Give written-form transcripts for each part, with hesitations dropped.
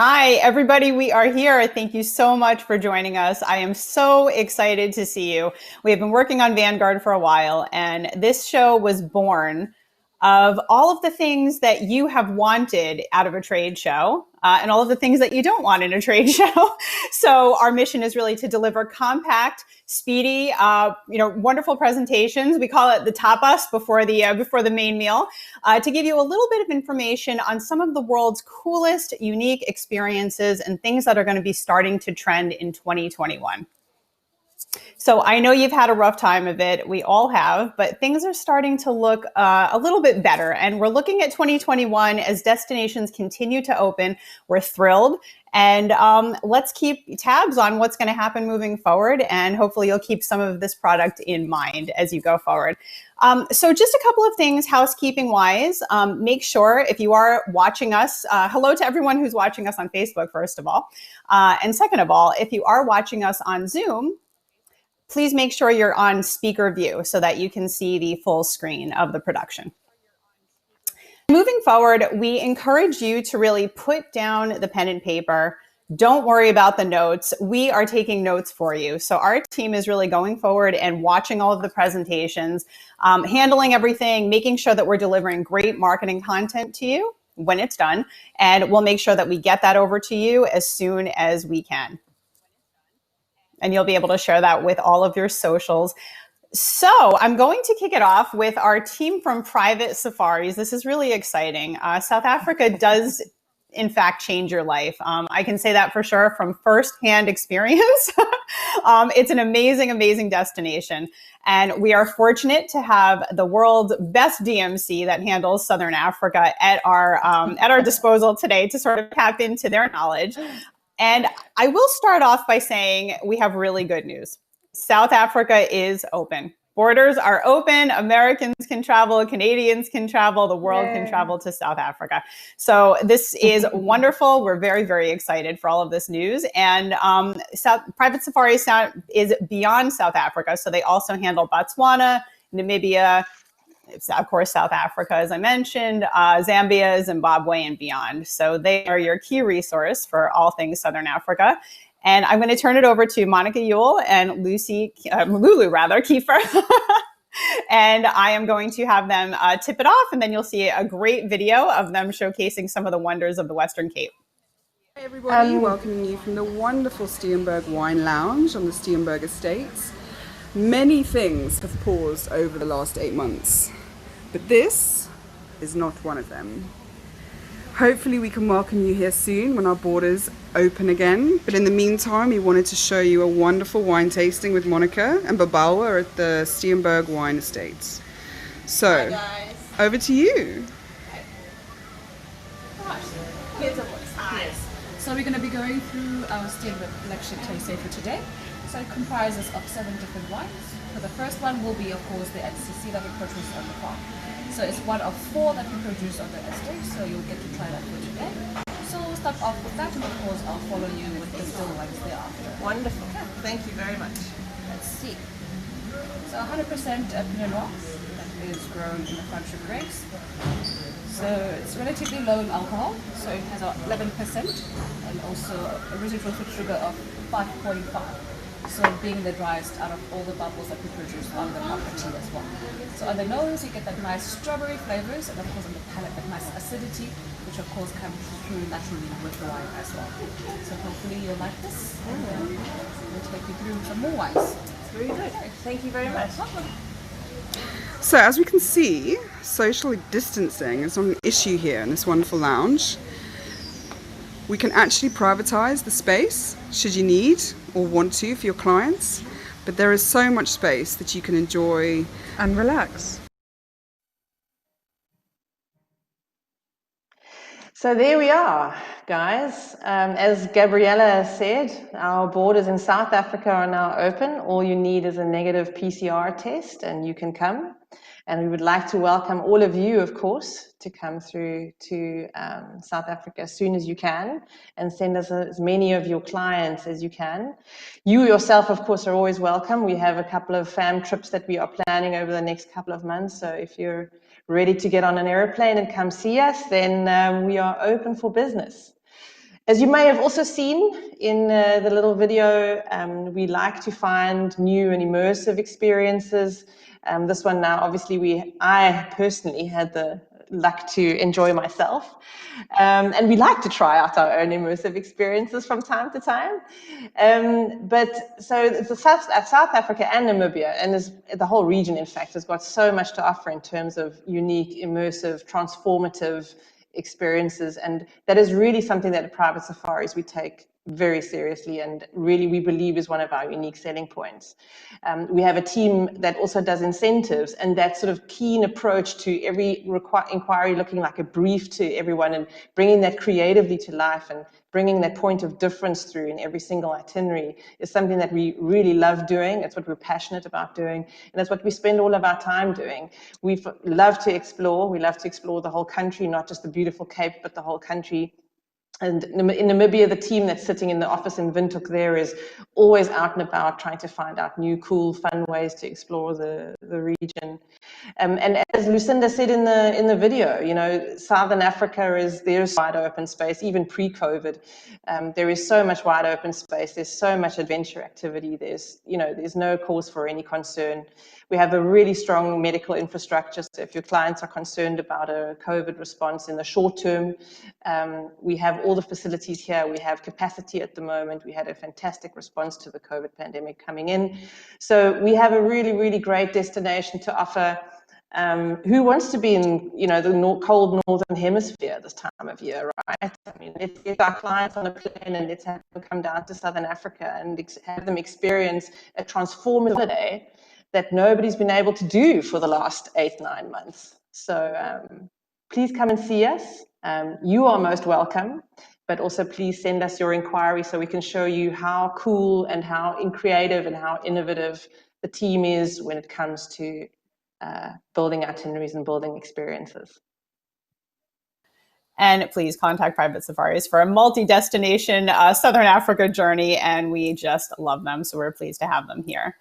Hi, everybody. We are here. Thank you so much for joining us. I am so excited to see you. We have been working on Vanguard for a while, and this show was born of all of the things that you have wanted out of a trade show and all of the things that you don't want in a trade show. So our mission is really to deliver compact, speedy, wonderful presentations. We call it the tapas before the main meal, to give you a little bit of information on some of the world's coolest, unique experiences and things that are going to be starting to trend in 2021. So I know you've had a rough time of it. We all have, but things are starting to look a little bit better. And we're looking at 2021 as destinations continue to open. We're thrilled. And let's keep tabs on what's going to happen moving forward. And hopefully you'll keep some of this product in mind as you go forward. So just a couple of things housekeeping wise. Make sure if you are watching us, hello to everyone who's watching us on Facebook, first of all. And second of all, if you are watching us on Zoom, please make sure you're on speaker view so that you can see the full screen of the production. Moving forward, we encourage you to really put down the pen and paper. Don't worry about the notes. We are taking notes for you. So our team is really going forward and watching all of the presentations, handling everything, making sure that we're delivering great marketing content to you when it's done. And we'll make sure that we get that over to you as soon as we can. And you'll be able to share that with all of your socials. So I'm going to kick it off with our team from Private Safaris. This is really exciting. South Africa does, in fact, change your life. I can say that for sure from firsthand experience. It's an amazing, amazing destination. And we are fortunate to have the world's best DMC that handles Southern Africa at our disposal today to sort of tap into their knowledge. And I will start off by saying we have really good news. South Africa is open. Borders are open. Americans can travel. Canadians can travel. The world can travel to South Africa. So this is wonderful. We're very, very excited for all of this news. And Private Safaris is beyond South Africa. So they also handle Botswana, Namibia, of course, South Africa, as I mentioned, Zambia, Zimbabwe, and beyond. So they are your key resource for all things Southern Africa. And I'm going to turn it over to Monica Yule and Lulu Kiefer. And I am going to have them tip it off, and then you'll see a great video of them showcasing some of the wonders of the Western Cape. Hi everybody, welcoming you from the wonderful Steenberg Wine Lounge on the Steenberg Estates. Many things have paused over the last 8 months, but this is not one of them. Hopefully we can welcome you here soon when our borders open again. But in the meantime, we wanted to show you a wonderful wine tasting with Monica and Babawa at the Steenberg Wine Estates. So, over to you. So we're going to be going through our Steenberg collection tasting for today. So it comprises of 7 different wines. So the first one will be, of course, the LCC that we produce on the farm. So it's one of 4 that we produce on the estate, so you'll get to try that for today. So we'll start off with that, and of course I'll follow you with the still wines thereafter. Wonderful. Thank you very much. Let's see. So 100% Pinot Noir that is grown in the country grapes. So it's relatively low in alcohol, so it has 11% and also a residual fruit sugar of 5.5. So being the driest out of all the bubbles that we produce on the property as well. So on the nose you get that nice strawberry flavors, and of course on the palate that nice acidity, which of course comes through naturally with the wine as well. So hopefully you'll like this, and then we'll take you through some more wines. Very good. Thank you very much. So as we can see, social distancing is not an issue here in this wonderful lounge. We can actually privatize the space should you need or want to for your clients, but there is so much space that you can enjoy and relax. So there we are, guys. As Gabriella said, our borders in South Africa are now open. All you need is a negative PCR test and you can come. And we would like to welcome all of you, of course, to come through to South Africa as soon as you can, and send us as many of your clients as you can. You yourself, of course, are always welcome. We have a couple of fam trips that we are planning over the next couple of months. So if you're ready to get on an airplane and come see us, then we are open for business. As you may have also seen in the little video, we like to find new and immersive experiences. This one now, obviously, I personally had the luck to enjoy myself. And we like to try out our own immersive experiences from time to time. So it's South Africa and Namibia, and the whole region, in fact, has got so much to offer in terms of unique, immersive, transformative experiences, and that is really something that at Private Safaris we take very seriously, and really we believe is one of our unique selling points. We have a team that also does incentives, and that sort of keen approach to every inquiry looking like a brief to everyone, and bringing that creatively to life and bringing that point of difference through in every single itinerary is something that we really love doing. It's what we're passionate about doing, and that's what we spend all of our time doing. We love to explore. We love to explore the whole country, not just the beautiful Cape, but the whole country. And in Namibia, the team that's sitting in the office in Windhoek there is always out and about trying to find out new, cool, fun ways to explore the region. And as Lucinda said in the video, you know, Southern Africa there's wide open space, even pre-COVID. There is so much wide open space. There's so much adventure activity. There's no cause for any concern. We have a really strong medical infrastructure. So if your clients are concerned about a COVID response in the short term, we have all the facilities here. We have capacity at the moment. We had a fantastic response to the COVID pandemic coming in. So we have a really, really great destination to offer. Who wants to be in, you know, the cold northern hemisphere this time of year, right? I mean, let's get our clients on a plane and let's have them come down to Southern Africa and have them experience a transformative holiday that nobody's been able to do for the last 8-9 months. So please come and see us. You are most welcome, but also please send us your inquiry so we can show you how cool and how creative and how innovative the team is when it comes to building itineraries and building experiences. And please contact Private Safaris for a multi-destination Southern Africa journey, and we just love them, so we're pleased to have them here.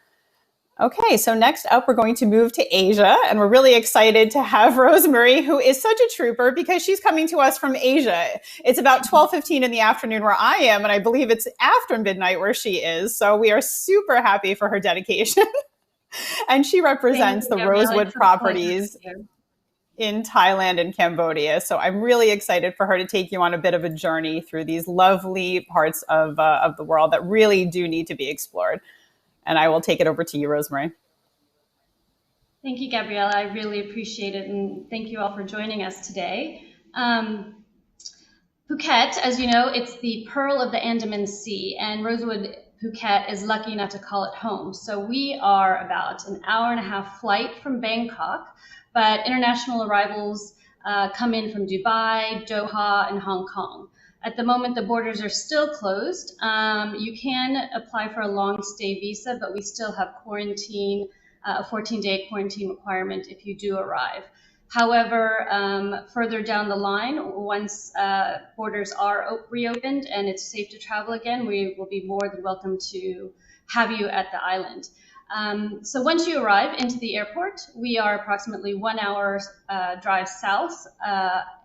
Okay, so next up, we're going to move to Asia, and we're really excited to have Rosemary, who is such a trooper because she's coming to us from Asia. It's about 12:15 in the afternoon where I am, and I believe it's after midnight where she is, so we are super happy for her dedication. And she represents the Rosewood properties in Thailand and Cambodia. So I'm really excited for her to take you on a bit of a journey through these lovely parts of the world that really do need to be explored. And I will take it over to you, Rosemary. Thank you, Gabriella. I really appreciate it. And thank you all for joining us today. Phuket, as you know, it's the pearl of the Andaman Sea, and Rosewood Phuket is lucky enough to call it home. So we are about an hour-and-a-half flight from Bangkok, but international arrivals come in from Dubai, Doha, and Hong Kong. At the moment, the borders are still closed. You can apply for a long stay visa, but we still have quarantine, a 14-day quarantine requirement if you do arrive. However, further down the line, once borders are reopened and it's safe to travel again, we will be more than welcome to have you at the island. So once you arrive into the airport, we are approximately 1 hour drive south,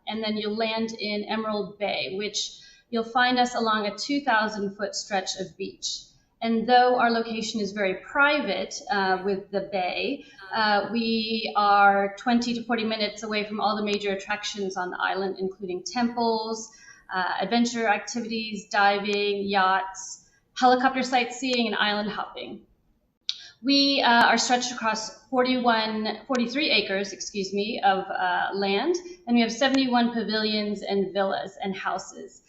and then you'll land in Emerald Bay, which you'll find us along a 2,000-foot stretch of beach. And though our location is very private with the bay, we are 20 to 40 minutes away from all the major attractions on the island, including temples, adventure activities, diving, yachts, helicopter sightseeing, and island hopping. We are stretched across 43 acres, of land, and we have 71 pavilions and villas and houses.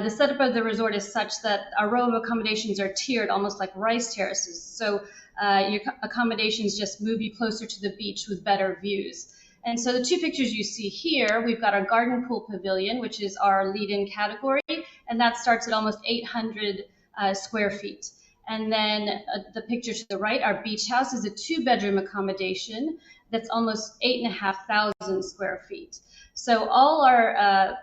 The setup of the resort is such that our row of accommodations are tiered almost like rice terraces. So your accommodations just move you closer to the beach with better views. And so the two pictures you see here, we've got our garden pool pavilion, which is our lead-in category, and that starts at almost 800 square feet. And then the picture to the right, our beach house, is a 2-bedroom accommodation that's almost 8,500 square feet. So all our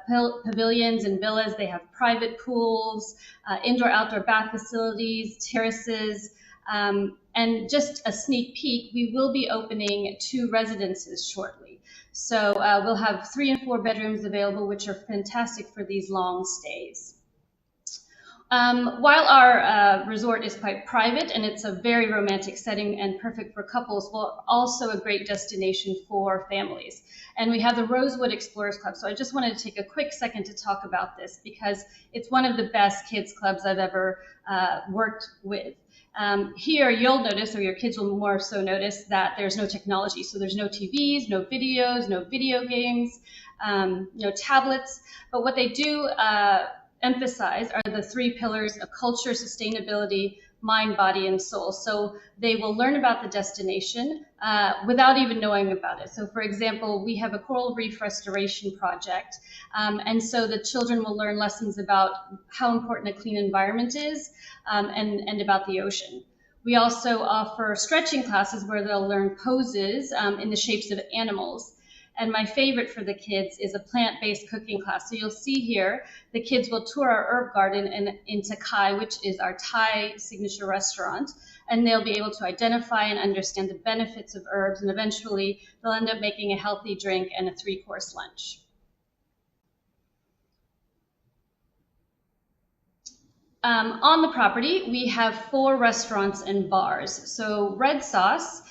pavilions and villas, they have private pools, indoor-outdoor bath facilities, terraces, and just a sneak peek, we will be opening 2 residences shortly. So we'll have 3 and 4 bedrooms available, which are fantastic for these long stays. While our resort is quite private and it's a very romantic setting and perfect for couples, we're also a great destination for families. And we have the Rosewood Explorers Club. So I just wanted to take a quick second to talk about this because it's one of the best kids clubs I've ever worked with. Here you'll notice, or your kids will more so notice, that there's no technology. So there's no TVs, no videos, no video games, no tablets. But what they do emphasize are the 3 pillars of culture, sustainability, mind, body, and soul. So they will learn about the destination without even knowing about it. So for example, we have a coral reef restoration project. And so the children will learn lessons about how important a clean environment is and about the ocean. We also offer stretching classes where they'll learn poses in the shapes of animals. And my favorite for the kids is a plant-based cooking class. So you'll see here, the kids will tour our herb garden in TAHOE, which is our Thai signature restaurant. And they'll be able to identify and understand the benefits of herbs. And eventually, they'll end up making a healthy drink and a 3-course lunch. On the property, we have 4 restaurants and bars. So Red Sauce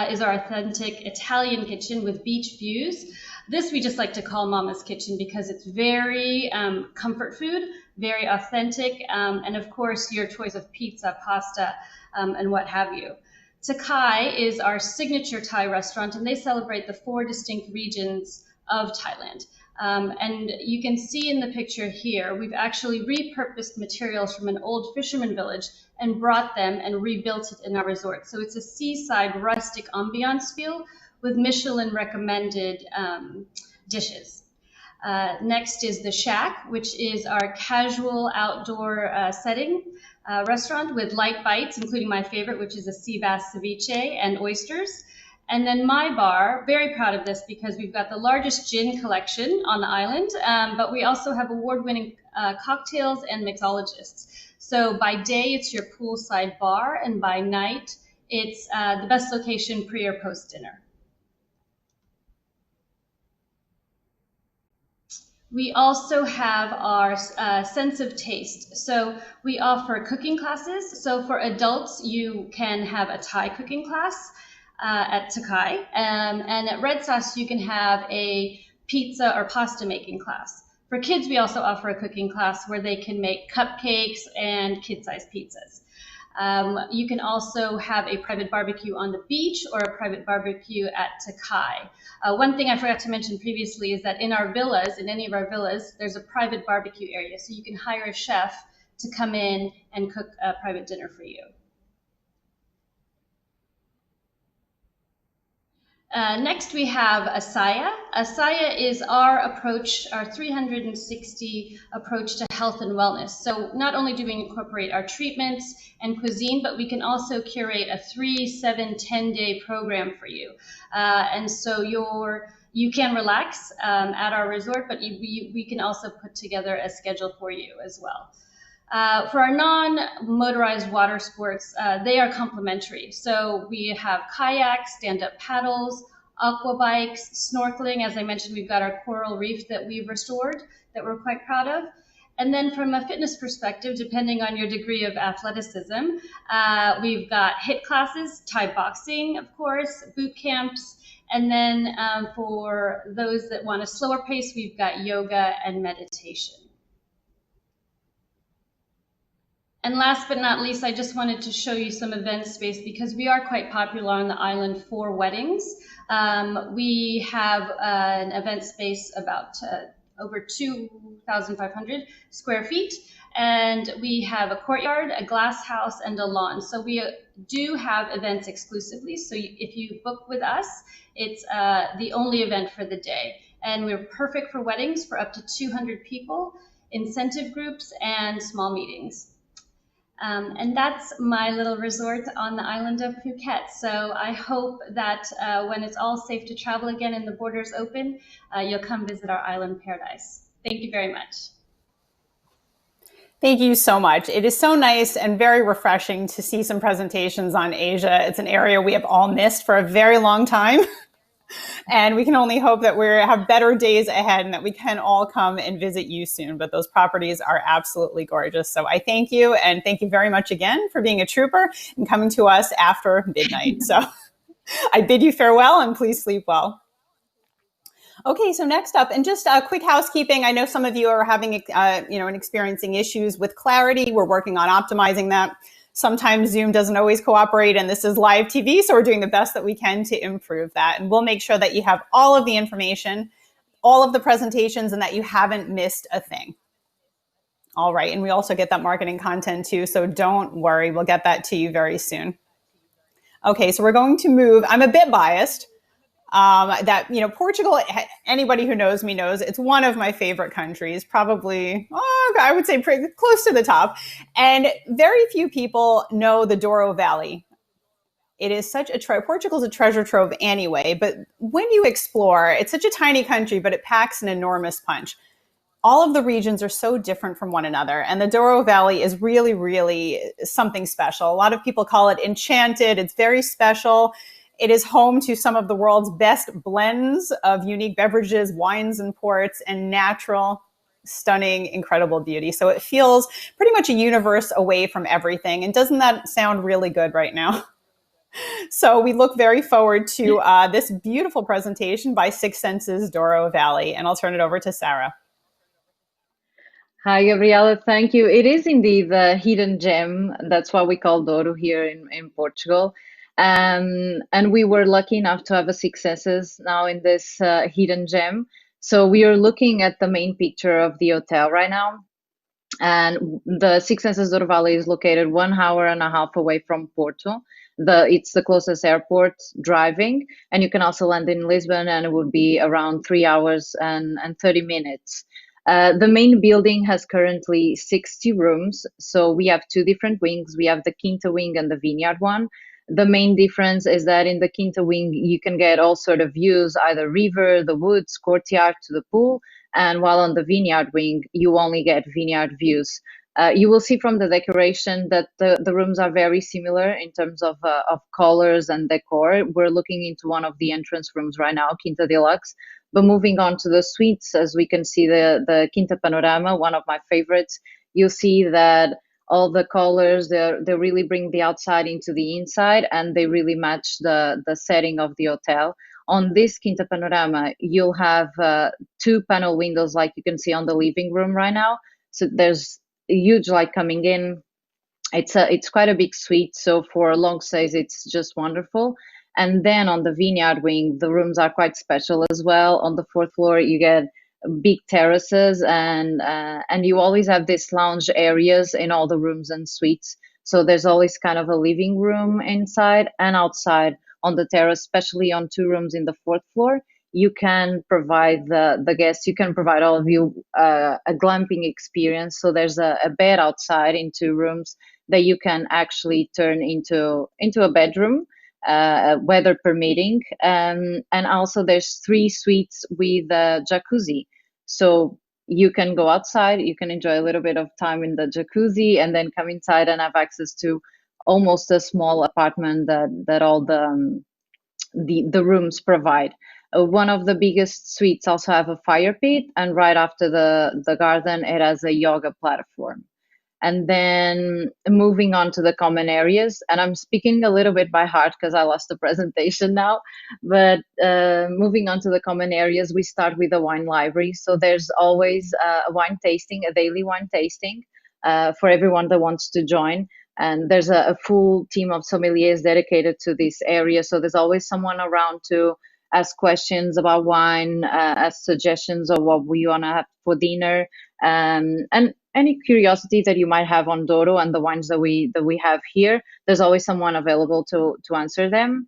is our authentic Italian kitchen with beach views. This we just like to call Mama's Kitchen because it's very comfort food, very authentic, and of course your choice of pizza, pasta, and what have you. TAHOE is our signature Thai restaurant, and they celebrate the 4 distinct regions of Thailand. And you can see in the picture here, we've actually repurposed materials from an old fisherman village and brought them and rebuilt it in our resort. So it's a seaside rustic ambiance feel with Michelin recommended dishes. Next is the Shack, which is our casual outdoor setting restaurant with light bites, including my favorite, which is a sea bass ceviche and oysters. And then my bar, very proud of this because we've got the largest gin collection on the island, but we also have award-winning cocktails and mixologists. So by day, it's your poolside bar, and by night, it's the best location pre or post dinner. We also have our sense of taste. So we offer cooking classes. So for adults, you can have a Thai cooking class at TAHOE, and at Red Sauce you can have a pizza or pasta making class. For kids, we also offer a cooking class where they can make cupcakes and kid-sized pizzas. You can also have a private barbecue on the beach or a private barbecue at TAHOE. One thing I forgot to mention previously is that in our villas, in any of our villas, there's a private barbecue area, so you can hire a chef to come in and cook a private dinner for you. Next, we have Asaya. Asaya is our approach, our 360 approach to health and wellness. So not only do we incorporate our treatments and cuisine, but we can also curate a 3, 7, 10-day program for you. And so you can relax at our resort, but we can also put together a schedule for you as well. For our non-motorized water sports, they are complementary. So we have kayaks, stand-up paddles, aqua bikes, snorkeling. As I mentioned, we've got our coral reef that we've restored that we're quite proud of. And then from a fitness perspective, depending on your degree of athleticism, we've got HIIT classes, Thai boxing, of course, boot camps. And then for those that want a slower pace, we've got yoga and meditation. And last but not least, I just wanted to show you some event space because we are quite popular on the island for weddings. We have an event space about over 2,500 square feet. And we have a courtyard, a glass house, and a lawn. So we do have events exclusively. So if you book with us, it's the only event for the day. And we're perfect for weddings for up to 200 people, incentive groups, and small meetings. And that's my little resort on the island of Phuket. So I hope that when it's all safe to travel again and the borders open, you'll come visit our island paradise. Thank you very much. Thank you so much. It is so nice and very refreshing to see some presentations on Asia. It's an area we have all missed for a very long time. And we can only hope that we have better days ahead and that we can all come and visit you soon. But those properties are absolutely gorgeous. So I thank you, and thank you very much again for being a trooper and coming to us after midnight. So I bid you farewell, and please sleep well. Okay, so next up, and just quick housekeeping. I know some of you are having, and experiencing issues with clarity. We're working on optimizing that. Sometimes Zoom doesn't always cooperate, and this is live TV, so we're doing the best that we can to improve that. And we'll make sure that you have all of the information, all of the presentations, and that you haven't missed a thing. All right, and we also get that marketing content too, so don't worry, we'll get that to you very soon. Okay, so we're going to move. I'm a bit biased. Portugal, anybody who knows me knows it's one of my favorite countries, probably, I would say pretty close to the top. And very few people know the Douro Valley. It is such a Portugal's a treasure trove anyway, but when you explore, it's such a tiny country, but it packs an enormous punch. All of the regions are so different from one another. And the Douro Valley is really, really something special. A lot of people call it enchanted. It's very special. It is home to some of the world's best blends of unique beverages, wines and ports, and natural, stunning, incredible beauty. So it feels pretty much a universe away from everything. And doesn't that sound really good right now? So we look very forward to this beautiful presentation by Six Senses Douro Valley. And I'll turn it over to Sarah. Hi, Gabriela. Thank you. It is indeed the hidden gem. That's what we call Douro here in Portugal. And we were lucky enough to have a Six Senses now in this hidden gem. So we are looking at the main picture of the hotel right now. And the Six Senses Douro Valley is located 1.5 hours away from Porto. It's the closest airport driving. And you can also land in Lisbon, and it would be around 3 hours and 30 minutes. The main building has currently 60 rooms. So we have two different wings. We have the Quinta wing and the Vineyard one. The main difference is that in the Quinta wing, you can get all sort of views, either river, the woods, courtyard to the pool. And while on the Vineyard wing, you only get vineyard views. You will see from the decoration that the rooms are very similar in terms of colors and decor. We're looking into one of the entrance rooms right now, Quinta Deluxe. But moving on to the suites, as we can see the Quinta Panorama, one of my favorites, you'll see that all the colors, they really bring the outside into the inside, and they really match the setting of the hotel. On this Quinta Panorama, you'll have 2 panel windows like you can see on the living room right now. So there's a huge light coming in. It's quite a big suite, so for long stays, it's just wonderful. And then on the Vineyard wing, the rooms are quite special as well. On the 4th floor, you get big terraces, and you always have these lounge areas in all the rooms and suites. So there's always kind of a living room inside and outside on the terrace, especially on 2 rooms in the 4th floor. You can provide the guests, you can provide all of you a glamping experience. So there's a bed outside in 2 rooms that you can actually turn into a bedroom, weather permitting. And also there's 3 suites with a jacuzzi. So you can go outside, you can enjoy a little bit of time in the jacuzzi, and then come inside and have access to almost a small apartment that all the rooms provide. One of the biggest suites also have a fire pit, and right after the garden, it has a yoga platform. And then moving on to the common areas, and I'm speaking a little bit by heart because I lost the presentation now, but moving on to the common areas, we start with the wine library. So there's always a wine tasting, a daily wine tasting for everyone that wants to join. And there's a full team of sommeliers dedicated to this area. So there's always someone around to ask questions about wine, ask suggestions of what we want to have for dinner, and any curiosity that you might have on Douro and the wines that we have here. There's always someone available to answer them.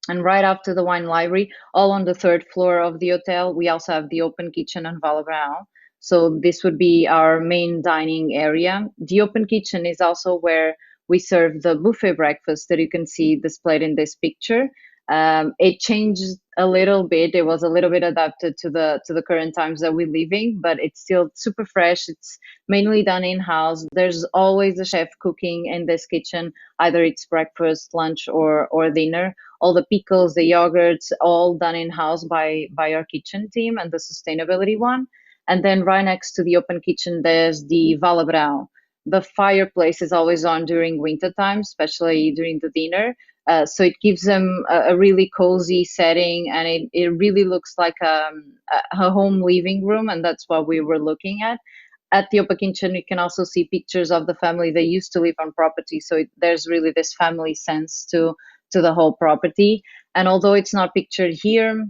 And right after the wine library, all on the 3rd floor of the hotel, we also have the open kitchen and Valagrão. So this would be our main dining area. The open kitchen is also where we serve the buffet breakfast that you can see displayed in this picture. It changed a little bit. It was a little bit adapted to the current times that we live in, but it's still super fresh. It's mainly done in-house. There's always a chef cooking in this kitchen, either it's breakfast, lunch, or dinner. all the pickles, the yogurts, all done in-house by our kitchen team and the sustainability one. And then right next to the open kitchen, there's the VILA. The fireplace is always on during winter time, especially during the dinner. So it gives them a really cozy setting, and it really looks like a home living room, and that's what we were looking at. At the open kitchen, you can also see pictures of the family that used to live on property. So there's really this family sense to the whole property. And although it's not pictured here,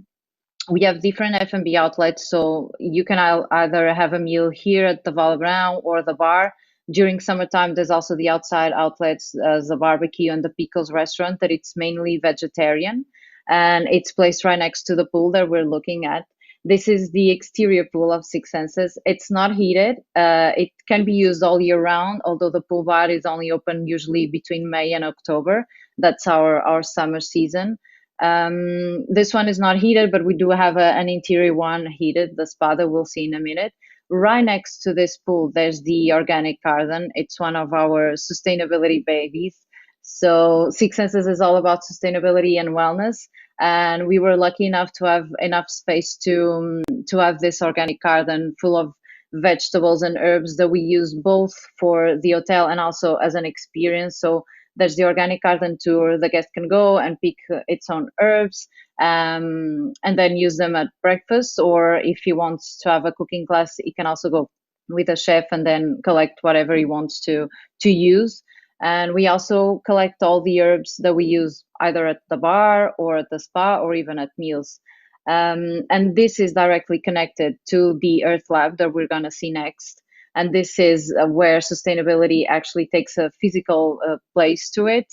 we have different F&B outlets, so you can either have a meal here at the VILA or the bar. During summertime, there's also the outside outlets, the barbecue and the Pickles restaurant, that it's mainly vegetarian, and it's placed right next to the pool that we're looking at. This is the exterior pool of Six Senses. It's not heated. It can be used all year round, although the pool bar is only open usually between May and October. That's our summer season. This one is not heated, but we do have an interior one heated, the spa that we'll see in a minute. Right next to this pool, there's the organic garden. It's one of our sustainability babies. So Six Senses is all about sustainability and wellness. And we were lucky enough to have enough space to have this organic garden full of vegetables and herbs that we use both for the hotel and also as an experience. So there's the organic garden tour. The guest can go and pick its own herbs, and then use them at breakfast. Or if he wants to have a cooking class, he can also go with a chef and then collect whatever he wants to use. And we also collect all the herbs that we use either at the bar or at the spa or even at meals. And this is directly connected to the Earth Lab that we're going to see next. And this is where sustainability actually takes a physical place to it.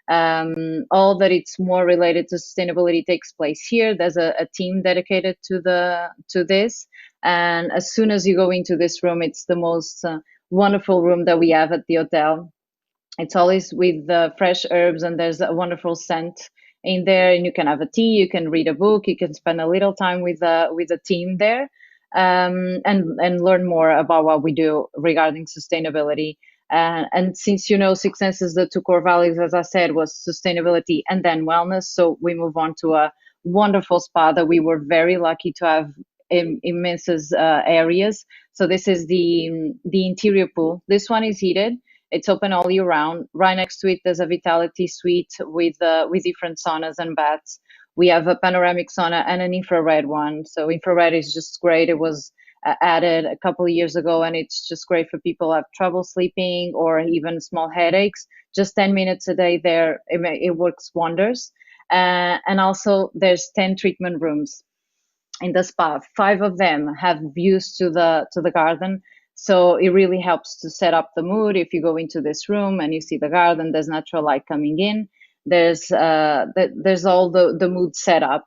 All that it's more related to sustainability takes place here. There's a team dedicated to this. And as soon as you go into this room, it's the most wonderful room that we have at the hotel. It's always with fresh herbs, and there's a wonderful scent in there. And you can have a tea, you can read a book, you can spend a little time with the team there, and learn more about what we do regarding sustainability. And since Six Senses, the two core values, as I said, was sustainability and then wellness. So we move on to a wonderful spa that we were very lucky to have in immense areas. So this is the interior pool. This one is heated. It's open all year round. Right next to it, there's a Vitality suite with different saunas and baths. We have a panoramic sauna and an infrared one. So infrared is just great. It was added a couple of years ago, and it's just great for people who have trouble sleeping or even small headaches. Just 10 minutes a day there, it works wonders. And also there's 10 treatment rooms in the spa. 5 of them have views to the garden. So it really helps to set up the mood. If you go into this room and you see the garden, there's natural light coming in. There's all the mood set up.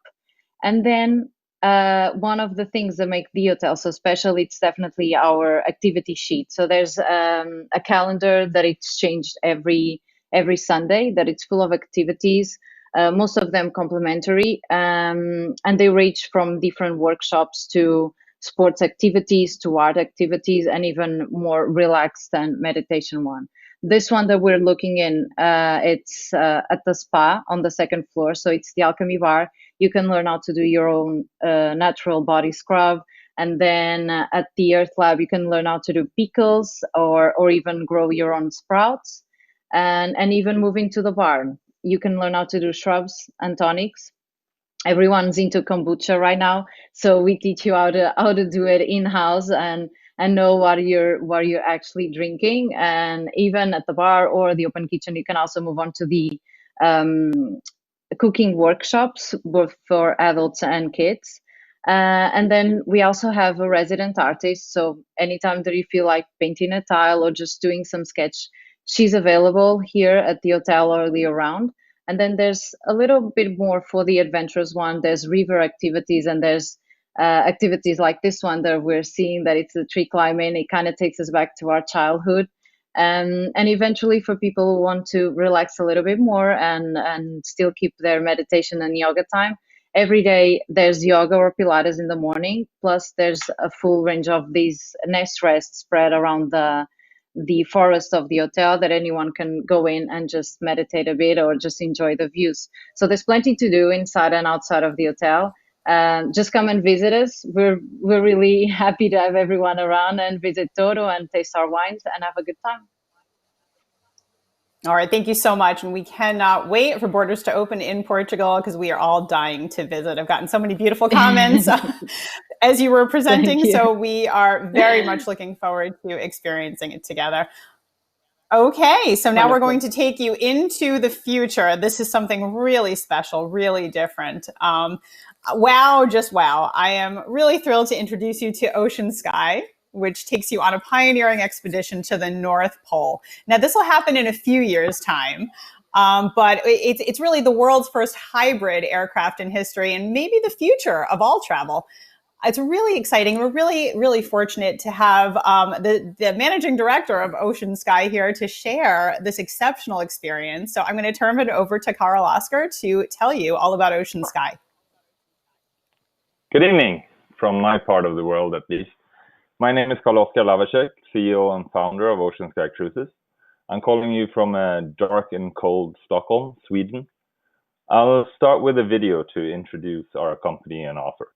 And then one of the things that make the hotel so special, it's definitely our activity sheet. So there's a calendar that it's changed every Sunday, that it's full of activities. Most of them complimentary, and they range from different workshops to sports activities to art activities, and even more relaxed and meditation one. This one that we're looking in, it's at the spa on the second floor. So it's the Alchemy Bar. You can learn how to do your own natural body scrub. And then at the Earth Lab, you can learn how to do pickles or even grow your own sprouts. And even move into the bar. You can learn how to do shrubs and tonics. Everyone's into kombucha right now, so we teach you how to do it in house and know what you're actually drinking. And even at the bar or the open kitchen, you can also move on to the cooking workshops, both for adults and kids. And then we also have a resident artist. So anytime that you feel like painting a tile or just doing some sketch, she's available here at the hotel all year round. And then there's a little bit more for the adventurous one. There's river activities, and there's activities like this one that we're seeing, that it's a tree climbing. It kind of takes us back to our childhood. And eventually for people who want to relax a little bit more and still keep their meditation and yoga time, every day there's yoga or Pilates in the morning, plus there's a full range of these nest rests spread around the forest of the hotel that anyone can go in and just meditate a bit or just enjoy the views. So there's plenty to do inside and outside of the hotel. Just come and visit us. We're really happy to have everyone around and visit DOURO and taste our wines and have a good time. All right, thank you so much. And we cannot wait for borders to open in Portugal because we are all dying to visit. I've gotten so many beautiful comments as you were presenting. You. So we are very much looking forward to experiencing it together. Okay, so now we're going to take you into the future. This is something really special, really different. Wow, just wow. I am really thrilled to introduce you to Ocean Sky, which takes you on a pioneering expedition to the North Pole. Now, this will happen in a few years' time, but it's really the world's first hybrid aircraft in history and maybe the future of all travel. It's really exciting. We're really, really fortunate to have the managing director of Ocean Sky here to share this exceptional experience. So I'm going to turn it over to Karl Oskar to tell you all about Ocean Sky. Good evening, from my part of the world at least. My name is Karl Oskar Lavacek, CEO and founder of Ocean Sky Cruises. I'm calling you from a dark and cold Stockholm, Sweden. I'll start with a video to introduce our company and offer.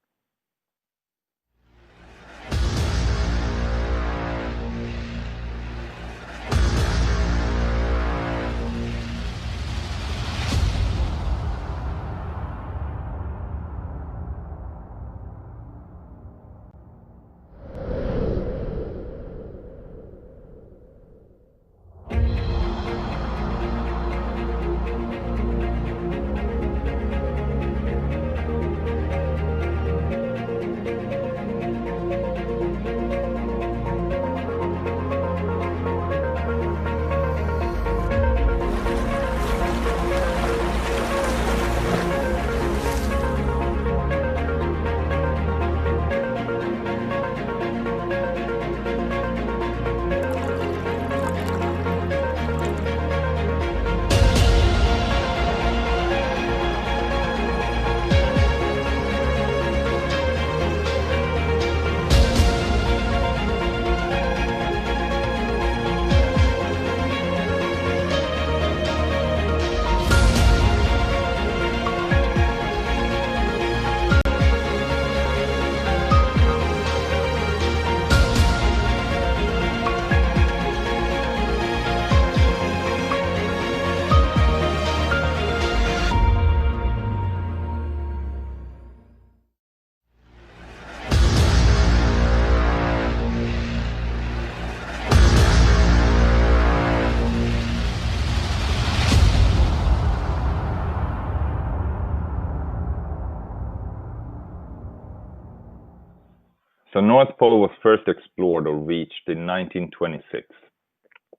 The North Pole was first explored or reached in 1926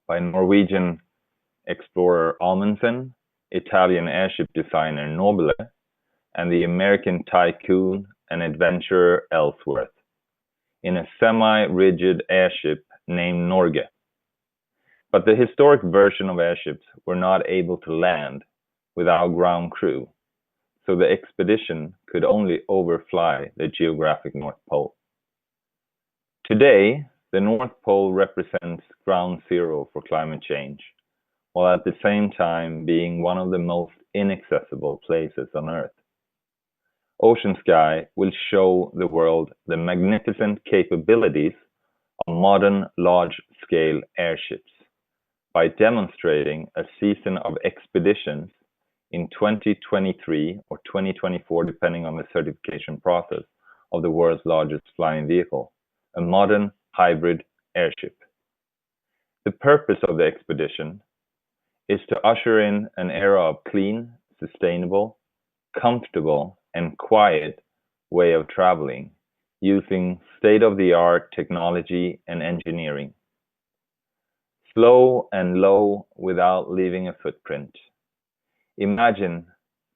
by Norwegian explorer Amundsen, Italian airship designer Nobile, and the American tycoon and adventurer Ellsworth in a semi-rigid airship named Norge. But the historic version of airships were not able to land without ground crew, so the expedition could only overfly the geographic North Pole. Today, the North Pole represents ground zero for climate change, while at the same time being one of the most inaccessible places on Earth. Ocean Sky will show the world the magnificent capabilities of modern large-scale airships by demonstrating a season of expeditions in 2023 or 2024, depending on the certification process of the world's largest flying vehicle, a modern hybrid airship. The purpose of the expedition is to usher in an era of clean, sustainable, comfortable, and quiet way of traveling using state-of-the-art technology and engineering. Slow and low without leaving a footprint. Imagine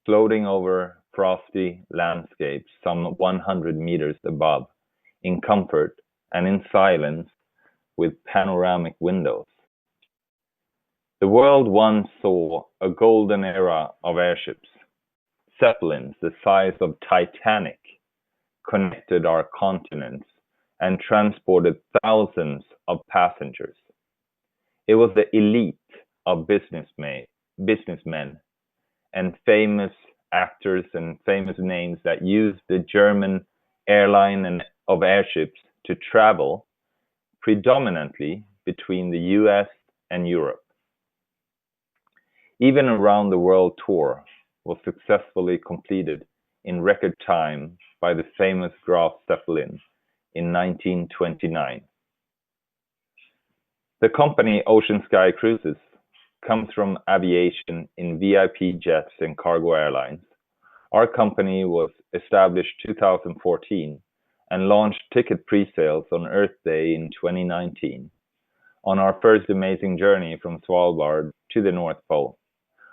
floating over frosty landscapes some 100 meters above in comfort and in silence with panoramic windows. The world once saw a golden era of airships. Zeppelins the size of Titanic connected our continents and transported thousands of passengers. It was the elite of businessmen and famous actors and famous names that used the German airline and of airships to travel predominantly between the US and Europe. Even a round the world tour was successfully completed in record time by the famous Graf Zeppelin in 1929. The company Ocean Sky Cruises comes from aviation in VIP jets and cargo airlines. Our company was established 2014 and launched ticket pre-sales on Earth Day in 2019 on our first amazing journey from Svalbard to the North Pole.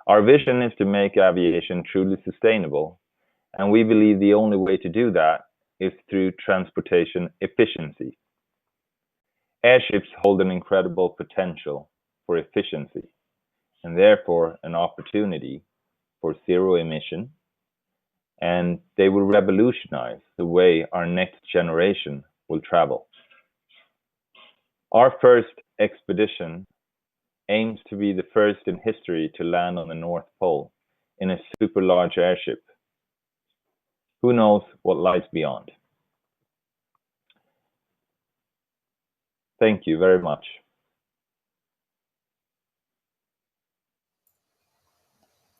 Our vision is to make aviation truly sustainable, and we believe the only way to do that is through transportation efficiency. Airships hold an incredible potential for efficiency, and therefore an opportunity for zero emission, and they will revolutionize the way our next generation will travel. Our first expedition aims to be the first in history to land on the North Pole in a super large airship. Who knows what lies beyond? Thank you very much.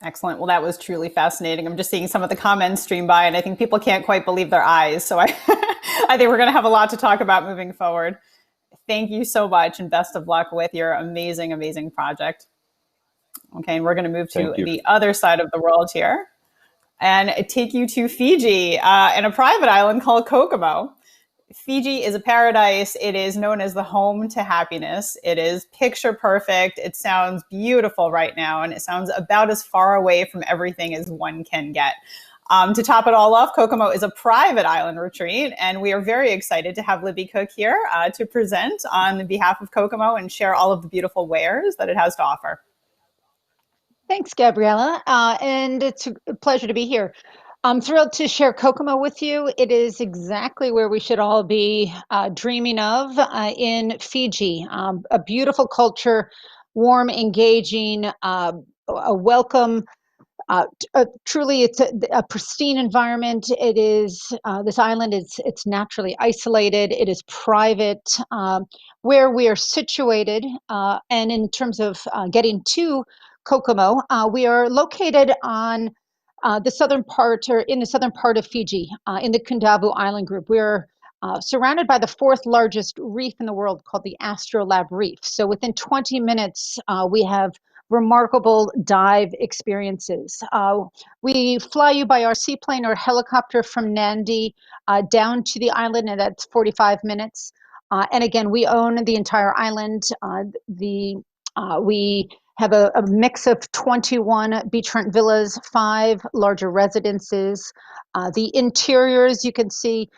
Excellent. Well, that was truly fascinating. I'm just seeing some of the comments stream by, and I think people can't quite believe their eyes. So I think we're going to have a lot to talk about moving forward. Thank you so much, and best of luck with your amazing, amazing project. Okay, and we're going to move to the other side of the world here and take you to Fiji and a private island called Kokomo. Fiji is a paradise. It is known as the home to happiness. It is picture perfect. It sounds beautiful right now, and it sounds about as far away from everything as one can get. To top it all off, Kokomo is a private island retreat, and we are very excited to have Libby Cook here to present on behalf of Kokomo and share all of the beautiful wares that it has to offer. Thanks, Gabriella, and it's a pleasure to be here. I'm thrilled to share Kokomo with you. It is exactly where we should all be dreaming of in Fiji. A beautiful culture, warm, engaging, a welcome. Truly, it's a pristine environment. It is this island. It's naturally isolated. It is private. Where we are situated, and in terms of getting to Kokomo, we are located on the southern part, or in the southern part of Fiji, in the Kundavu Island group. We're surrounded by the fourth largest reef in the world, called the Astrolabe Reef. So within 20 minutes, we have remarkable dive experiences. We fly you by our seaplane or helicopter from Nandi down to the island, and that's 45 minutes. And again, we own the entire island. We have a mix of 21 beachfront villas, 5 larger residences. The interiors, you can see,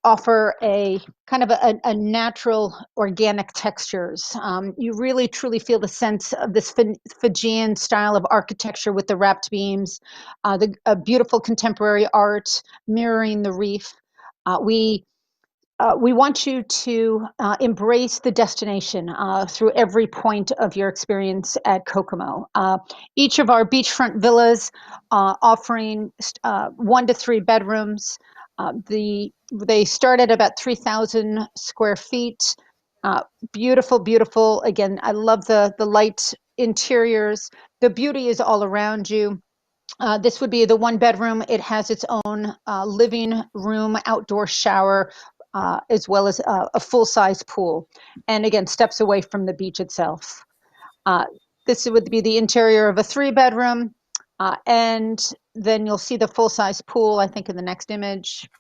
offer a kind of a natural organic textures. You really truly feel the sense of this Fijian style of architecture with the wrapped beams, the beautiful contemporary art mirroring the reef. We want you to embrace the destination through every point of your experience at Kokomo. Each of our beachfront villas offering 1 to 3 bedrooms. They start at about 3,000 square feet. Beautiful, beautiful. Again, I love the light interiors. The beauty is all around you. This would be the 1 bedroom. It has its own living room, outdoor shower, as well as a full-size pool. And again, steps away from the beach itself. This would be the interior of a 3 bedroom. And then you'll see the full-size pool, I think, in the next image.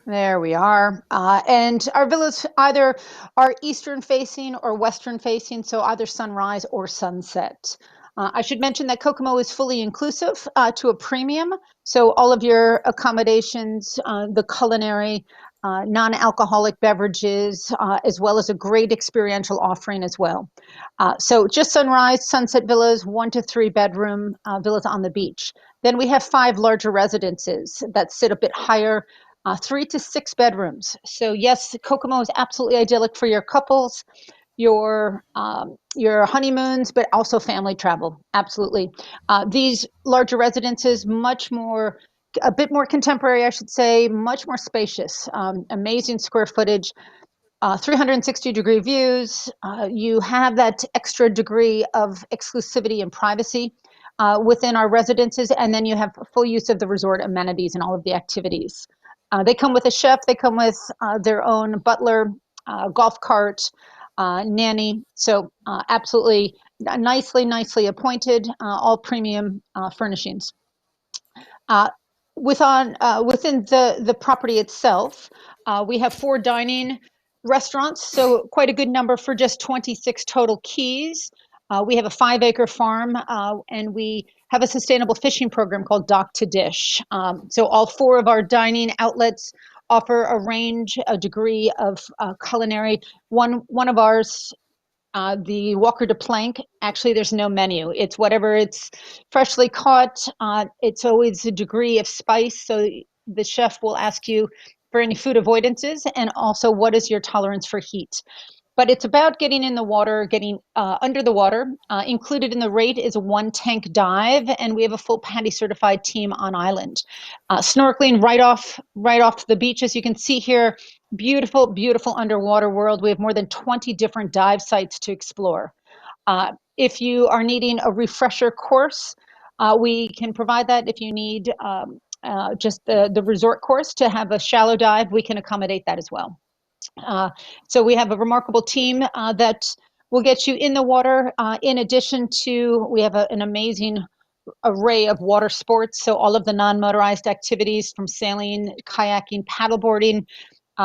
There we are. And our villas either are eastern facing or western facing, so either sunrise or sunset. I should mention that Kokomo is fully inclusive to a premium. So all of your accommodations, the culinary, non-alcoholic beverages, as well as a great experiential offering as well. So just sunrise, sunset villas, 1 to 3 bedroom villas on the beach. Then we have 5 larger residences that sit a bit higher 3 to 6 bedrooms. So yes, Kokomo is absolutely idyllic for your couples, your honeymoons, but also family travel. Absolutely. These larger residences, a bit more contemporary, I should say, much more spacious, amazing square footage, 360-degree views. You have that extra degree of exclusivity and privacy within our residences, and then you have full use of the resort amenities and all of the activities. They come with a chef, they come with their own butler, golf cart, nanny. So absolutely nicely appointed, all premium furnishings. Within the property itself, we have 4 dining restaurants, so quite a good number for just 26 total keys. We have a 5-acre farm, and we have a sustainable fishing program called Dock to Dish. So all 4 of our dining outlets offer a degree of culinary. One of ours, the Walker de Plank, actually there's no menu. It's whatever it's freshly caught. It's always a degree of spice. So the chef will ask you for any food avoidances and also what is your tolerance for heat. But it's about getting in the water, getting under the water. Included in the rate is a 1-tank dive, and we have a full PADI certified team on island. Snorkeling right off the beach, as you can see here. Beautiful, beautiful underwater world. We have more than 20 different dive sites to explore. If you are needing a refresher course, we can provide that. If you need just the resort course to have a shallow dive, we can accommodate that as well. So we have a remarkable team that will get you in the water. In addition to, we have an amazing array of water sports. So all of the non-motorized activities from sailing, kayaking, paddleboarding.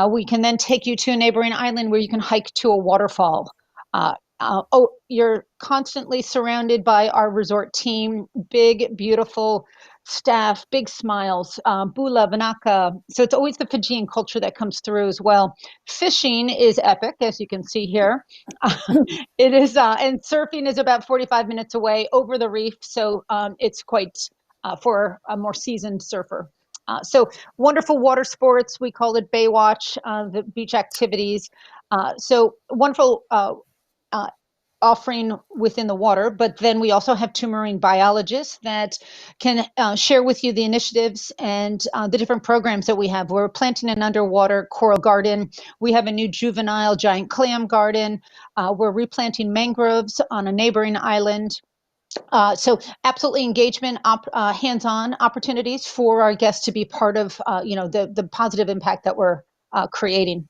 We can then take you to a neighboring island where you can hike to a waterfall. You're constantly surrounded by our resort team, big, beautiful staff, big smiles, bula, vanaka. So it's always the Fijian culture that comes through as well. Fishing is epic, as you can see here. It is, and surfing is about 45 minutes away over the reef. So it's quite for a more seasoned surfer. So wonderful water sports. We call it Baywatch, the beach activities. So wonderful offering within the water, but then we also have 2 marine biologists that can share with you the initiatives and the different programs that we have. We're planting an underwater coral garden. We have a new juvenile giant clam garden. We're replanting mangroves on a neighboring island. So absolutely engagement, hands-on opportunities for our guests to be part of, the positive impact that we're creating.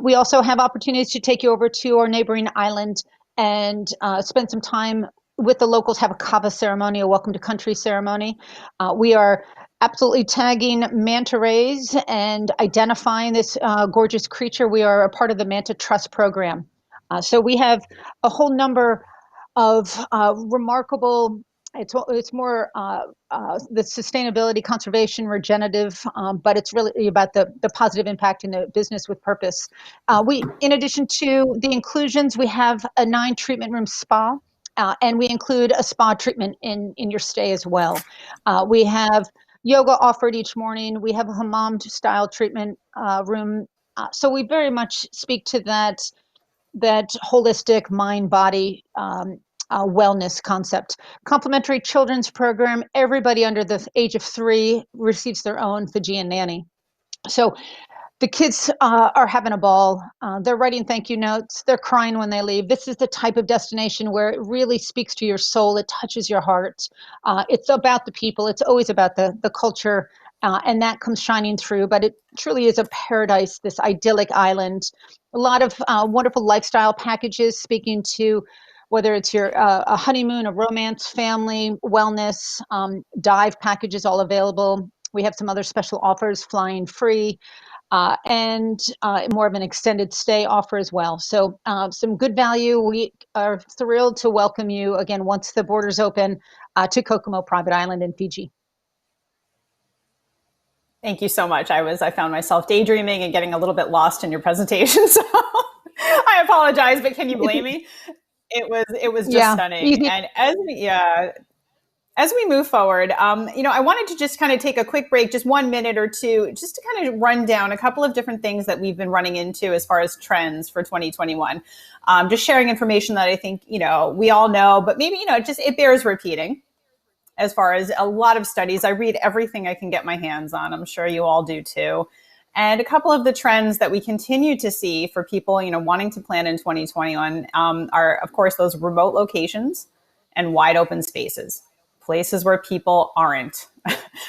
We also have opportunities to take you over to our neighboring island and spend some time with the locals, have a kava ceremony, a welcome to country ceremony. We are absolutely tagging manta rays and identifying this gorgeous creature. We are a part of the Manta Trust program. So we have a whole number of remarkable, it's more the sustainability, conservation, regenerative, but it's really about the positive impact in the business with purpose. In addition to the inclusions, we have a 9 treatment room spa, and we include a spa treatment in your stay as well. We have yoga offered each morning. We have a hammam style treatment room. So we very much speak to that holistic mind body wellness concept. Complimentary children's program. Everybody under the age of 3 receives their own Fijian nanny. So the kids are having a ball. They're writing thank you notes. They're crying when they leave. This is the type of destination where it really speaks to your soul. It touches your heart. It's about the people. It's always about the culture. And that comes shining through, but it truly is a paradise, this idyllic island. A lot of wonderful lifestyle packages speaking to whether it's your a honeymoon, a romance, family, wellness, dive packages all available. We have some other special offers, flying free, and more of an extended stay offer as well. So some good value. We are thrilled to welcome you again once the borders open to Kokomo Private Island in Fiji. Thank you so much. I found myself daydreaming and getting a little bit lost in your presentation. So I apologize, but can you blame me? It was just stunning. Easy. And As we move forward, I wanted to just kind of take a quick break, just 1 minute or two, just to kind of run down a couple of different things that we've been running into as far as trends for 2021. Just sharing information that I think, we all know, but maybe, it bears repeating as far as a lot of studies. I read everything I can get my hands on. I'm sure you all do too. And a couple of the trends that we continue to see for people, wanting to plan in 2021 are, of course, those remote locations and wide open spaces. Places where people aren't.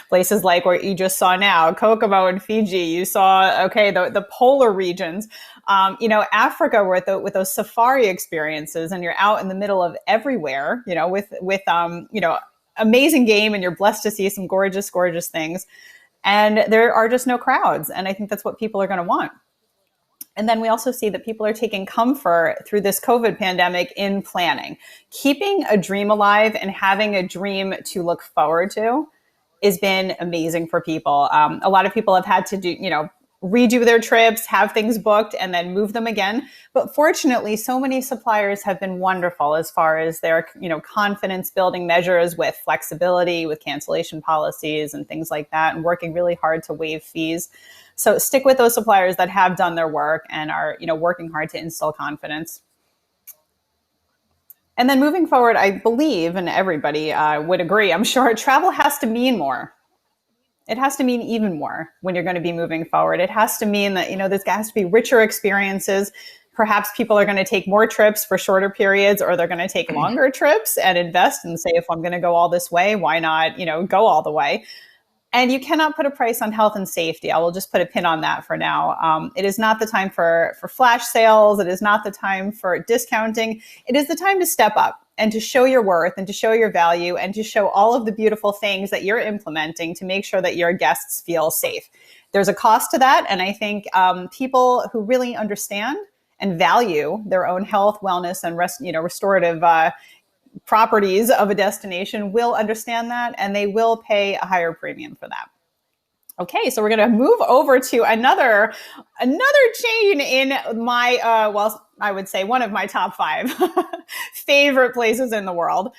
Places like what you just saw now, KOKOMO and Fiji. You saw, the polar regions. Africa with those safari experiences, and you're out in the middle of everywhere. With amazing game, and you're blessed to see some gorgeous, gorgeous things. And there are just no crowds, and I think that's what people are going to want. And then we also see that people are taking comfort through this COVID pandemic in planning. Keeping a dream alive and having a dream to look forward to has been amazing for people. A lot of people have had to redo their trips, have things booked, and then move them again. But fortunately, so many suppliers have been wonderful as far as their, confidence building measures with flexibility, with cancellation policies and things like that, and working really hard to waive fees. So stick with those suppliers that have done their work and are, working hard to instill confidence. And then moving forward, I believe, and everybody would agree, I'm sure, travel has to mean more. It has to mean even more when you're going to be moving forward. It has to mean that, there's has to be richer experiences. Perhaps people are going to take more trips for shorter periods, or they're going to take longer trips and invest and say, if I'm going to go all this way, why not, go all the way? And you cannot put a price on health and safety. I will just put a pin on that for now. It is not the time for flash sales. It is not the time for discounting. It is the time to step up and to show your worth and to show your value and to show all of the beautiful things that you're implementing to make sure that your guests feel safe. There's a cost to that. And I think people who really understand and value their own health, wellness, and restorative properties of a destination will understand that, and they will pay a higher premium for that. Okay, so we're going to move over to another chain in my, I would say one of my top 5 favorite places in the world.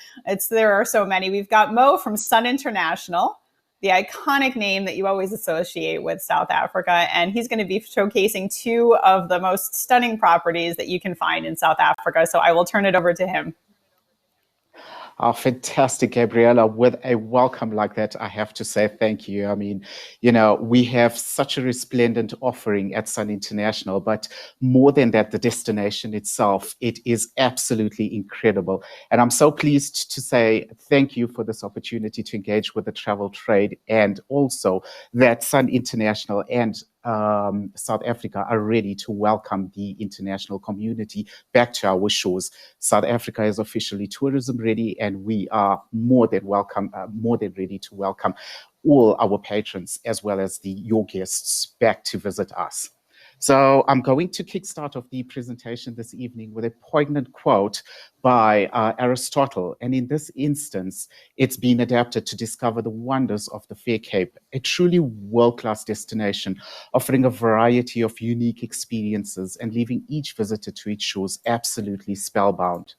There are so many. We've got Mo from Sun International, the iconic name that you always associate with South Africa, and he's going to be showcasing 2 of the most stunning properties that you can find in South Africa. So I will turn it over to him. Oh, fantastic, Gabriella. With a welcome like that, I have to say thank you. I mean, we have such a resplendent offering at Sun International, but more than that, the destination itself, it is absolutely incredible. And I'm so pleased to say thank you for this opportunity to engage with the travel trade, and also that Sun International and South Africa are ready to welcome the international community back to our shores. South Africa is officially tourism ready, and we are more than ready to welcome all our patrons as well as your guests back to visit us. So I'm going to kickstart off the presentation this evening with a poignant quote by Aristotle. And in this instance, it's been adapted to discover the wonders of the Fair Cape, a truly world-class destination offering a variety of unique experiences and leaving each visitor to its shores absolutely spellbound.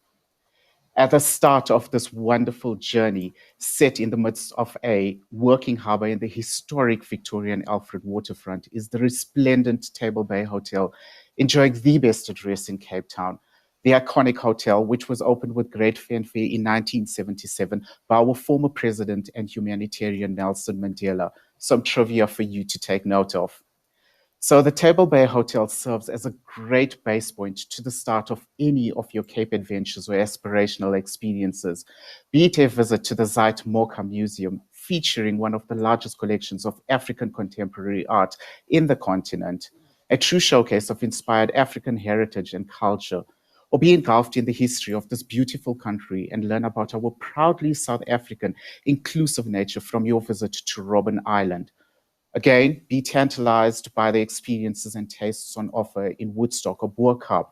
At the start of this wonderful journey, set in the midst of a working harbour in the historic Victorian Alfred waterfront, is the resplendent Table Bay Hotel, enjoying the best address in Cape Town. The iconic hotel, which was opened with great fanfare in 1977 by our former president and humanitarian Nelson Mandela. Some trivia for you to take note of. So the Table Bay Hotel serves as a great base point to the start of any of your Cape adventures or aspirational experiences. Be it a visit to the Zuid-Mocha Museum, featuring one of the largest collections of African contemporary art in the continent, a true showcase of inspired African heritage and culture, or be engulfed in the history of this beautiful country and learn about our proudly South African inclusive nature from your visit to Robben Island. Again, be tantalized by the experiences and tastes on offer in Woodstock or Boerkaap,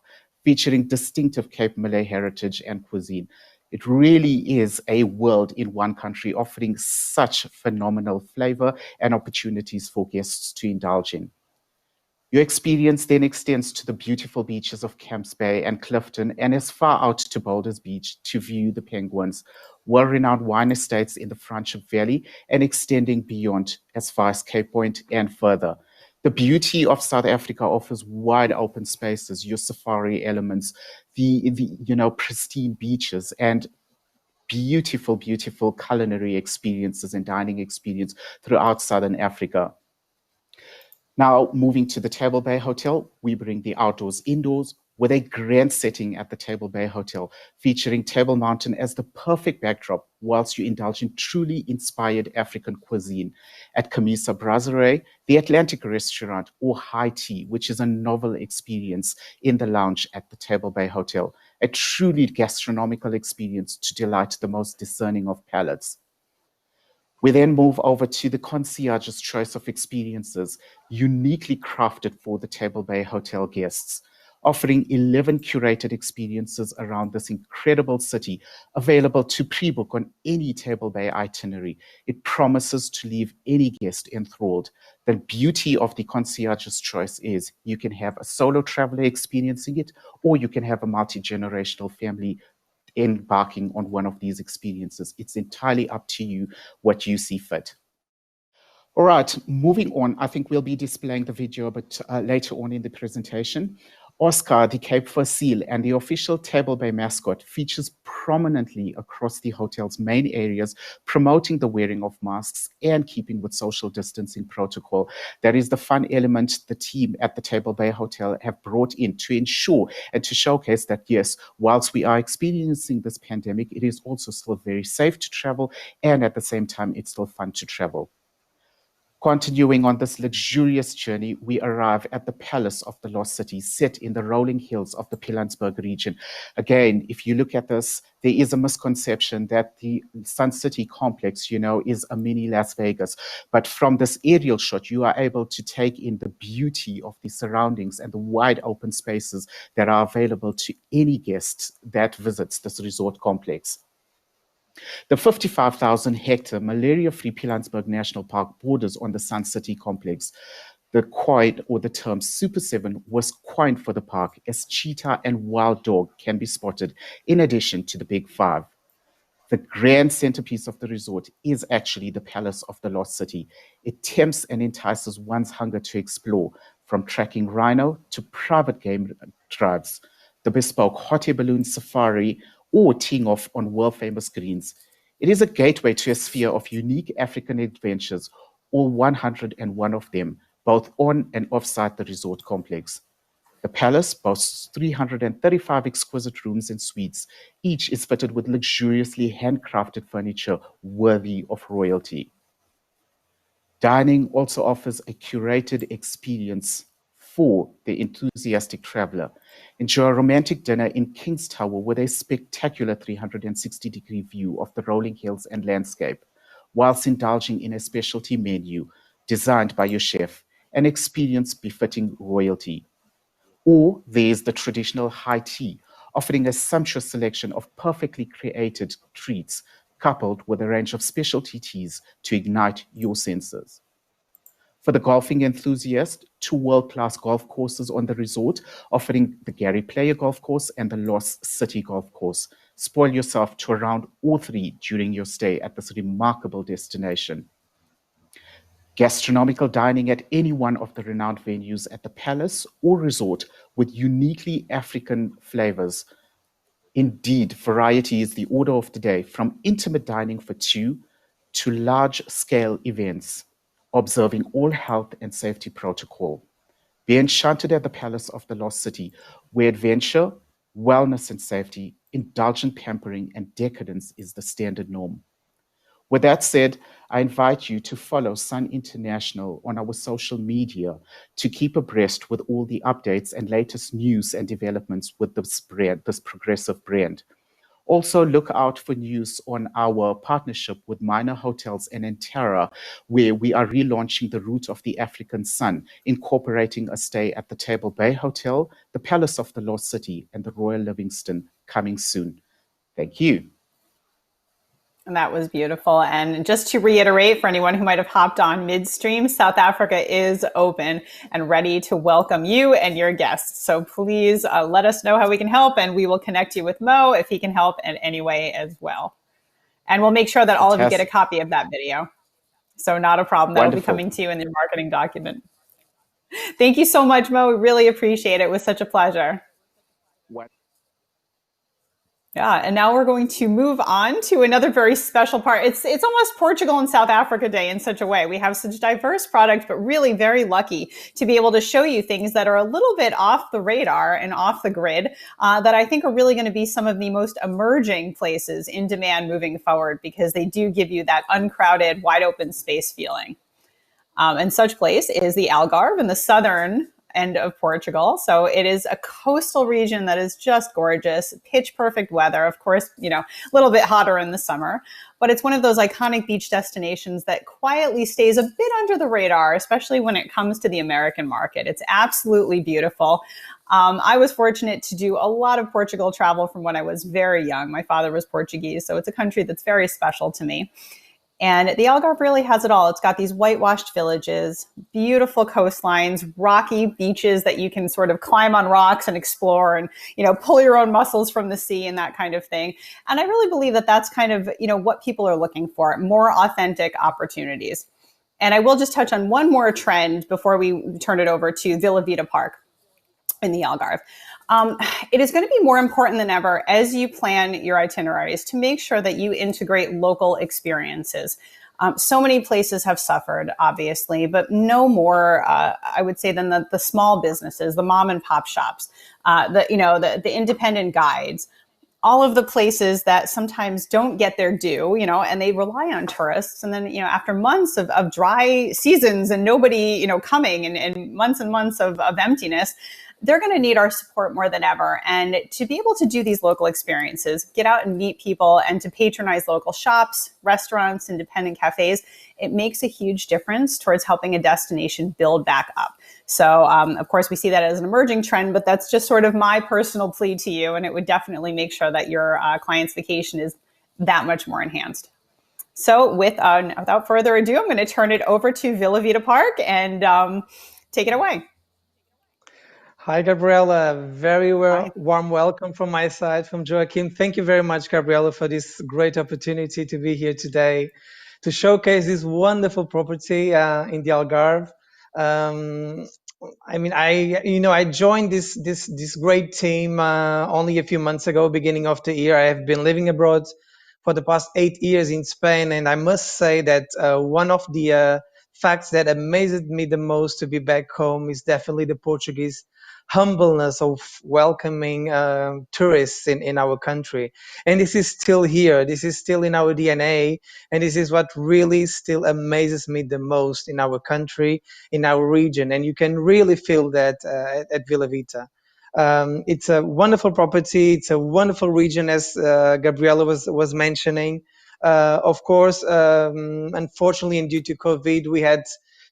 featuring distinctive Cape Malay heritage and cuisine. It really is a world in one country, offering such phenomenal flavor and opportunities for guests to indulge in. Your experience then extends to the beautiful beaches of Camps Bay and Clifton and as far out to Boulders Beach to view the penguins, well-renowned wine estates in the Franschhoek Valley and extending beyond as far as Cape Point and further. The beauty of South Africa offers wide open spaces, your safari elements, the pristine beaches and beautiful, beautiful culinary experiences and dining experience throughout Southern Africa. Now, moving to the Table Bay Hotel, we bring the outdoors indoors with a grand setting at the Table Bay Hotel, featuring Table Mountain as the perfect backdrop whilst you indulge in truly inspired African cuisine. At Camisa Brasserie, the Atlantic restaurant, or high tea, which is a novel experience in the lounge at the Table Bay Hotel, a truly gastronomical experience to delight the most discerning of palates. We then move over to the concierge's choice of experiences, uniquely crafted for the Table Bay Hotel guests, offering 11 curated experiences around this incredible city, available to pre-book on any Table Bay itinerary. It promises to leave any guest enthralled. The beauty of the concierge's choice is you can have a solo traveler experiencing it, or you can have a multi-generational family embarking on one of these experiences. It's entirely up to you what you see fit. All right, moving on. I think we'll be displaying the video, but later on in the presentation. Oscar, the Cape Fur seal, and the official Table Bay mascot features prominently across the hotel's main areas, promoting the wearing of masks and keeping with social distancing protocol. That is the fun element the team at the Table Bay Hotel have brought in to ensure and to showcase that, yes, whilst we are experiencing this pandemic, it is also still very safe to travel, and at the same time, it's still fun to travel. Continuing on this luxurious journey, we arrive at the Palace of the Lost City, set in the rolling hills of the Pilanesberg region. Again, if you look at this, there is a misconception that the Sun City complex, is a mini Las Vegas. But from this aerial shot, you are able to take in the beauty of the surroundings and the wide open spaces that are available to any guest that visits this resort complex. The 55,000-hectare malaria-free Pilanesberg National Park borders on the Sun City complex. The term Super 7 was coined for the park, as cheetah and wild dog can be spotted in addition to the Big Five. The grand centerpiece of the resort is actually the Palace of the Lost City. It tempts and entices one's hunger to explore, from tracking rhino to private game drives, the bespoke hot air balloon safari, or teeing off on world-famous greens. It is a gateway to a sphere of unique African adventures, all 101 of them, both on and offsite the resort complex. The palace boasts 335 exquisite rooms and suites. Each is fitted with luxuriously handcrafted furniture worthy of royalty. Dining also offers a curated experience for the enthusiastic traveler. Enjoy a romantic dinner in King's Tower with a spectacular 360-degree view of the rolling hills and landscape, whilst indulging in a specialty menu designed by your chef, an experience befitting royalty. Or there's the traditional high tea, offering a sumptuous selection of perfectly created treats, coupled with a range of specialty teas to ignite your senses. For the golfing enthusiast, 2 world-class golf courses on the resort, offering the Gary Player Golf Course and the Lost City Golf Course. Spoil yourself to around all 3 during your stay at this remarkable destination. Gastronomical dining at any one of the renowned venues at the palace or resort with uniquely African flavors. Indeed, variety is the order of the day, from intimate dining for 2 to large-scale events, observing all health and safety protocol. Be enchanted at the Palace of the Lost City, where adventure, wellness and safety, indulgent pampering and decadence is the standard norm. With that said, I invite you to follow Sun International on our social media to keep abreast with all the updates and latest news and developments with this brand, this progressive brand. Also, look out for news on our partnership with Minor Hotels and Entera, where we are relaunching the Route of the African Sun, incorporating a stay at the Table Bay Hotel, the Palace of the Lost City, and the Royal Livingston, coming soon. Thank you. And that was beautiful. And just to reiterate for anyone who might have hopped on midstream, South Africa is open and ready to welcome you and your guests. So please let us know how we can help, and we will connect you with Mo if he can help in any way as well. And we'll make sure that all of you get a copy of that video. So not a problem. That'll be coming to you in your marketing document. Thank you so much, Mo. We really appreciate it. It was such a pleasure. Yeah, and now we're going to move on to another very special part. It's almost Portugal and South Africa Day in such a way. We have such diverse products, but really very lucky to be able to show you things that are a little bit off the radar and off the grid that I think are really going to be some of the most emerging places in demand moving forward, because they do give you that uncrowded, wide open space feeling. And such place is the Algarve in the southern end of Portugal. So it is a coastal region that is just gorgeous, pitch perfect weather. Of course, a little bit hotter in the summer, but it's one of those iconic beach destinations that quietly stays a bit under the radar, especially when it comes to the American market. It's absolutely beautiful. I was fortunate to do a lot of Portugal travel from when I was very young. My father was Portuguese, so it's a country that's very special to me. And the Algarve really has it all. It's got these whitewashed villages, beautiful coastlines, rocky beaches that you can sort of climb on rocks and explore and, pull your own muscles from the sea and that kind of thing. And I really believe that that's kind of, what people are looking for, more authentic opportunities. And I will just touch on one more trend before we turn it over to VITA PARC in the Algarve. It is going to be more important than ever as you plan your itineraries to make sure that you integrate local experiences. So many places have suffered, obviously, but no more, I would say, than the small businesses, the mom and pop shops, the independent guides, all of the places that sometimes don't get their due, and they rely on tourists. And then, after months of dry seasons and nobody, coming and months of emptiness, they're going to need our support more than ever. And to be able to do these local experiences, get out and meet people, and to patronize local shops, restaurants, independent cafes, it makes a huge difference towards helping a destination build back up. So, of course, we see that as an emerging trend, but that's just sort of my personal plea to you. And it would definitely make sure that your client's vacation is that much more enhanced. So without further ado, I'm going to turn it over to VITA PARC and take it away. Hi, Gabriela. Very warm welcome from my side, from Joachim. Thank you very much, Gabriela, for this great opportunity to be here today to showcase this wonderful property in the Algarve. I joined this great team only a few months ago, beginning of the year. I have been living abroad for the past 8 years in Spain, and I must say that one of the facts that amazed me the most to be back home is definitely the Portuguese humbleness of welcoming tourists in our country. And this is still here. This is still in our DNA. And this is what really still amazes me the most in our country, in our region. And you can really feel that at Vila Vita. It's a wonderful property. It's a wonderful region, as Gabriela was mentioning. Of course, unfortunately, and due to COVID, we had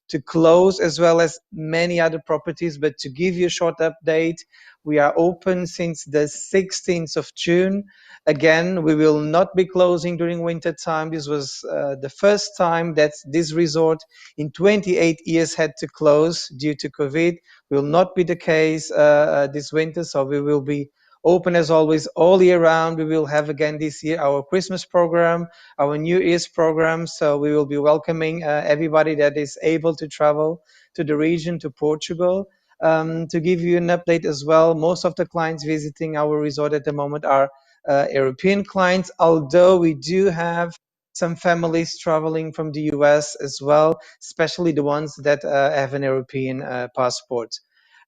to close, as well as many other properties. But to give you a short update, we are open since the 16th of June. Again, we will not be closing during winter time. This was the first time that this resort in 28 years had to close due to COVID. Will not be the case this winter, so we will be open as always all year round. We will have again this year our Christmas program, our New Year's program. So we will be welcoming everybody that is able to travel to the region, to Portugal. To give you an update as well, most of the clients visiting our resort at the moment are European clients, although we do have some families traveling from the US as well, especially the ones that have an European passport.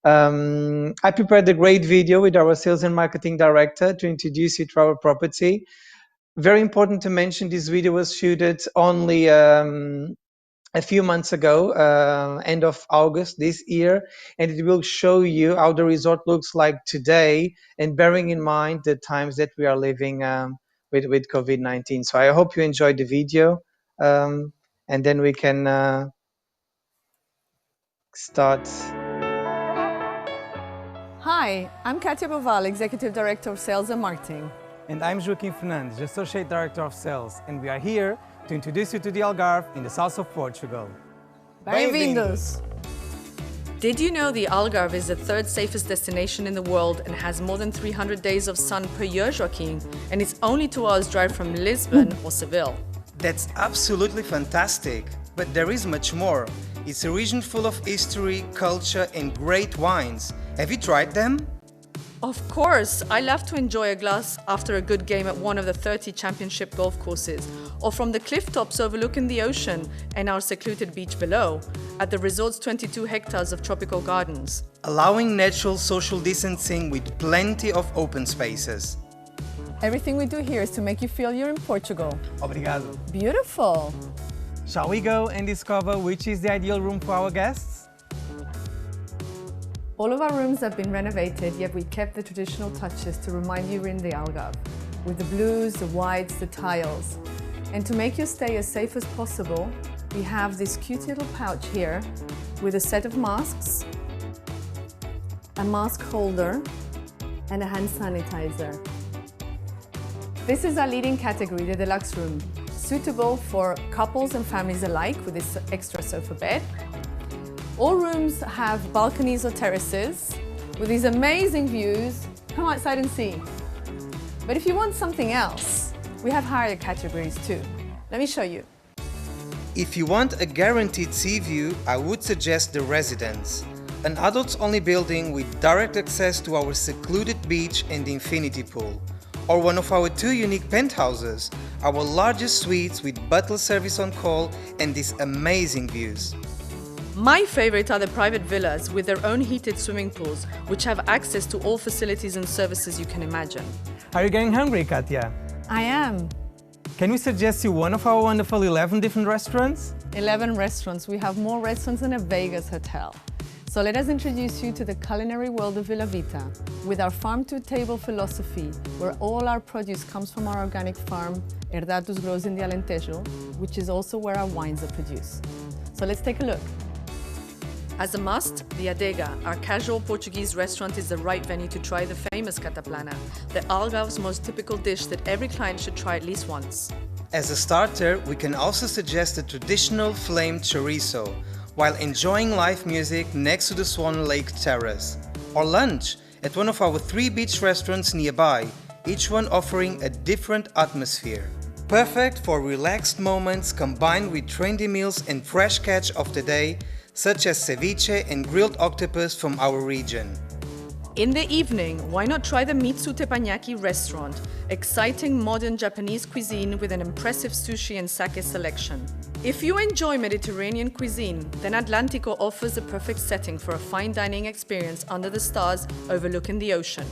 I prepared a great video with our sales and marketing director to introduce you to our property. Very important to mention, this video was shooted only a few months ago, end of August this year, and it will show you how the resort looks like today, and bearing in mind the times that we are living with COVID-19. So I hope you enjoyed the video, and then we can start. Hi, I'm Katia Boval, Executive Director of Sales and Marketing. And I'm Joaquim Fernandes, the Associate Director of Sales, and we are here to introduce you to the Algarve in the south of Portugal. Bem-vindos! Did you know the Algarve is the third safest destination in the world and has more than 300 days of sun per year, Joaquim? And it's only 2 hours drive from Lisbon or Seville. That's absolutely fantastic, but there is much more. It's a region full of history, culture and great wines. Have you tried them? Of course, I love to enjoy a glass after a good game at one of the 30 championship golf courses, or from the cliff tops overlooking the ocean and our secluded beach below, at the resort's 22 hectares of tropical gardens. Allowing natural social distancing with plenty of open spaces. Everything we do here is to make you feel you're in Portugal. Obrigado. Beautiful! Shall we go and discover which is the ideal room for our guests? All of our rooms have been renovated, yet we kept the traditional touches to remind you you're in the Algarve, with the blues, the whites, the tiles. And to make your stay as safe as possible, we have this cute little pouch here with a set of masks, a mask holder, and a hand sanitizer. This is our leading category, the deluxe room, suitable for couples and families alike with this extra sofa bed. All rooms have balconies or terraces with these amazing views. Come outside and see. But if you want something else, we have higher categories too. Let me show you. If you want a guaranteed sea view, I would suggest the Residence, an adults-only building with direct access to our secluded beach and infinity pool. Or one of our 2 unique penthouses, our largest suites with butler service on call and these amazing views. My favorite are the private villas with their own heated swimming pools, which have access to all facilities and services you can imagine. Are you getting hungry, Katya? I am. Can we suggest you one of our wonderful 11 different restaurants? 11 restaurants. We have more restaurants than a Vegas hotel. So let us introduce you to the culinary world of Vila Vita, with our farm-to-table philosophy, where all our produce comes from our organic farm, Herdados grows in the Alentejo, which is also where our wines are produced. So let's take a look. As a must, the Adega, our casual Portuguese restaurant, is the right venue to try the famous cataplana, the Algarve's most typical dish that every client should try at least once. As a starter, we can also suggest a traditional flamed chorizo, while enjoying live music next to the Swan Lake Terrace. Or lunch at one of our 3 beach restaurants nearby, each one offering a different atmosphere. Perfect for relaxed moments combined with trendy meals and fresh catch of the day, such as ceviche and grilled octopus from our region. In the evening, why not try the Mitsu Teppanyaki restaurant, exciting modern Japanese cuisine with an impressive sushi and sake selection. If you enjoy Mediterranean cuisine, then Atlântico offers the perfect setting for a fine dining experience under the stars overlooking the ocean.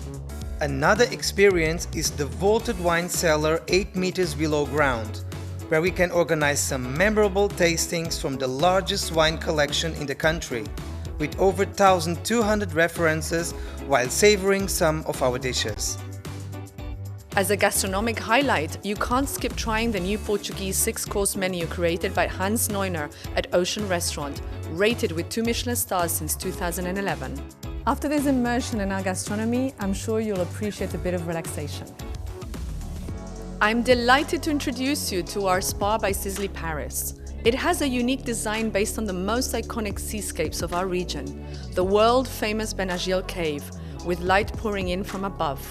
Another experience is the vaulted wine cellar 8 meters below ground, where we can organize some memorable tastings from the largest wine collection in the country, with over 1,200 references while savoring some of our dishes. As a gastronomic highlight, you can't skip trying the new Portuguese 6-course menu created by Hans Neuner at Ocean Restaurant, rated with 2 Michelin stars since 2011. After this immersion in our gastronomy, I'm sure you'll appreciate a bit of relaxation. I'm delighted to introduce you to our Spa by Sisley Paris. It has a unique design based on the most iconic seascapes of our region, the world-famous Benagil Cave, with light pouring in from above.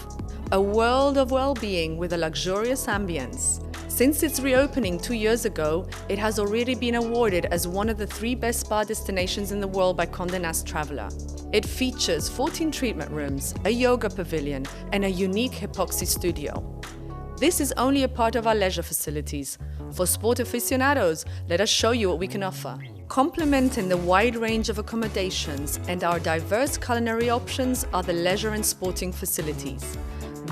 A world of well-being with a luxurious ambience. Since its reopening 2 years ago, it has already been awarded as one of the 3 best spa destinations in the world by Condé Nast Traveler. It features 14 treatment rooms, a yoga pavilion, and a unique hypoxia studio. This is only a part of our leisure facilities. For sport aficionados, let us show you what we can offer. Complementing the wide range of accommodations and our diverse culinary options are the leisure and sporting facilities.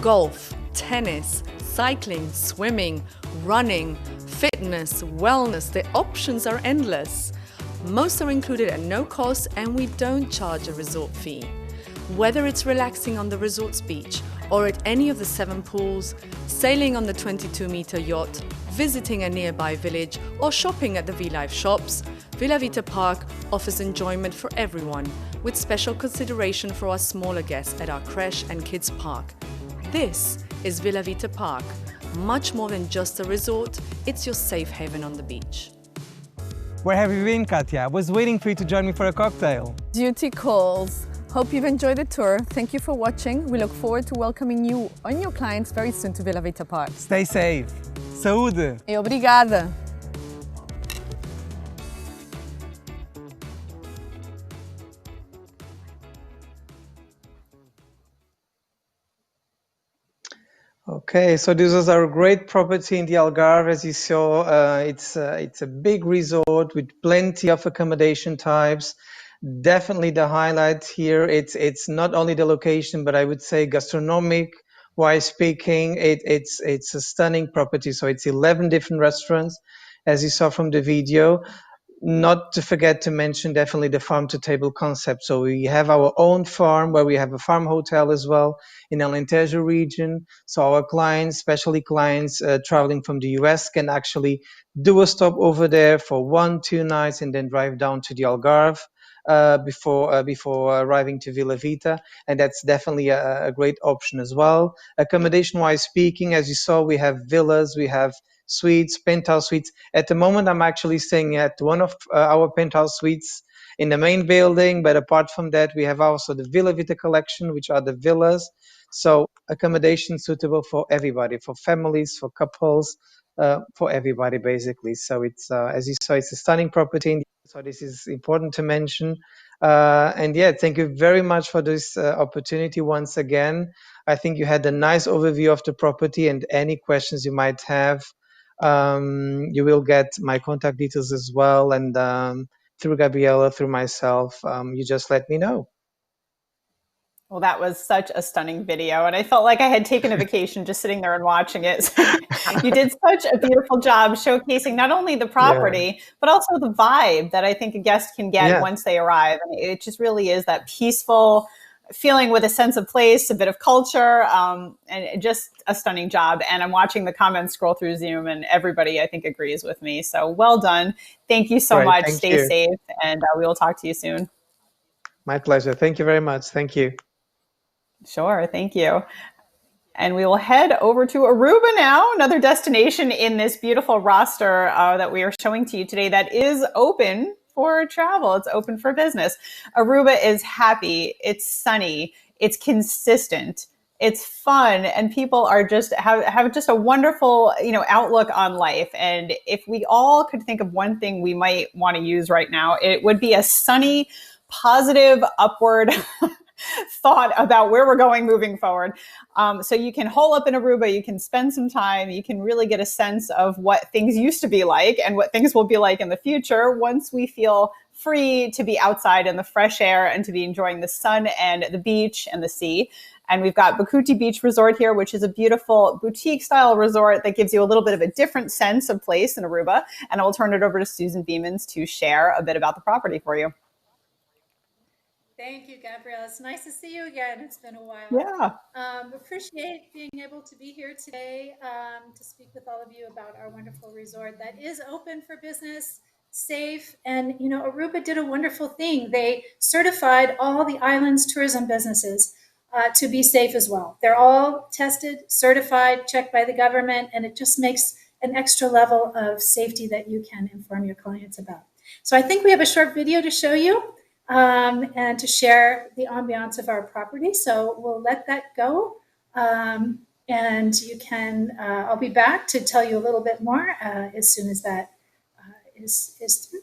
Golf, tennis, cycling, swimming, running, fitness, wellness, the options are endless. Most are included at no cost and we don't charge a resort fee. Whether it's relaxing on the resort's beach or at any of the 7 pools, sailing on the 22-meter yacht, visiting a nearby village, or shopping at the VLive shops, Vila Vita Park offers enjoyment for everyone, with special consideration for our smaller guests at our creche and kids park. This is Villa VITA Park. Much more than just a resort, it's your safe haven on the beach. Where have you been, Katya? I was waiting for you to join me for a cocktail. Duty calls. Hope you've enjoyed the tour. Thank you for watching. We look forward to welcoming you and your clients very soon to Villa VITA Park. Stay safe. Saúde. E obrigada. Okay, so this was our great property in the Algarve. As you saw, it's a big resort with plenty of accommodation types. Definitely the highlight here, it's not only the location, but I would say gastronomic wise speaking, it's a stunning property. So it's 11 different restaurants, as you saw from the video. Not to forget to mention definitely the farm to table concept. So we have our own farm where we have a farm hotel as well in Alentejo region. So our clients, especially clients traveling from the US, can actually do a stop over there for 1-2 nights and then drive down to the Algarve before arriving to Villa VITA. And that's definitely a great option as well. Accommodation wise speaking, as you saw, we have villas, we have suites, penthouse suites. At the moment, I'm actually staying at one of our penthouse suites in the main building. But apart from that, we have also the Villa VITA collection, which are the villas. So accommodation suitable for everybody, for families, for couples, for everybody, basically. So it's, as you saw, it's a stunning property. So this is important to mention. And yeah, thank you very much for this opportunity once again. I think you had a nice overview of the property, and any questions you might have, you will get my contact details as well, and through Gabriela, through myself, you just let me know. Well, that was such a stunning video, and I felt like I had taken a vacation just sitting there and watching it. You did such a beautiful job showcasing not only the property, but also the vibe that I think a guest can get once they arrive. And it just really is that peaceful feeling with a sense of place, a bit of culture, and just a stunning job. And I'm watching the comments scroll through Zoom, and everybody, I think, agrees with me. So well done. Thank you so much. Stay safe, and we will talk to you soon. My pleasure. Thank you very much. Thank you. Sure. Thank you. And we will head over to Aruba now, another destination in this beautiful roster that we are showing to you today that is open for travel. It's open for business. Aruba is happy. It's sunny. It's consistent. It's fun, and people are just have just a wonderful, outlook on life. And if we all could think of one thing we might want to use right now, it would be a sunny, positive, upward thought about where we're going moving forward. So you can hole up in Aruba, you can spend some time, you can really get a sense of what things used to be like and what things will be like in the future once we feel free to be outside in the fresh air and to be enjoying the sun and the beach and the sea. And we've got BUCUTI Beach Resort here, which is a beautiful boutique style resort that gives you a little bit of a different sense of place in Aruba. And I will turn it over to Susan Beemans to share a bit about the property for you. Thank you, Gabrielle. It's nice to see you again. It's been a while. Yeah. Appreciate being able to be here today to speak with all of you about our wonderful resort that is open for business, safe. And, Aruba did a wonderful thing. They certified all the island's tourism businesses to be safe as well. They're all tested, certified, checked by the government, and it just makes an extra level of safety that you can inform your clients about. So I think we have a short video to show you. And to share the ambiance of our property. So we'll let that go. And you can, I'll be back to tell you a little bit more as soon as that is through.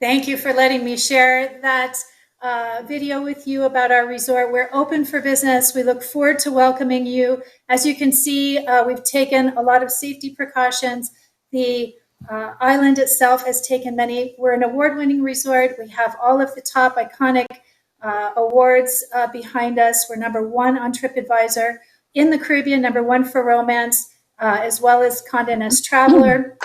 Thank you for letting me share that video with you about our resort. We're open for business. We look forward to welcoming you. As you can see, we've taken a lot of safety precautions. The island itself has taken many. We're an award-winning resort. We have all of the top iconic awards behind us. We're #1 on TripAdvisor in the Caribbean, #1 for romance, as well as Condé Nast Traveler.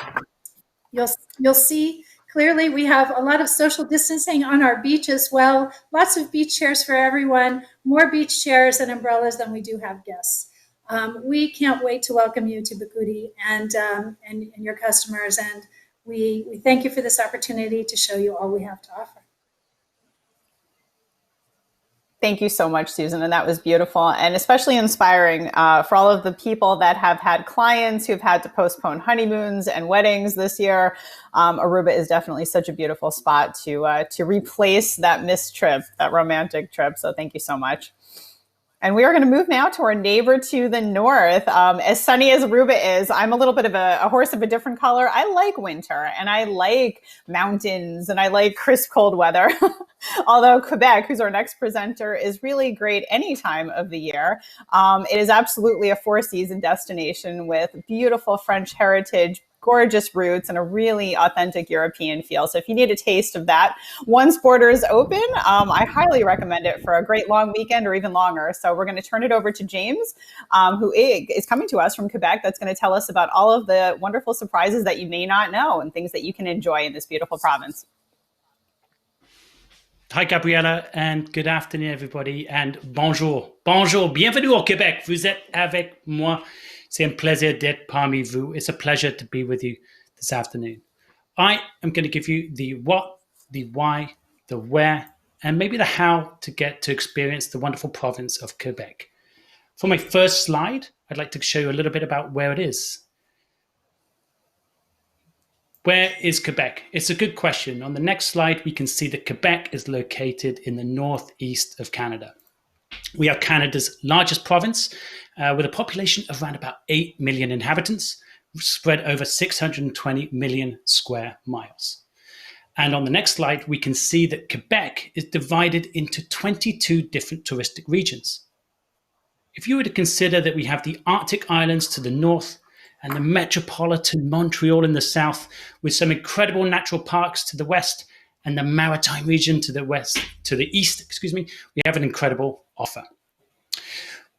You'll see clearly we have a lot of social distancing on our beach as well. Lots of beach chairs for everyone, more beach chairs and umbrellas than we do have guests. We can't wait to welcome you to BUCUTI and your customers. And we thank you for this opportunity to show you all we have to offer. Thank you so much, Susan. And that was beautiful and especially inspiring for all of the people that have had clients who've had to postpone honeymoons and weddings this year. Aruba is definitely such a beautiful spot to replace that missed trip, that romantic trip. So thank you so much. And we are going to move now to our neighbor to the north. As sunny as Aruba is, I'm a little bit of a horse of a different color. I like winter and I like mountains and I like crisp cold weather. Although Quebec, who's our next presenter, is really great any time of the year. It is absolutely a four-season destination with beautiful French heritage, gorgeous roots, and a really authentic European feel. So if you need a taste of that, once borders open, I highly recommend it for a great long weekend or even longer. So we're going to turn it over to James, who is coming to us from Quebec. That's going to tell us about all of the wonderful surprises that you may not know and things that you can enjoy in this beautiful province. Hi Gabriella, and good afternoon everybody, and bonjour. Bonjour, bienvenue au Québec. Vous êtes avec moi. C'est un plaisir d'être parmi vous. It's a pleasure to be with you this afternoon. I am going to give you the what, the why, the where, and maybe the how to get to experience the wonderful province of Quebec. For my first slide, I'd like to show you a little bit about where it is. Where is Quebec? It's a good question. On the next slide, we can see that Quebec is located in the northeast of Canada. We are Canada's largest province with a population of around about 8 million inhabitants, spread over 620 million square miles. And on the next slide, we can see that Quebec is divided into 22 different touristic regions. If you were to consider that we have the Arctic islands to the north, and the metropolitan Montreal in the south, with some incredible natural parks to the west, and the maritime region to the west, to the east, we have an incredible offer.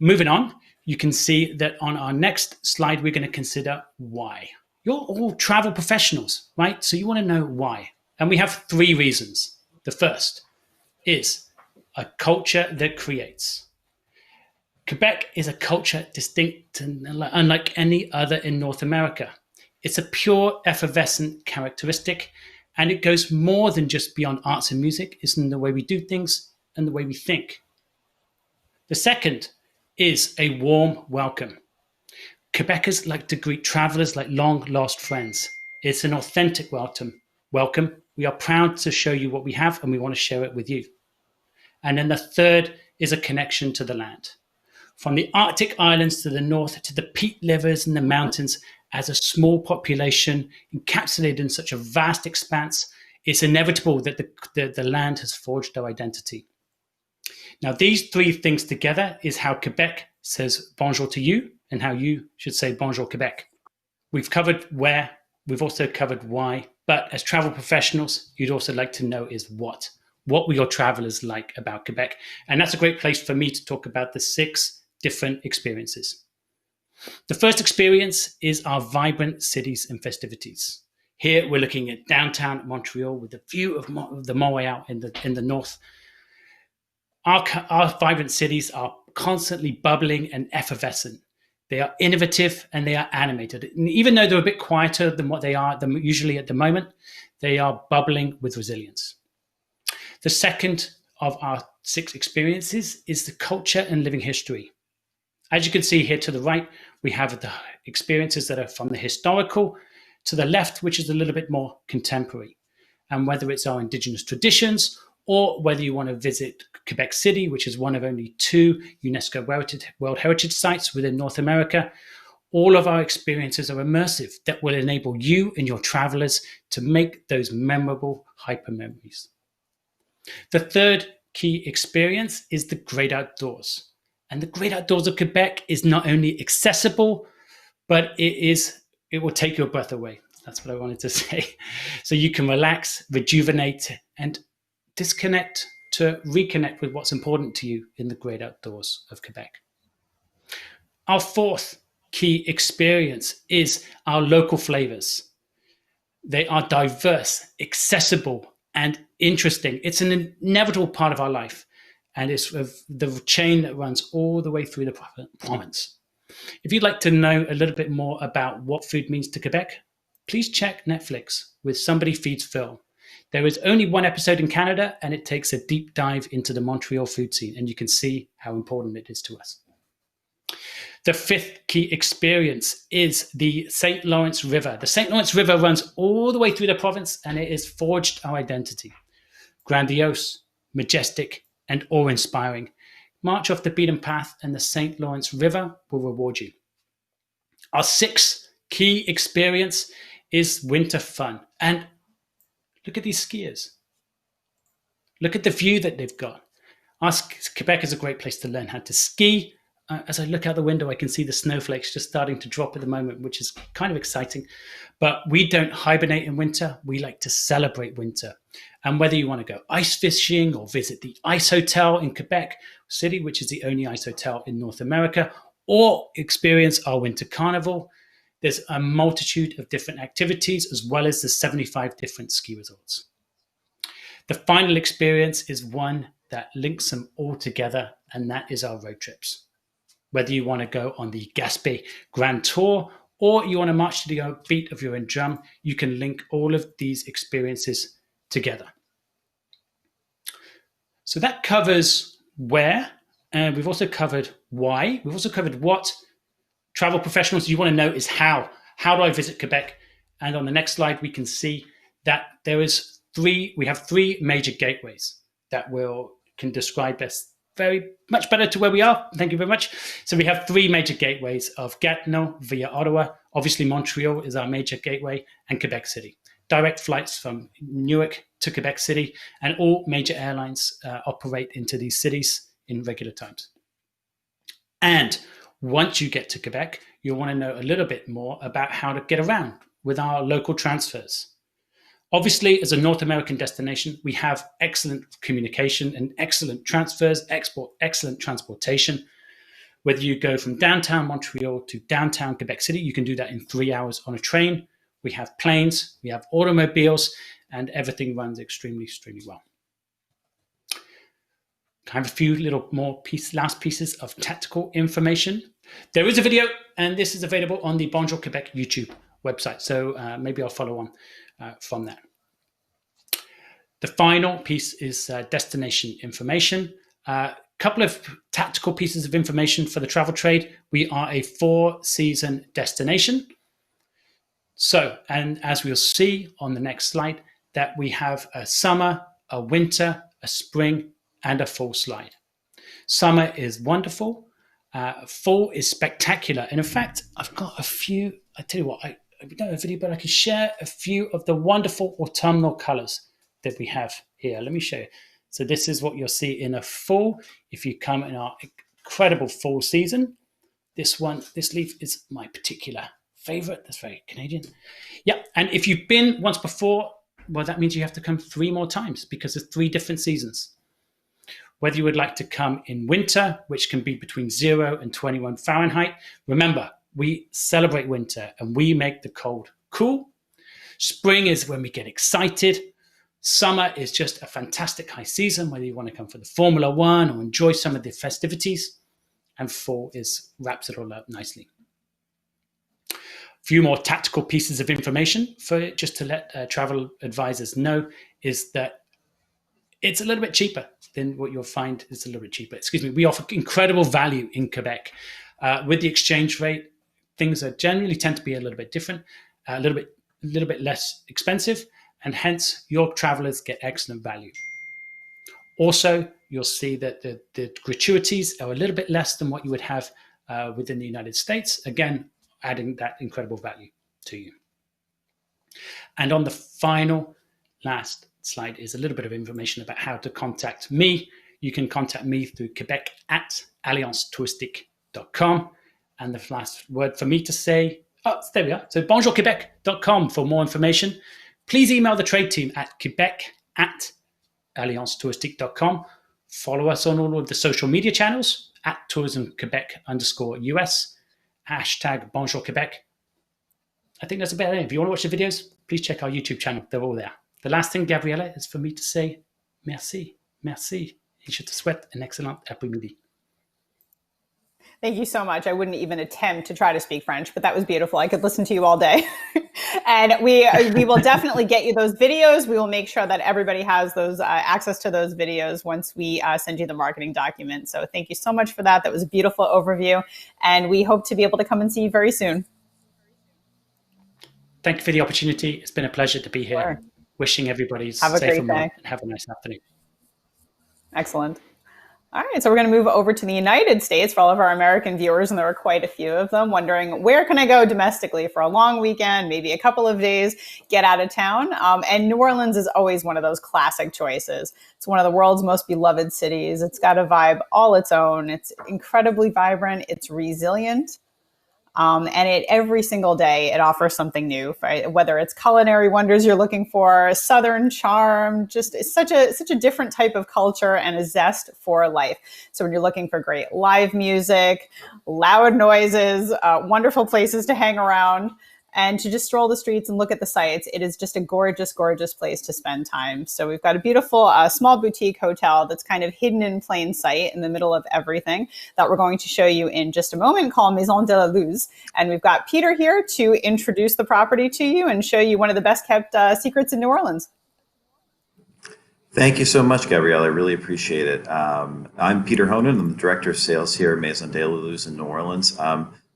Moving on, you can see that on our next slide, we're going to consider why. You're all travel professionals, right? So you want to know why. And we have 3 reasons. The first is a culture that creates. Quebec is a culture distinct and unlike any other in North America. It's a pure, effervescent characteristic, and it goes more than just beyond arts and music. It's in the way we do things and the way we think. The second is a warm welcome. Quebecers like to greet travelers like long-lost friends. It's an authentic welcome. We are proud to show you what we have, and we want to share it with you. And then the third is a connection to the land. From the Arctic islands to the north to the peat rivers and the mountains, as a small population encapsulated in such a vast expanse, it's inevitable that the land has forged our identity. Now, these 3 things together is how Quebec says bonjour to you and how you should say bonjour Quebec. We've covered where, we've also covered why, but as travel professionals, you'd also like to know is what. What were your travelers like about Quebec? And that's a great place for me to talk about the 6 different experiences. The first experience is our vibrant cities and festivities. Here we're looking at downtown Montreal with a view of the Montreal in the north. Our vibrant cities are constantly bubbling and effervescent. They are innovative and they are animated. And even though they're a bit quieter than what they are usually at the moment, they are bubbling with resilience. The second of our 6 experiences is the culture and living history. As you can see here to the right, we have the experiences that are from the historical to the left, which is a little bit more contemporary. And whether it's our Indigenous traditions or whether you want to visit Quebec City, which is one of only 2 UNESCO World Heritage Sites within North America, All of our experiences are immersive that will enable you and your travelers to make those memorable hyper memories. The third key experience is the great outdoors. And the great outdoors of Quebec is not only accessible, but it will take your breath away. That's what I wanted to say. So you can relax, rejuvenate, and disconnect to reconnect with what's important to you in the great outdoors of Quebec. Our fourth key experience is our local flavors. They are diverse, accessible, and interesting. It's an inevitable part of our life, and it's the chain that runs all the way through the province. If you'd like to know a little bit more about what food means to Quebec, please check Netflix with Somebody Feeds Phil. There is only one episode in Canada, and it takes a deep dive into the Montreal food scene, and you can see how important it is to us. The fifth key experience is the St. Lawrence River. The St. Lawrence River runs all the way through the province, and it has forged our identity. Grandiose, majestic, and awe-inspiring. March off the beaten path, and the St. Lawrence River will reward you. Our sixth key experience is winter fun. And look at these skiers. Look at the view that they've got. Quebec is a great place to learn how to ski. As I look out the window, I can see the snowflakes just starting to drop at the moment, which is kind of exciting. But we don't hibernate in winter. We like to celebrate winter. And whether you want to go ice fishing or visit the Ice Hotel in Quebec City, which is the only ice hotel in North America, or experience our winter carnival, there's a multitude of different activities, as well as the 75 different ski resorts. The final experience is one that links them all together, and that is our road trips. Whether you want to go on the Gaspé Grand Tour or you want to march to the beat of your own drum, you can link all of these experiences together. So that covers where, and we've also covered why. We've also covered what. Travel professionals, you want to know is how. How do I visit Quebec? And on the next slide, we can see that we have three major gateways that can describe us very much better to where we are. Thank you very much. So we have three major gateways of Gatineau via Ottawa. Obviously, Montreal is our major gateway, and Quebec City. Direct flights from Newark to Quebec City, and all major airlines operate into these cities in regular times. And once you get to Quebec, you'll want to know a little bit more about how to get around with our local transfers. Obviously, as a North American destination, we have excellent communication and excellent transfers, excellent transportation. Whether you go from downtown Montreal to downtown Quebec City, you can do that in 3 hours on a train. We have planes, we have automobiles, and everything runs extremely, extremely well. I have a few little more last pieces of tactical information. There is a video, and this is available on the Bonjour Quebec YouTube website. So maybe I'll follow on from that. The final piece is destination information. A couple of tactical pieces of information for the travel trade. We are a 4-season destination. So, and as we'll see on the next slide, that we have a summer, a winter, a spring, and a fall slide. Summer is wonderful. Fall is spectacular. And in fact, I've got a few, I tell you what, I don't have a video, but I can share a few of the wonderful autumnal colors that we have here. Let me show you. So this is what you'll see in a fall. If you come in our incredible fall season, this leaf is my particular favorite. That's very Canadian. Yeah, and if you've been once before, well, that means you have to come 3 more times because there's 3 different seasons. Whether you would like to come in winter, which can be between 0 and 21 Fahrenheit. Remember, we celebrate winter and we make the cold cool. Spring is when we get excited. Summer is just a fantastic high season, whether you want to come for the Formula One or enjoy some of the festivities. And fall wraps it all up nicely. A few more tactical pieces of information just to let travel advisors know is that it's a little bit cheaper than what you'll find is a little bit cheaper. Excuse me. We offer incredible value in Quebec. With the exchange rate, things generally tend to be a little bit different, a little bit less expensive, and hence your travelers get excellent value. Also, you'll see that the gratuities are a little bit less than what you would have within the United States. Again, adding that incredible value to you. And on the final last slide is a little bit of information about how to contact me. You can contact me through Quebec at alliancetouristique.com. And the last word for me to say, oh, there we are. So bonjourquebec.com for more information. Please email the trade team at Quebec at alliancetouristique.com. Follow us on all of the social media channels at tourismquebec_US, hashtag Bonjour Quebec. I think that's about it. If you want to watch the videos, please check our YouTube channel. They're all there. The last thing, Gabriella, is for me to say merci, merci. Et je te souhaite un excellent après-midi. Thank you so much. I wouldn't even attempt to try to speak French, but that was beautiful. I could listen to you all day. And we will definitely get you those videos. We will make sure that everybody has those access to those videos once we send you the marketing document. So thank you so much for that. That was a beautiful overview. And we hope to be able to come and see you very soon. Thank you for the opportunity. It's been a pleasure to be here. Sure. Wishing everybody Have a safe great and well, day. and have a nice afternoon. Excellent. All right, so we're going to move over to the United States for all of our American viewers, and there are quite a few of them wondering, where can I go domestically for a long weekend, maybe a couple of days, get out of town? And New Orleans is always one of those classic choices. It's one of the world's most beloved cities. It's got a vibe all its own. It's incredibly vibrant. It's resilient. And every single day it offers something new, right? Whether it's culinary wonders you're looking for, Southern charm, just it's such a different type of culture and a zest for life. So when you're looking for great live music, loud noises, wonderful places to hang around, and to just stroll the streets and look at the sights, it is just a gorgeous, gorgeous place to spend time. So we've got a beautiful small boutique hotel that's kind of hidden in plain sight in the middle of everything that we're going to show you in just a moment, called Maison de la Luz. And we've got Peter here to introduce the property to you and show you one of the best kept secrets in New Orleans. Thank you so much, Gabrielle. I really appreciate it. I'm Peter Honan. I'm the Director of Sales here at Maison de la Luz in New Orleans.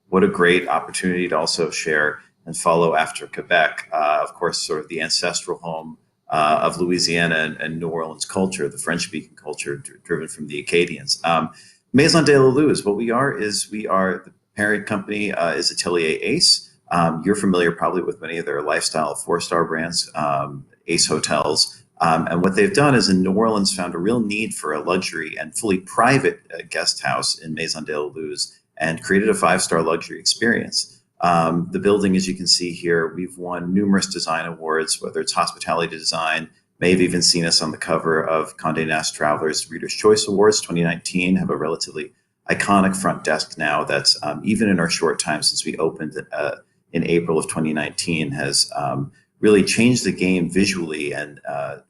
What a great opportunity to also share and follow after Quebec, of course, sort of the ancestral home of Louisiana and New Orleans culture, the French-speaking culture driven from the Acadians. Maison de la Luz, what we are the parent company is Atelier Ace. You're familiar probably with many of their lifestyle 4-star brands, Ace Hotels. And what they've done is in New Orleans found a real need for a luxury and fully private guest house in Maison de la Luz and created a 5-star luxury experience. The building, as you can see here, we've won numerous design awards, whether it's hospitality design, may have even seen us on the cover of Condé Nast Traveler's Reader's Choice Awards 2019, have a relatively iconic front desk now that's even in our short time since we opened in April of 2019 has really changed the game visually and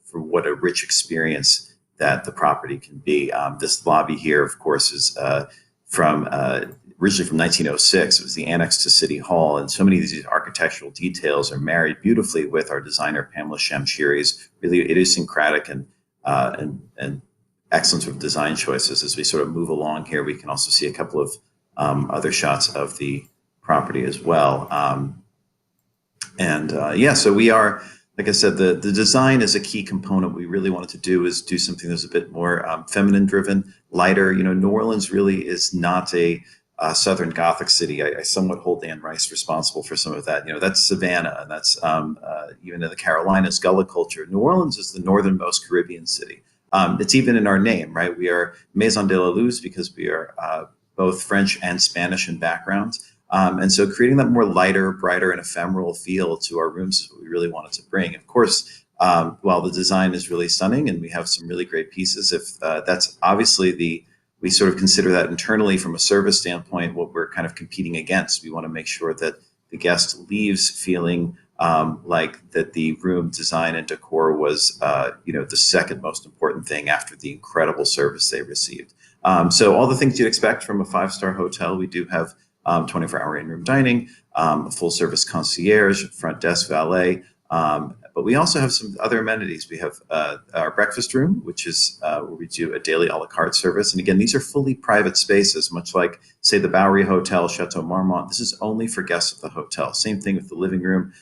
for what a rich experience that the property can be. This lobby here, of course, is originally from 1906. It was the annex to City Hall, and so many of these architectural details are married beautifully with our designer Pamela Shamshiri's really idiosyncratic and excellent sort of design choices. As we sort of move along here, we can also see a couple of other shots of the property as well. So we are, like I said, the design is a key component. What we really wanted to do is do something that's a bit more feminine driven, lighter. You know, New Orleans really is not a Southern Gothic city. I somewhat hold Anne Rice responsible for some of that. You know, that's Savannah, and that's even in the Carolinas, Gullah culture. New Orleans is the northernmost Caribbean city. It's even in our name, right? We are Maison de la Luz because we are both French and Spanish in background. And so creating that more lighter, brighter, and ephemeral feel to our rooms is what we really wanted to bring. Of course, while the design is really stunning and we have some really great pieces, if that's obviously we sort of consider that internally from a service standpoint, what we're kind of competing against. We want to make sure that the guest leaves feeling like that the room design and decor was, the second most important thing after the incredible service they received. So all the things you'd expect from a 5-star hotel, we do have 24-hour in-room dining, a full-service concierge, front desk valet, but we also have some other amenities. We have our breakfast room, which is where we do a daily a la carte service. And again, these are fully private spaces, much like, say, the Bowery Hotel, Chateau Marmont. This is only for guests of the hotel. Same thing with the living room.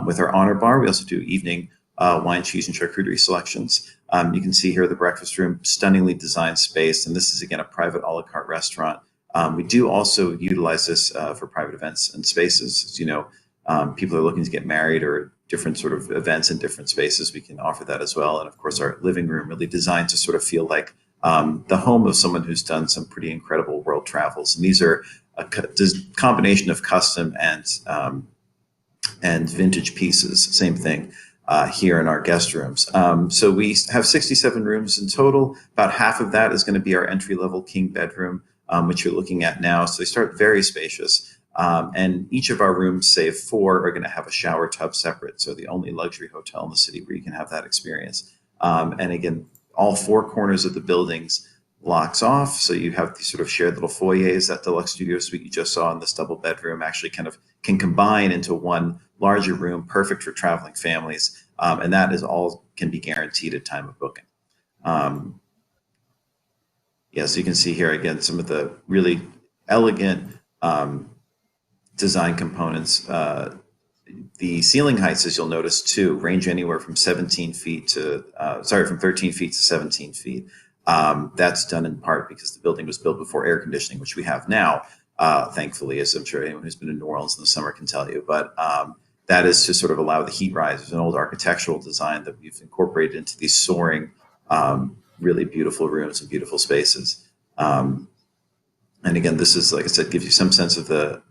With our honor bar, we also do evening wine, cheese, and charcuterie selections. You can see here the breakfast room, stunningly designed space. And this is, again, a private a la carte restaurant. We do also utilize this for private events and spaces. As you know, people are looking to get married or different sort of events in different spaces. We can offer that as well. And of course, our living room really designed to sort of feel like the home of someone who's done some pretty incredible world travels. And these are a combination of custom and vintage pieces. Same thing here in our guest rooms. So we have 67 rooms in total. About half of that is going to be our entry-level king bedroom, which you're looking at now. So they start very spacious. And each of our rooms, save 4, are going to have a shower tub separate. So the only luxury hotel in the city where you can have that experience. And again, all 4 corners of the buildings blocks off. So you have these sort of shared little foyers. That deluxe studio suite you just saw in this double bedroom actually kind of can combine into one larger room, perfect for traveling families. And that is all can be guaranteed at time of booking. Yeah, so you can see here again some of the really elegant design components. The ceiling heights, as you'll notice too, range anywhere from 17 feet to, from 13 feet to 17 feet. That's done in part because the building was built before air conditioning, which we have now, thankfully, as I'm sure anyone who's been in New Orleans in the summer can tell you. But that is to sort of allow the heat rise. It's an old architectural design that we've incorporated into these soaring, really beautiful rooms and beautiful spaces. And again, this is, like I said, gives you some sense of the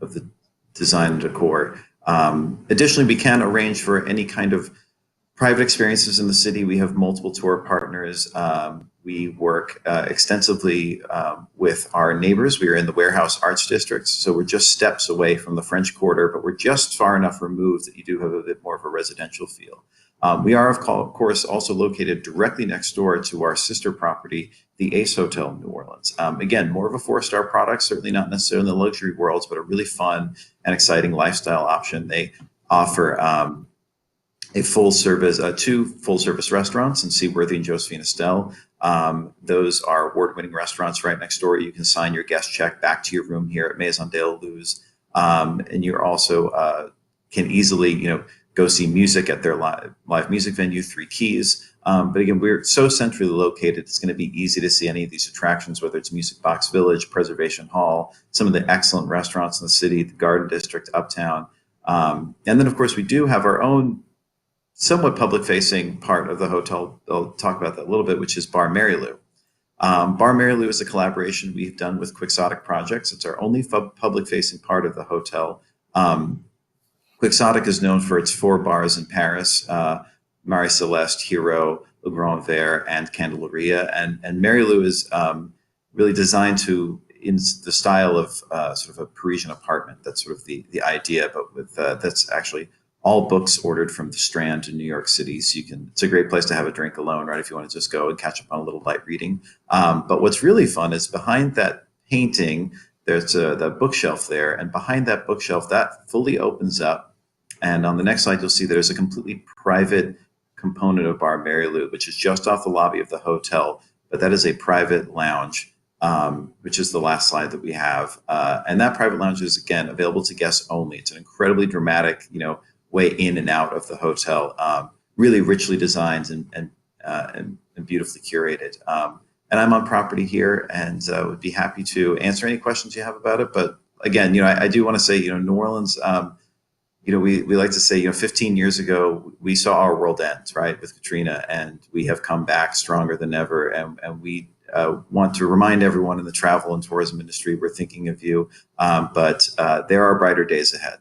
design and decor. Additionally, we can arrange for any kind of private experiences in the city. We have multiple tour partners. We work extensively with our neighbors. We are in the Warehouse Arts District, so we're just steps away from the French Quarter, but we're just far enough removed that you do have a bit more of a residential feel. We are, of course, also located directly next door to our sister property, the Ace Hotel in New Orleans. Again, more of a 4-star product, certainly not necessarily in the luxury worlds, but a really fun and exciting lifestyle option. They offer a full service, 2 full-service restaurants in Seaworthy and Josephine Estelle. Those are award-winning restaurants right next door. You can sign your guest check back to your room here at Maison de Luz. And you're also can easily, go see music at their live music venue, 3 Keys. But again, we're so centrally located, it's going to be easy to see any of these attractions, whether it's Music Box Village, Preservation Hall, some of the excellent restaurants in the city, the Garden District, Uptown. And then, of course, we do have our own somewhat public-facing part of the hotel. I'll talk about that a little bit, which is Bar Mary Lou. Bar Mary Lou is a collaboration we've done with Quixotic Projects. It's our only public-facing part of the hotel. Quixotic is known for its 4 bars in Paris, Marie Celeste, Hero, Le Grand Verre, and Candelaria. And Mary Lou is really designed in the style of sort of a Parisian apartment. That's sort of the idea, but with that's actually all books ordered from the Strand in New York City. So it's a great place to have a drink alone, right? If you want to just go and catch up on a little light reading. But what's really fun is behind that painting, there's the bookshelf there. And behind that bookshelf, that fully opens up. And on the next slide, you'll see there's a completely private component of Bar Mary Lou, which is just off the lobby of the hotel. But that is a private lounge, which is the last slide that we have. And that private lounge is, again, available to guests only. It's an incredibly dramatic, way in and out of the hotel, really richly designed and beautifully curated. And I'm on property here and would be happy to answer any questions you have about it. But again, I do want to say, New Orleans, we like to say, 15 years ago, we saw our world end, right, with Katrina, and we have come back stronger than ever. And we want to remind everyone in the travel and tourism industry, we're thinking of you, but there are brighter days ahead.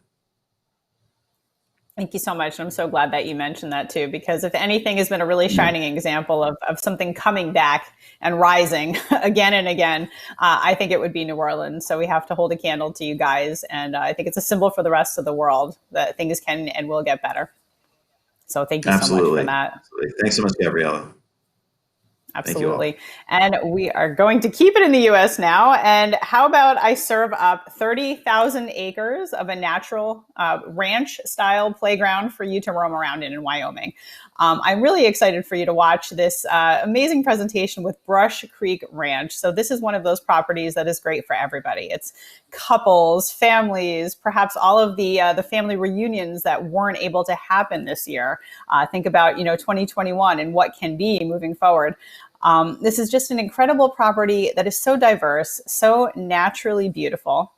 Thank you so much. And I'm so glad that you mentioned that too, because if anything has been a really shining example of something coming back and rising again and again, I think it would be New Orleans. So we have to hold a candle to you guys. And I think it's a symbol for the rest of the world that things can and will get better. So thank you so much for that. Absolutely. Thanks so much, Gabriella. Absolutely. And we are going to keep it in the US now. And how about I serve up 30,000 acres of a natural ranch style playground for you to roam around in Wyoming. I'm really excited for you to watch this amazing presentation with Brush Creek Ranch. So this is one of those properties that is great for everybody. It's couples, families, perhaps all of the family reunions that weren't able to happen this year. Think about, 2021 and what can be moving forward. This is just an incredible property that is so diverse, so naturally beautiful,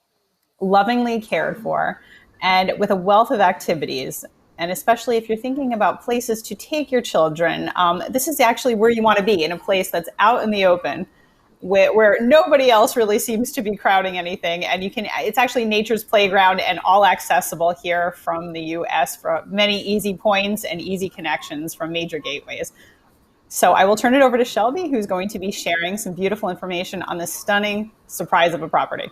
lovingly cared for, and with a wealth of activities. And especially if you're thinking about places to take your children, this is actually where you want to be, in a place that's out in the open, where nobody else really seems to be crowding anything. And it's actually nature's playground and all accessible here from the US for many easy points and easy connections from major gateways. So I will turn it over to Shelby, who's going to be sharing some beautiful information on this stunning surprise of a property.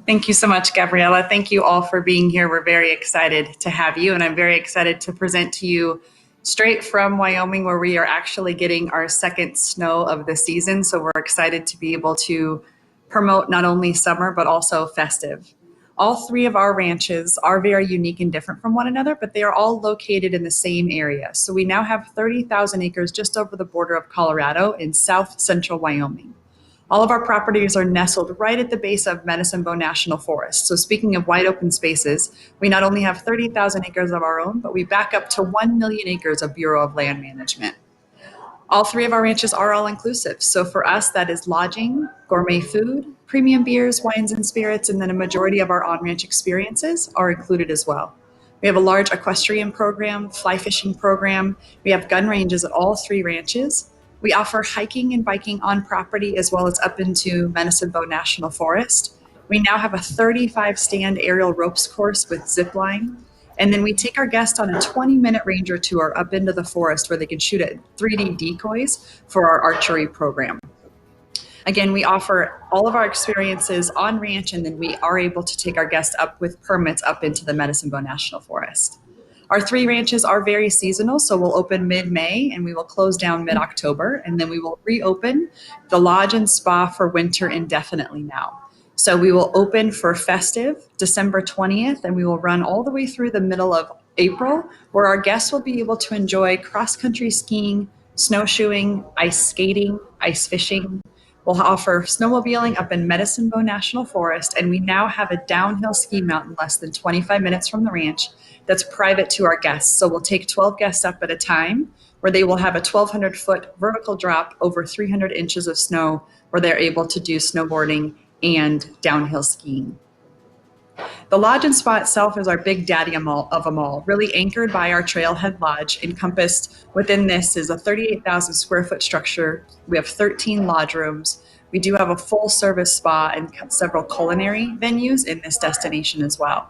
Thank you so much, Gabriella. Thank you all for being here. We're very excited to have you, and I'm very excited to present to you straight from Wyoming, where we are actually getting our second snow of the season. So we're excited to be able to promote not only summer, but also festive. All three of our ranches are very unique and different from one another, but they are all located in the same area. So we now have 30,000 acres just over the border of Colorado in south central Wyoming. All of our properties are nestled right at the base of Medicine Bow National Forest. So speaking of wide open spaces, we not only have 30,000 acres of our own, but we back up to 1 million acres of Bureau of Land Management. All three of our ranches are all inclusive. So for us, that is lodging, gourmet food, premium beers, wines and spirits, and then a majority of our on-ranch experiences are included as well. We have a large equestrian program, fly fishing program. We have gun ranges at all three ranches. We offer hiking and biking on property as well as up into Medicine Bow National Forest. We now have a 35-stand aerial ropes course with zip line. And then we take our guests on a 20-minute ranger tour up into the forest where they can shoot at 3D decoys for our archery program. Again, we offer all of our experiences on ranch, and then we are able to take our guests up with permits up into the Medicine Bow National Forest. Our three ranches are very seasonal, so we'll open mid-May and we will close down mid-October, and then we will reopen the lodge and spa for winter indefinitely now. So we will open for festive December 20th, and we will run all the way through the middle of April, where our guests will be able to enjoy cross-country skiing, snowshoeing, ice skating, ice fishing. We'll offer snowmobiling up in Medicine Bow National Forest, and we now have a downhill ski mountain less than 25 minutes from the ranch that's private to our guests. So we'll take 12 guests up at a time, where they will have a 1,200-foot vertical drop over 300 inches of snow, where they're able to do snowboarding and downhill skiing. The lodge and spa itself is our big daddy of them all, really anchored by our Trailhead Lodge. Encompassed within this is a 38,000 square foot structure. We have 13 lodge rooms. We do have a full service spa and several culinary venues in this destination as well.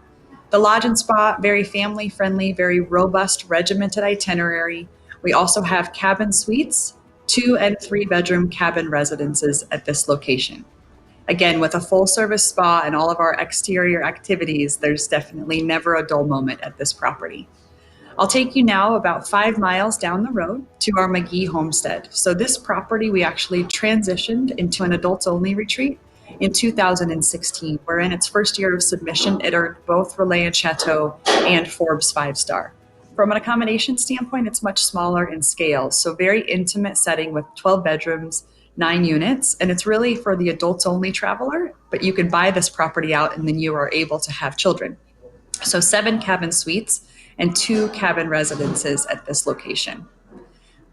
The lodge and spa, very family friendly, very robust, regimented itinerary. We also have cabin suites, 2 and 3 bedroom cabin residences at this location. Again, with a full service spa and all of our exterior activities, there's definitely never a dull moment at this property. I'll take you now about 5 miles down the road to our M.I.C.E homestead. So this property, we actually transitioned into an adults only retreat in 2016, where in its first year of submission, it earned both Relais and Chateau and Forbes 5-star. From an accommodation standpoint, it's much smaller in scale. So very intimate setting with 12 bedrooms, 9 units, and it's really for the adults only traveler, but you can buy this property out and then you are able to have children. So 7 cabin suites and 2 cabin residences at this location.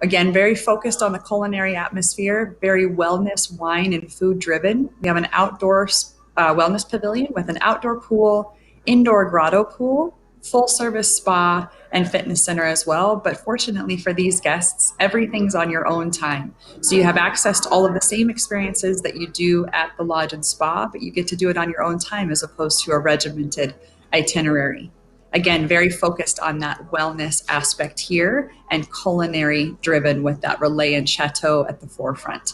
Again, very focused on the culinary atmosphere, very wellness, wine and food driven. We have an outdoor wellness pavilion with an outdoor pool, indoor grotto pool, full service spa and fitness center as well. But fortunately for these guests, everything's on your own time. So you have access to all of the same experiences that you do at the lodge and spa, but you get to do it on your own time as opposed to a regimented itinerary. Again, very focused on that wellness aspect here and culinary driven with that Relais and Chateau at the forefront.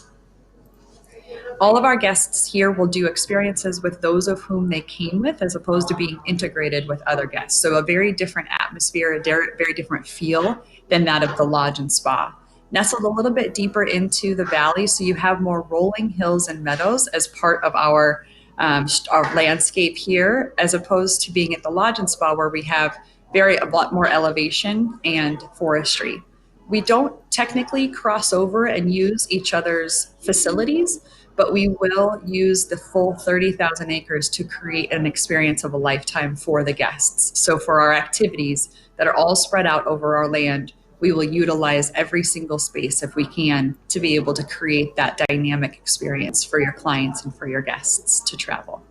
All of our guests here will do experiences with those of whom they came with, as opposed to being integrated with other guests. So a very different atmosphere, a very different feel than that of the lodge and spa. Nestled a little bit deeper into the valley, so you have more rolling hills and meadows as part of our landscape here, as opposed to being at the lodge and spa where we have a lot more elevation and forestry. We don't technically cross over and use each other's facilities, but we will use the full 30,000 acres to create an experience of a lifetime for the guests. So for our activities that are all spread out over our land, we will utilize every single space if we can to be able to create that dynamic experience for your clients and for your guests to travel.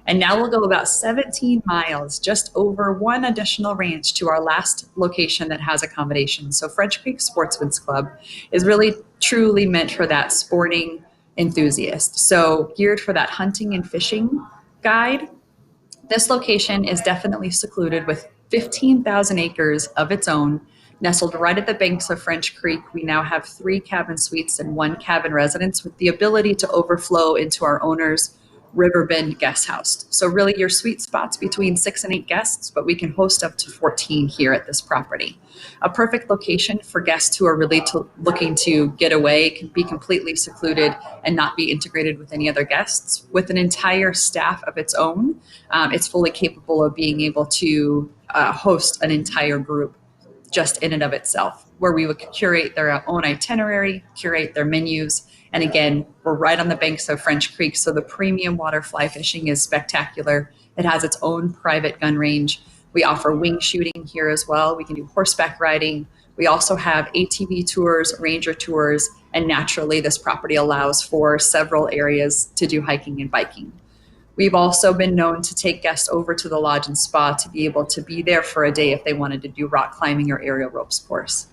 And now we'll go about 17 miles, just over one additional ranch to our last location that has accommodations. So French Creek Sportsman's Club is really truly meant for that sporting enthusiast. So geared for that hunting and fishing guide. This location is definitely secluded with 15,000 acres of its own. Nestled right at the banks of French Creek, we now have 3 cabin suites and 1 cabin residence with the ability to overflow into our owner's Riverbend guest house. So really your sweet spots between 6 and 8 guests, but we can host up to 14 here at this property. A perfect location for guests who are really looking to get away, can be completely secluded and not be integrated with any other guests. With an entire staff of its own, it's fully capable of being able to host an entire group just in and of itself, where we would curate their own itinerary, curate their menus. And again, we're right on the banks of French Creek, so the premium water fly fishing is spectacular. It has its own private gun range. We offer wing shooting here as well. We can do horseback riding. We also have ATV tours, ranger tours, and naturally this property allows for several areas to do hiking and biking. We've also been known to take guests over to the lodge and spa to be able to be there for a day if they wanted to do rock climbing or aerial ropes course.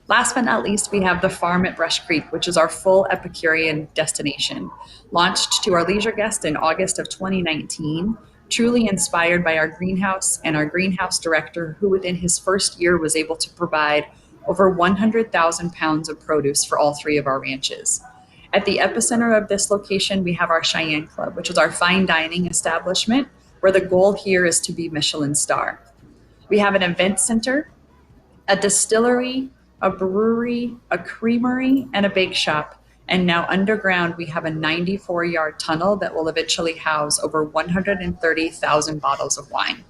Last but not least, we have the farm at Brush Creek, which is our full Epicurean destination. Launched to our leisure guests in August of 2019, truly inspired by our greenhouse and our greenhouse director, who within his first year was able to provide over 100,000 pounds of produce for all 3 of our ranches. At the epicenter of this location, we have our Cheyenne Club, which is our fine dining establishment, where the goal here is to be Michelin star. We have an event center, a distillery, a brewery, a creamery, and a bake shop. And now underground, we have a 94-yard tunnel that will eventually house over 130,000 bottles of wine.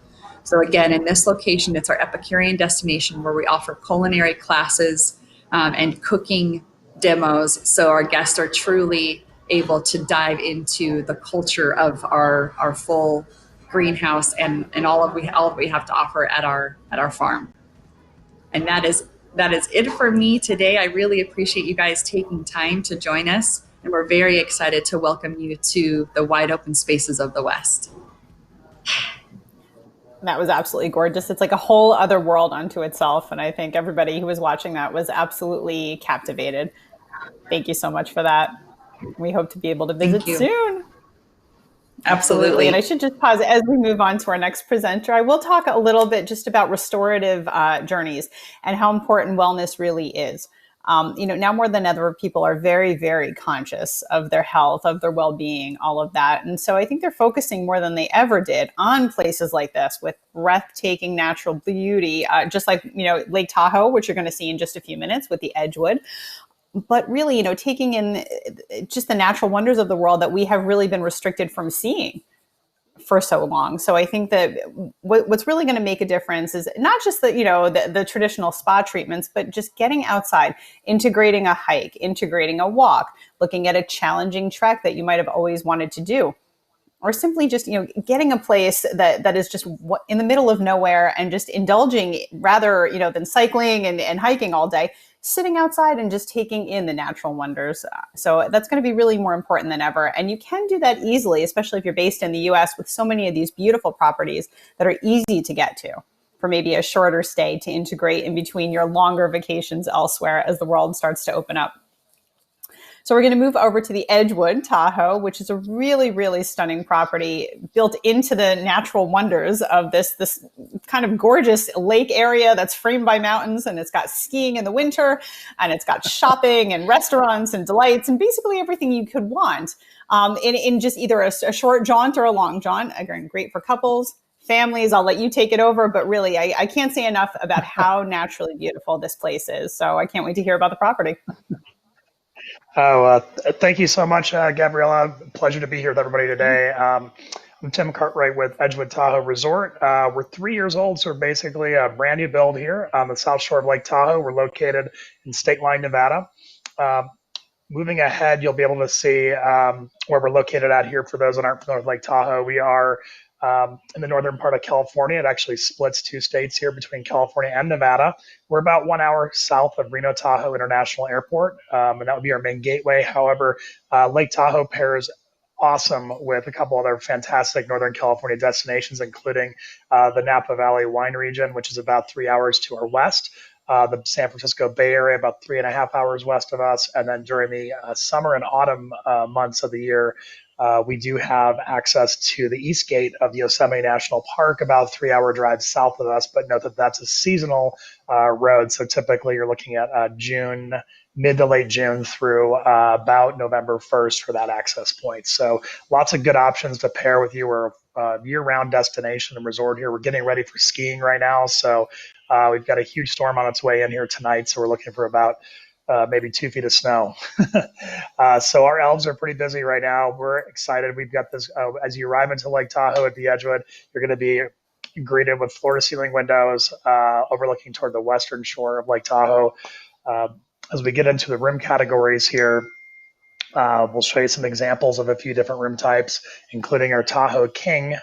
So again, in this location, it's our Epicurean destination where we offer culinary classes and cooking demos. So our guests are truly able to dive into the culture of our full greenhouse and all that we have to offer at our farm. And that is it for me today. I really appreciate you guys taking time to join us, and we're very excited to welcome you to the wide open spaces of the West. That was absolutely gorgeous. It's like a whole other world unto itself. And I think everybody who was watching that was absolutely captivated. Thank you so much for that. We hope to be able to visit soon. Absolutely. And I should just pause as we move on to our next presenter. I will talk a little bit just about restorative journeys and how important wellness really is. Now more than ever, people are very, very conscious of their health, of their well-being, all of that. And so I think they're focusing more than they ever did on places like this with breathtaking natural beauty, just like, Lake Tahoe, which you're going to see in just a few minutes with the EDGEWOOD. But really, taking in just the natural wonders of the world that we have really been restricted from seeing for so long. So I think that what's really going to make a difference is not just the traditional spa treatments, but just getting outside, integrating a hike, integrating a walk, looking at a challenging trek that you might have always wanted to do. Or simply just, getting a place that is just in the middle of nowhere and just indulging rather, than cycling and hiking all day, sitting outside and just taking in the natural wonders. So that's going to be really more important than ever. And you can do that easily, especially if you're based in the US with so many of these beautiful properties that are easy to get to for maybe a shorter stay to integrate in between your longer vacations elsewhere as the world starts to open up. So we're going to move over to the Edgewood Tahoe, which is a really, really stunning property built into the natural wonders of this kind of gorgeous lake area that's framed by mountains, and it's got skiing in the winter, and it's got shopping and restaurants and delights and basically everything you could want in just either a short jaunt or a long jaunt. Again, great for couples, families. I'll let you take it over, but really, I can't say enough about how naturally beautiful this place is. So I can't wait to hear about the property. Thank you so much, Gabriella. Pleasure to be here with everybody today. I'm Tim Cartwright with Edgewood Tahoe Resort. We're 3 years old, so we're basically a brand new build here on the south shore of Lake Tahoe. We're located in State Line, Nevada. Moving ahead, you'll be able to see where we're located at here for those that aren't familiar with Lake Tahoe. We are in the northern part of California. It actually splits two states here between California and Nevada. We're about 1 hour south of Reno Tahoe International Airport, and that would be our main gateway. However, Lake Tahoe pairs awesome with a couple other fantastic Northern California destinations, including the Napa Valley wine region, which is about 3 hours to our west. The San Francisco Bay Area, about 3.5 hours west of us. And then during the summer and autumn months of the year, we do have access to the east gate of Yosemite National Park, about a 3 hour drive south of us. But note that that's a seasonal road. So typically you're looking at June, mid to late June through about November 1st for that access point. So lots of good options to pair with you. We're a year-round destination and resort here. We're getting ready for skiing right now. So we've got a huge storm on its way in here tonight. So we're looking for about maybe 2 feet of snow. So our elves are pretty busy right now. We're excited. We've got this, as you arrive into Lake Tahoe at the Edgewood, you're going to be greeted with floor-to-ceiling windows overlooking toward the western shore of Lake Tahoe. As we get into the room categories here, we'll show you some examples of a few different room types, including our Tahoe King,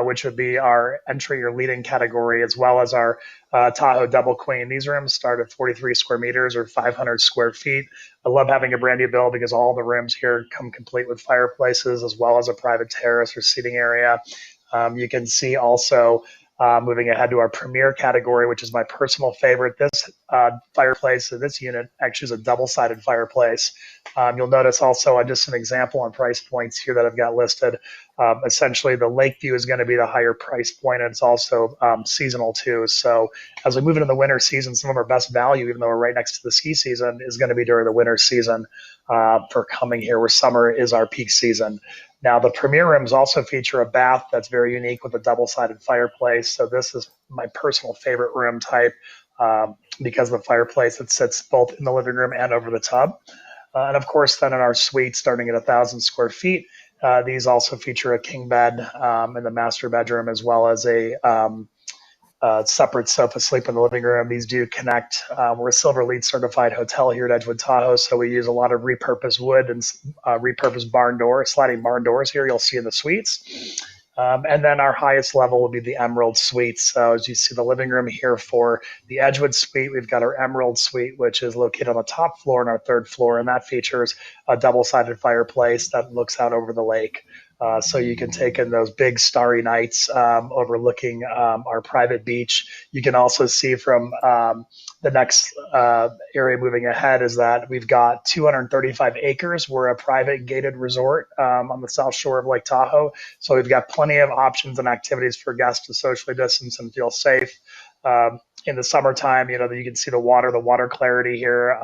which would be our entry or leading category, as well as our Tahoe Double Queen. These rooms start at 43 square meters or 500 square feet. I love having a brand new build because all the rooms here come complete with fireplaces, as well as a private terrace or seating area. You can see also, moving ahead to our premier category, which is my personal favorite. This fireplace, this unit actually is a double-sided fireplace. You'll notice also just an example on price points here that I've got listed. Essentially, the lake view is going to be the higher price point, and it's also seasonal too. So as we move into the winter season, some of our best value, even though we're right next to the ski season, is going to be during the winter season for coming here, where summer is our peak season. Now, the premier rooms also feature a bath that's very unique with a double-sided fireplace. So this is my personal favorite room type because of the fireplace that sits both in the living room and over the tub. And of course, then in our suite, starting at 1,000 square feet, these also feature a king bed in the master bedroom, as well as a separate sofa sleep in the living room. These do connect. We're a Silver LEED certified hotel here at Edgewood Tahoe, so we use a lot of repurposed wood and repurposed barn doors, sliding barn doors here you'll see in the suites. And then our highest level will be the Emerald Suite. So as you see the living room here for the Edgewood Suite, we've got our Emerald Suite, which is located on the top floor and our third floor, and that features a double-sided fireplace that looks out over the lake. So you can take in those big starry nights overlooking our private beach. You can also see from the next area moving ahead is that we've got 235 acres. We're a private gated resort on the south shore of Lake Tahoe. So we've got plenty of options and activities for guests to socially distance and feel safe. In the summertime, you can see the water clarity here.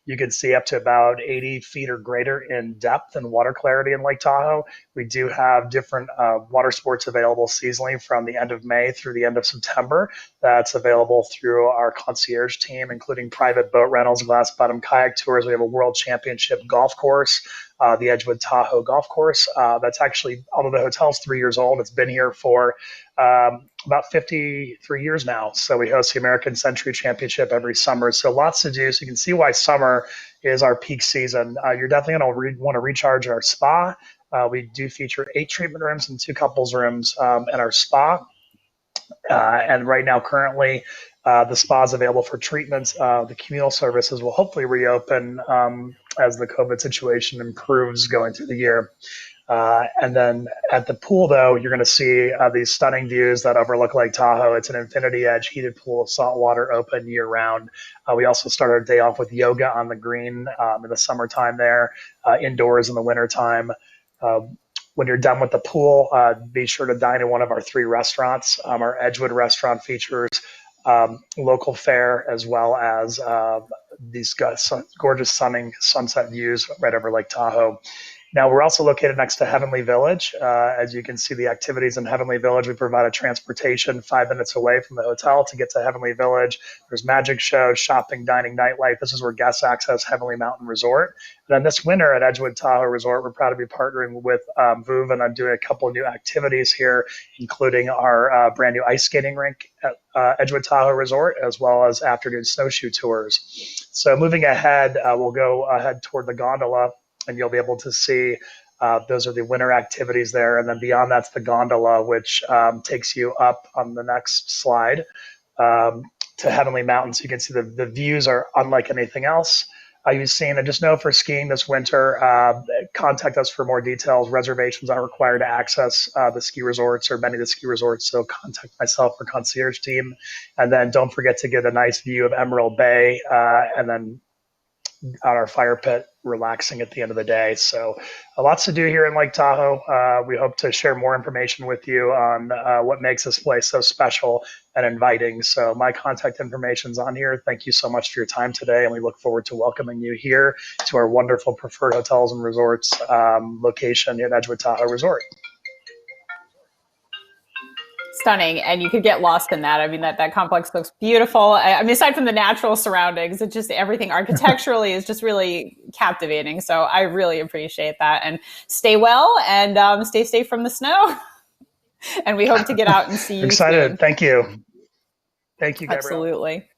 You can see up to about 80 feet or greater in depth and water clarity in Lake Tahoe. We do have different water sports available seasonally from the end of May through the end of September. That's available through our concierge team, including private boat rentals, glass bottom kayak tours. We have a world championship golf course, the Edgewood Tahoe golf course. That's actually, although the hotel's 3 years old, it's been here for about 53 years now. So we host the American Century Championship every summer. So lots to do. So you can see why summer is our peak season. You're definitely going to want to recharge at our spa. We do feature 8 treatment rooms and 2 couples rooms at our spa. And right now, currently, the spa is available for treatments. The communal services will hopefully reopen as the COVID situation improves going through the year. And then at the pool, though, you're going to see these stunning views that overlook Lake Tahoe. It's an infinity edge heated pool of salt water, open year round. We also start our day off with yoga on the green in the summertime there, indoors in the wintertime. When you're done with the pool, be sure to dine in one of our 3 restaurants. Our Edgewood restaurant features local fare, as well as these gorgeous sunset views right over Lake Tahoe. Now, we're also located next to Heavenly Village. As you can see, the activities in Heavenly Village, we provide a transportation 5 minutes away from the hotel to get to Heavenly Village. There's magic shows, shopping, dining, nightlife. This is where guests access Heavenly Mountain Resort. And then this winter at Edgewood Tahoe Resort, we're proud to be partnering with VUV, and I'm doing a couple of new activities here, including our brand new ice skating rink at Edgewood Tahoe Resort, as well as afternoon snowshoe tours. So moving ahead, we'll go ahead toward the gondola, and you'll be able to see Those are the winter activities there. And then beyond that's the gondola, which takes you up on the next slide to Heavenly Mountains. You can see the views are unlike anything else you've seen. And just know for skiing this winter, contact us for more details. Reservations are required to access the ski resorts or many of the ski resorts. So contact myself or concierge team. And then don't forget to get a nice view of Emerald Bay and then on our fire pit, relaxing at the end of the day. So lots to do here in Lake Tahoe. We hope to share more information with you on what makes this place so special and inviting. So my contact information's on here. Thank you so much for your time today. And we look forward to welcoming you here to our wonderful preferred hotels and resorts location at Edgewood Tahoe Resort. Stunning, and you could get lost in that. I mean, that complex looks beautiful. I mean, aside from the natural surroundings, it's just everything architecturally is just really captivating. So I really appreciate that. And stay well and stay safe from the snow. And we hope to get out and see you. Excited. Soon. Thank you. Thank you, Gabrielle. Absolutely.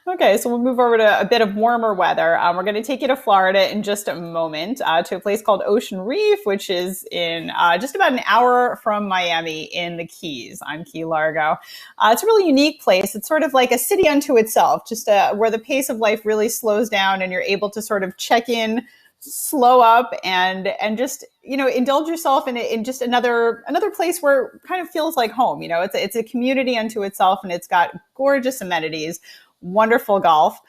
Okay, so we'll move over to a bit of warmer weather. We're going to take you to Florida in just a moment to a place called Ocean Reef, which is in just about an hour from Miami in the Keys on Key Largo. It's a really unique place. It's sort of like a city unto itself, just where the pace of life really slows down and you're able to sort of check in, slow up, and just, you know, indulge yourself in just another place where it kind of feels like home. You know, it's a community unto itself, and it's got gorgeous amenities, wonderful golf,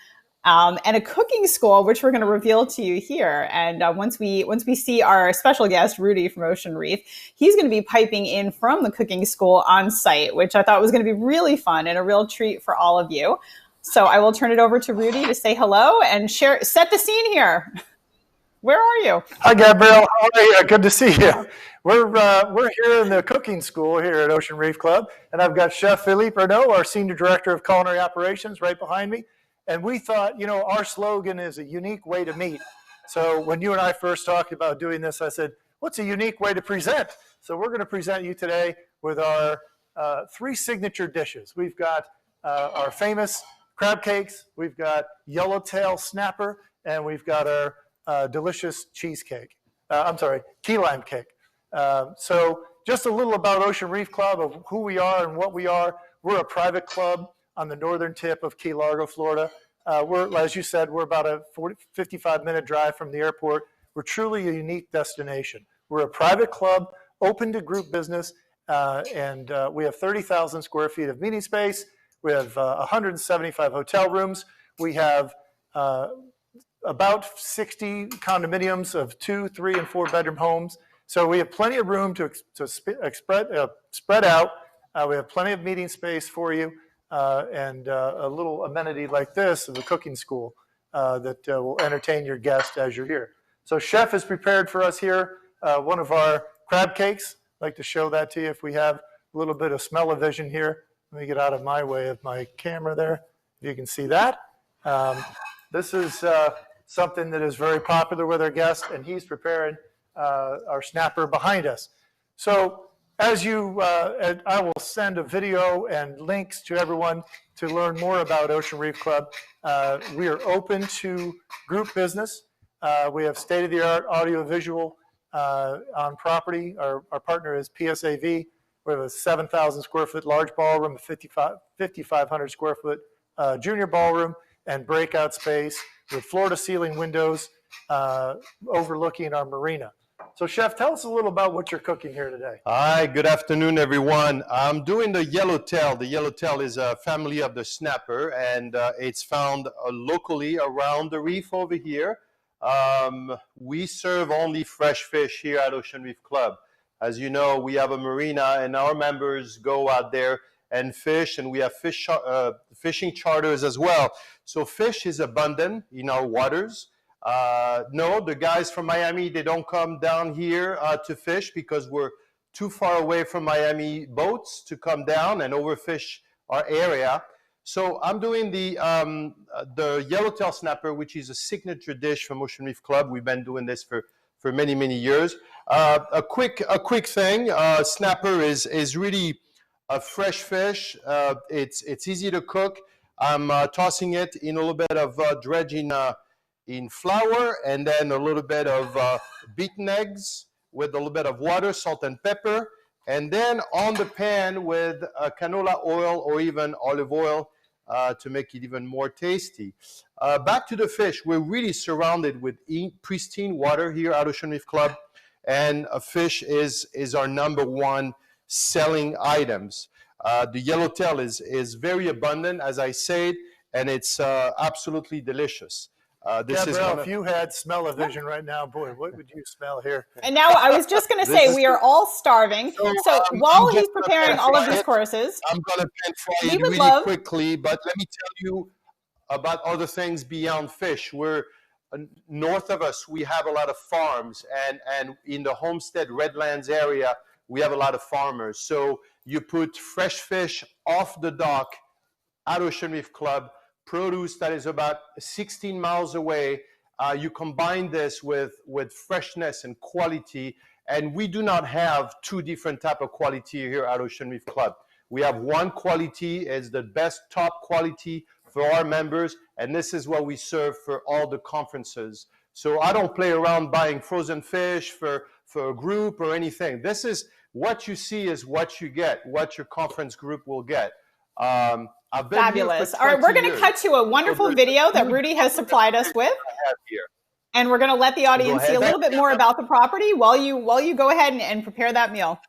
and a cooking school, which we're going to reveal to you here. And once we see our special guest, Rudy from Ocean Reef, he's going to be piping in from the cooking school on site, which I thought was going to be really fun and a real treat for all of you. So I will turn it over to Rudy to say hello and set the scene here. Where are you? Hi, Gabrielle. How are you? Good to see you. We're here in the cooking school here at Ocean Reef Club, and I've got Chef Philippe Renaud, our Senior Director of Culinary Operations, right behind me. And we thought, you know, our slogan is a unique way to meet. So when you and I first talked about doing this, I said, what's a unique way to present? So we're going to present you today with our 3 signature dishes. We've got our famous crab cakes, we've got yellowtail snapper, and we've got our delicious cheesecake. Key lime cake. So just a little about Ocean Reef Club, of who we are and what we are. We're a private club on the northern tip of Key Largo, Florida. As you said, we're about a 55-minute drive from the airport. We're truly a unique destination. We're a private club, open to group business, and we have 30,000 square feet of meeting space. We have 175 hotel rooms. We have about 60 condominiums of 2, 3, and 4 bedroom homes. So we have plenty of room to spread out. We have plenty of meeting space for you, and a little amenity like this of a cooking school that will entertain your guests as you're here. So Chef has prepared for us here one of our crab cakes. I'd like to show that to you if we have a little bit of smell-o-vision here. Let me get out of my way of my camera there, if you can see that. This is something that is very popular with our guests, and he's preparing our snapper behind us. So as I will send a video and links to everyone to learn more about Ocean Reef Club. We are open to group business. We have state-of-the-art audio-visual on property. Our partner is PSAV. We have a 7,000 square foot large ballroom, a 5,500 square foot junior ballroom, and breakout space with floor-to-ceiling windows overlooking our marina. So, Chef, tell us a little about what you're cooking here today. Hi, good afternoon, everyone. I'm doing the yellowtail. The yellowtail is a family of the snapper, and it's found locally around the reef over here. We serve only fresh fish here at Ocean Reef Club. As you know, we have a marina, and our members go out there and fish, and we have fishing charters as well. So fish is abundant in our waters. No, the guys from Miami, they don't come down here to fish because we're too far away from Miami boats to come down and overfish our area. So I'm doing the yellowtail snapper, which is a signature dish from Ocean Reef Club. We've been doing this for many, many years. A quick thing, snapper is really a fresh fish. It's easy to cook. I'm tossing it in a little bit of dredging in flour, and then a little bit of beaten eggs with a little bit of water, salt and pepper, and then on the pan with canola oil or even olive oil to make it even more tasty. Back to the fish, we're really surrounded with pristine water here at Ocean Reef Club, and fish is our #1 selling items. The yellowtail is very abundant, as I said, and it's absolutely delicious. Gabrielle, if you had smell-o-vision right now, boy, what would you smell here? And now I was just going to say, we are all starving. So while he's preparing all of these courses, I'm going to pan fry it really quickly, but let me tell you about other things beyond fish. We're north of us, we have a lot of farms, and in the Homestead Redlands area, we have a lot of farmers. So you put fresh fish off the dock at Ocean Reef Club, produce that is about 16 miles away. You combine this with freshness and quality, and we do not have two different type of quality here at Ocean Reef Club. We have one quality, is the best top quality for our members, and this is what we serve for all the conferences. So I don't play around buying frozen fish for a group or anything. This is what you see is what you get, what your conference group will get. Fabulous. All right, we're going to cut to a wonderful video that Rudy has supplied us with. And we're going to let the audience see a little bit more about the property while you go ahead and prepare that meal.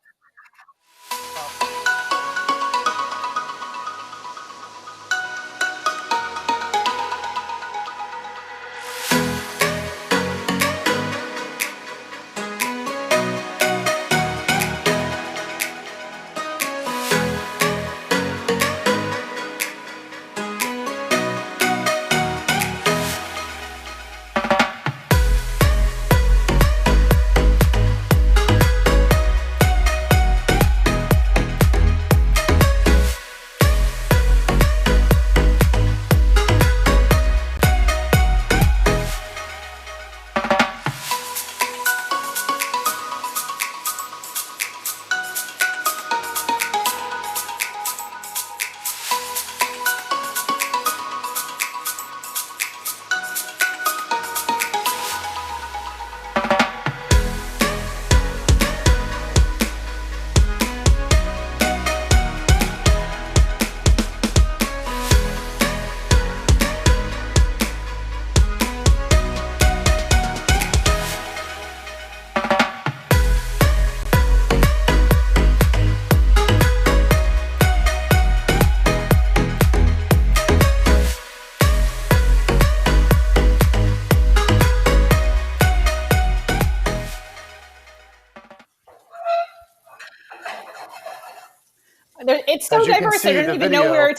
It's so diverse. I don't even know where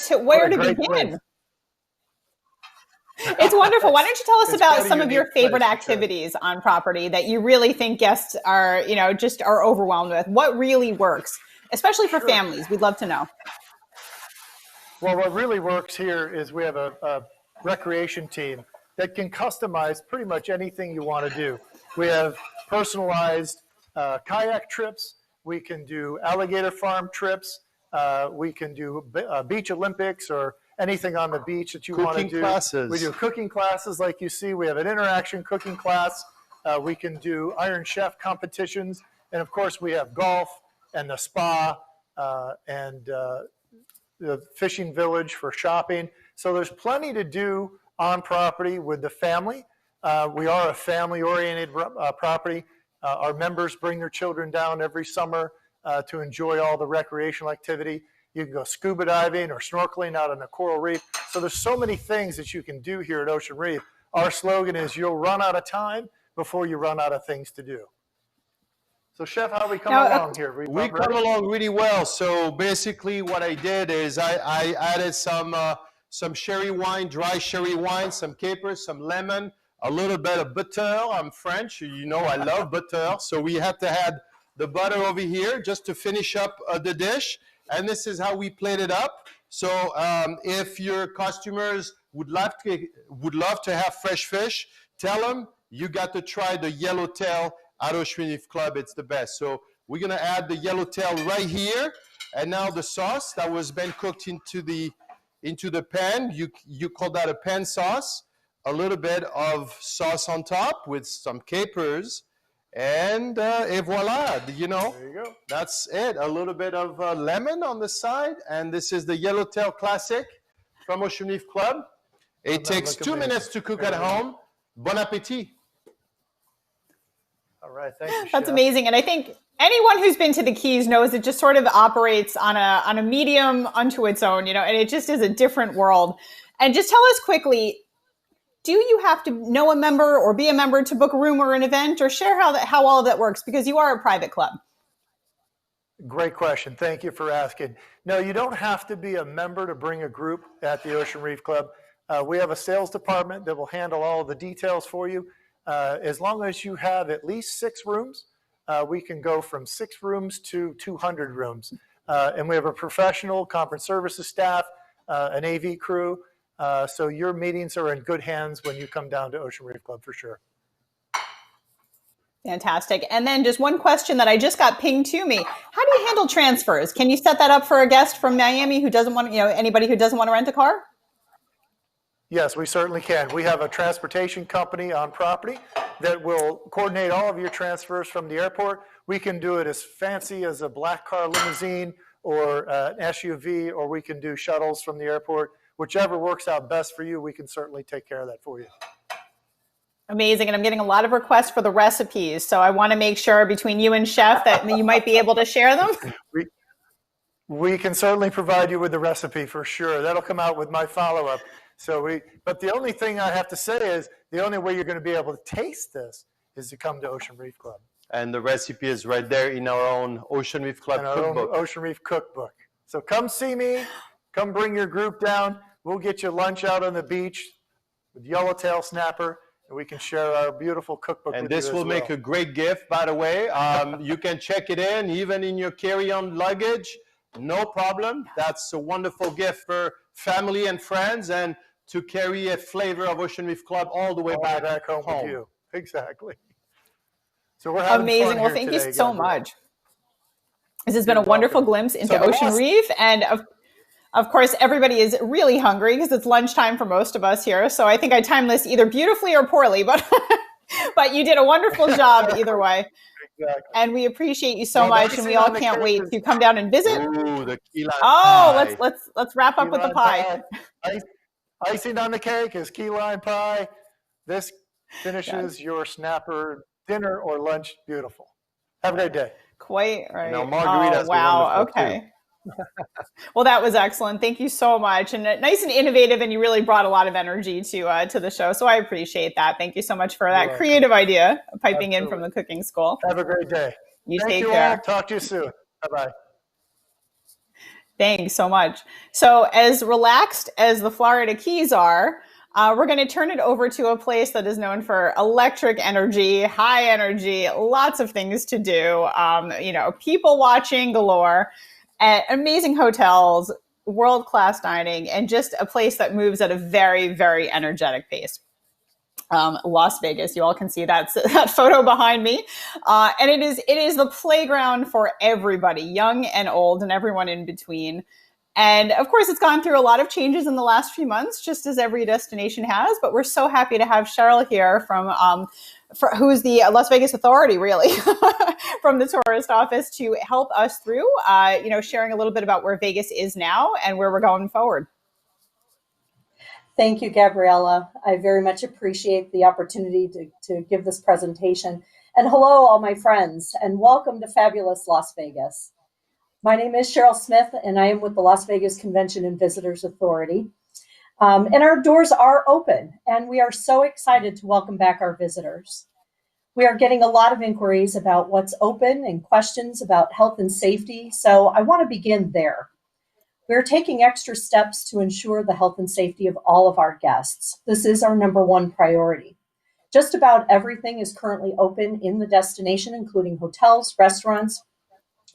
to begin. It's wonderful. Why don't you tell us about some of your favorite activities on property that you really think guests are, just are overwhelmed with? What really works, especially for families? We'd love to know. Well, what really works here is we have a recreation team that can customize pretty much anything you want to do. We have personalized kayak trips. We can do alligator farm trips. We can do beach Olympics or anything on the beach that you want to do. Cooking classes. We do cooking classes like you see. We have an interaction cooking class. We can do Iron Chef competitions. And of course, we have golf and the spa and the fishing village for shopping. So there's plenty to do on property with the family. We are a family-oriented property. Our members bring their children down every summer to enjoy all the recreational activity. You can go scuba diving or snorkeling out on the coral reef. So there's so many things that you can do here at Ocean Reef. Our slogan is, you'll run out of time before you run out of things to do. So Chef, how we come along here? We come along really well. So basically what I did is I added some sherry wine, dry sherry wine, some capers, some lemon, a little bit of butter. I'm French, I love butter. So we had to add the butter over here just to finish up the dish. And this is how we plate it up. So if your customers would love to have fresh fish, tell them you got to try the yellowtail at Ocean Reef Club. It's the best. So we're going to add the yellowtail right here. And now the sauce that was been cooked into the pan, you call that a pan sauce. a little bit of sauce on top with some capers, and voila, you know, there you go. That's it. A little bit of lemon on the side, and this is the Yellowtail Classic from Ocean Reef Club. It takes 2 minutes to cook at home. Bon appetit. All right, thank you, That's Chef. amazing. And I think anyone who's been to the Keys knows it just sort of operates on a medium unto its own, you know, and it just is a different world. And just tell us quickly, do you have to know a member or be a member to book a room or an event, or share how all of that works? Because you are a private club. Great question. Thank you for asking. No, you don't have to be a member to bring a group at the Ocean Reef Club. We have a sales department that will handle all of the details for you. As long as you have at least 6 rooms, we can go from 6 rooms to 200 rooms. And we have a professional conference services staff, an AV crew. So your meetings are in good hands when you come down to Ocean Reef Club for sure. Fantastic. And then just one question that I just got pinged to me. How do you handle transfers? Can you set that up for a guest from Miami who doesn't want, you know, anybody who doesn't want to rent a car? Yes, we certainly can. We have a transportation company on property that will coordinate all of your transfers from the airport. We can do it as fancy as a black car limousine or an SUV, or we can do shuttles from the airport. Whichever works out best for you, we can certainly take care of that for you. Amazing. And I'm getting a lot of requests for the recipes. So I want to make sure between you and Chef that you might be able to share them. We can certainly provide you with the recipe for sure. That'll come out with my follow-up. But the only thing I have to say is the only way you're going to be able to taste this is to come to Ocean Reef Club. And the recipe is right there in our own Ocean Reef Club cookbook. Ocean Reef cookbook. So come see me. Come bring your group down. We'll get you lunch out on the beach with yellowtail snapper, and we can share our beautiful cookbook with you as well. And this will make a great gift, by the way. You can check it in, even in your carry-on luggage. No problem. That's a wonderful gift for family and friends, and to carry a flavor of Ocean Reef Club all the way back home with you. Exactly. So we're having amazing. fun Well, here thank today, you so Gabrielle. much. This has been a wonderful glimpse into Ocean Reef, and of course, everybody is really hungry because it's lunchtime for most of us here. So I think I timed this either beautifully or poorly, but but you did a wonderful job either way. Exactly. And we appreciate you so much, and we all can't wait to come down and visit. Ooh, the key lime pie. Let's wrap up with the pie. Icing on the cake is key lime pie. This finishes your snapper dinner or lunch beautiful. Have a great day. Quite right. Now, margaritas oh, wow. Okay. Well, that was excellent. Thank you so much. And nice and innovative, and you really brought a lot of energy to the show. So I appreciate that. Thank you so much for that creative idea, piping in from the cooking school. Have a great day. You Thank take you care. All. Talk to you soon. Bye-bye. Thanks so much. So as relaxed as the Florida Keys are, we're going to turn it over to a place that is known for electric energy, high energy, lots of things to do, people watching galore, amazing hotels, world-class dining, and just a place that moves at a very, very energetic pace. Las Vegas, you all can see that photo behind me. And it is the playground for everybody, young and old and everyone in between. And of course, it's gone through a lot of changes in the last few months, just as every destination has. But we're so happy to have Cheryl here who's the Las Vegas Authority, really, from the tourist office to help us through, sharing a little bit about where Vegas is now and where we're going forward. Thank you, Gabriella. I very much appreciate the opportunity to give this presentation. And hello, all my friends, and welcome to fabulous Las Vegas. My name is Cheryl Smith, and I am with the Las Vegas Convention and Visitors Authority. And our doors are open, and we are so excited to welcome back our visitors. We are getting a lot of inquiries about what's open and questions about health and safety, so I want to begin there. We're taking extra steps to ensure the health and safety of all of our guests. This is our #1 priority. Just about everything is currently open in the destination, including hotels, restaurants,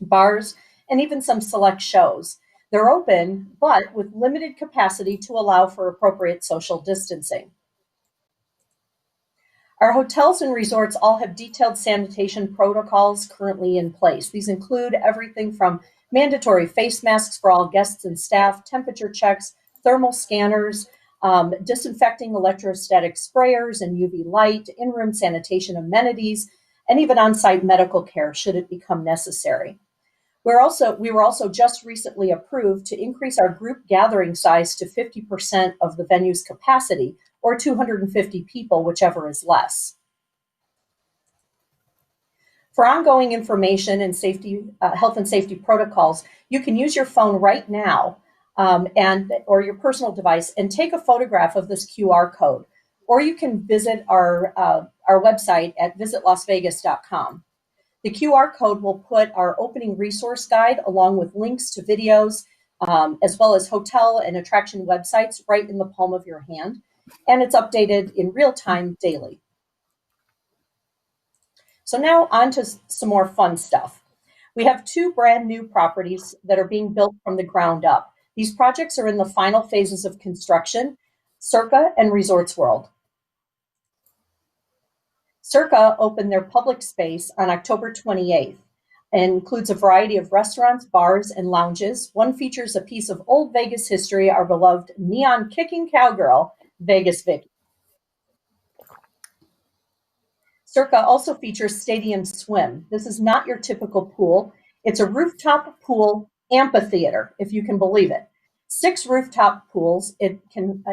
bars, and even some select shows. They're open, but with limited capacity to allow for appropriate social distancing. Our hotels and resorts all have detailed sanitation protocols currently in place. These include everything from mandatory face masks for all guests and staff, temperature checks, thermal scanners, disinfecting electrostatic sprayers and UV light, in-room sanitation amenities, and even on-site medical care should it become necessary. We were also just recently approved to increase our group gathering size to 50% of the venue's capacity, or 250 people, whichever is less. For ongoing information and safety, health and safety protocols, you can use your phone right now or your personal device and take a photograph of this QR code, or you can visit our website at visitlasvegas.com. The QR code will put our opening resource guide along with links to videos, as well as hotel and attraction websites right in the palm of your hand, and it's updated in real time daily. So now on to some more fun stuff. We have 2 brand new properties that are being built from the ground up. These projects are in the final phases of construction, Circa and Resorts World. Circa opened their public space on October 28th and includes a variety of restaurants, bars, and lounges. One features a piece of old Vegas history, our beloved neon kicking cowgirl, Vegas Vicky. Circa also features Stadium Swim. This is not your typical pool. It's a rooftop pool amphitheater, if you can believe it. 6 rooftop pools. It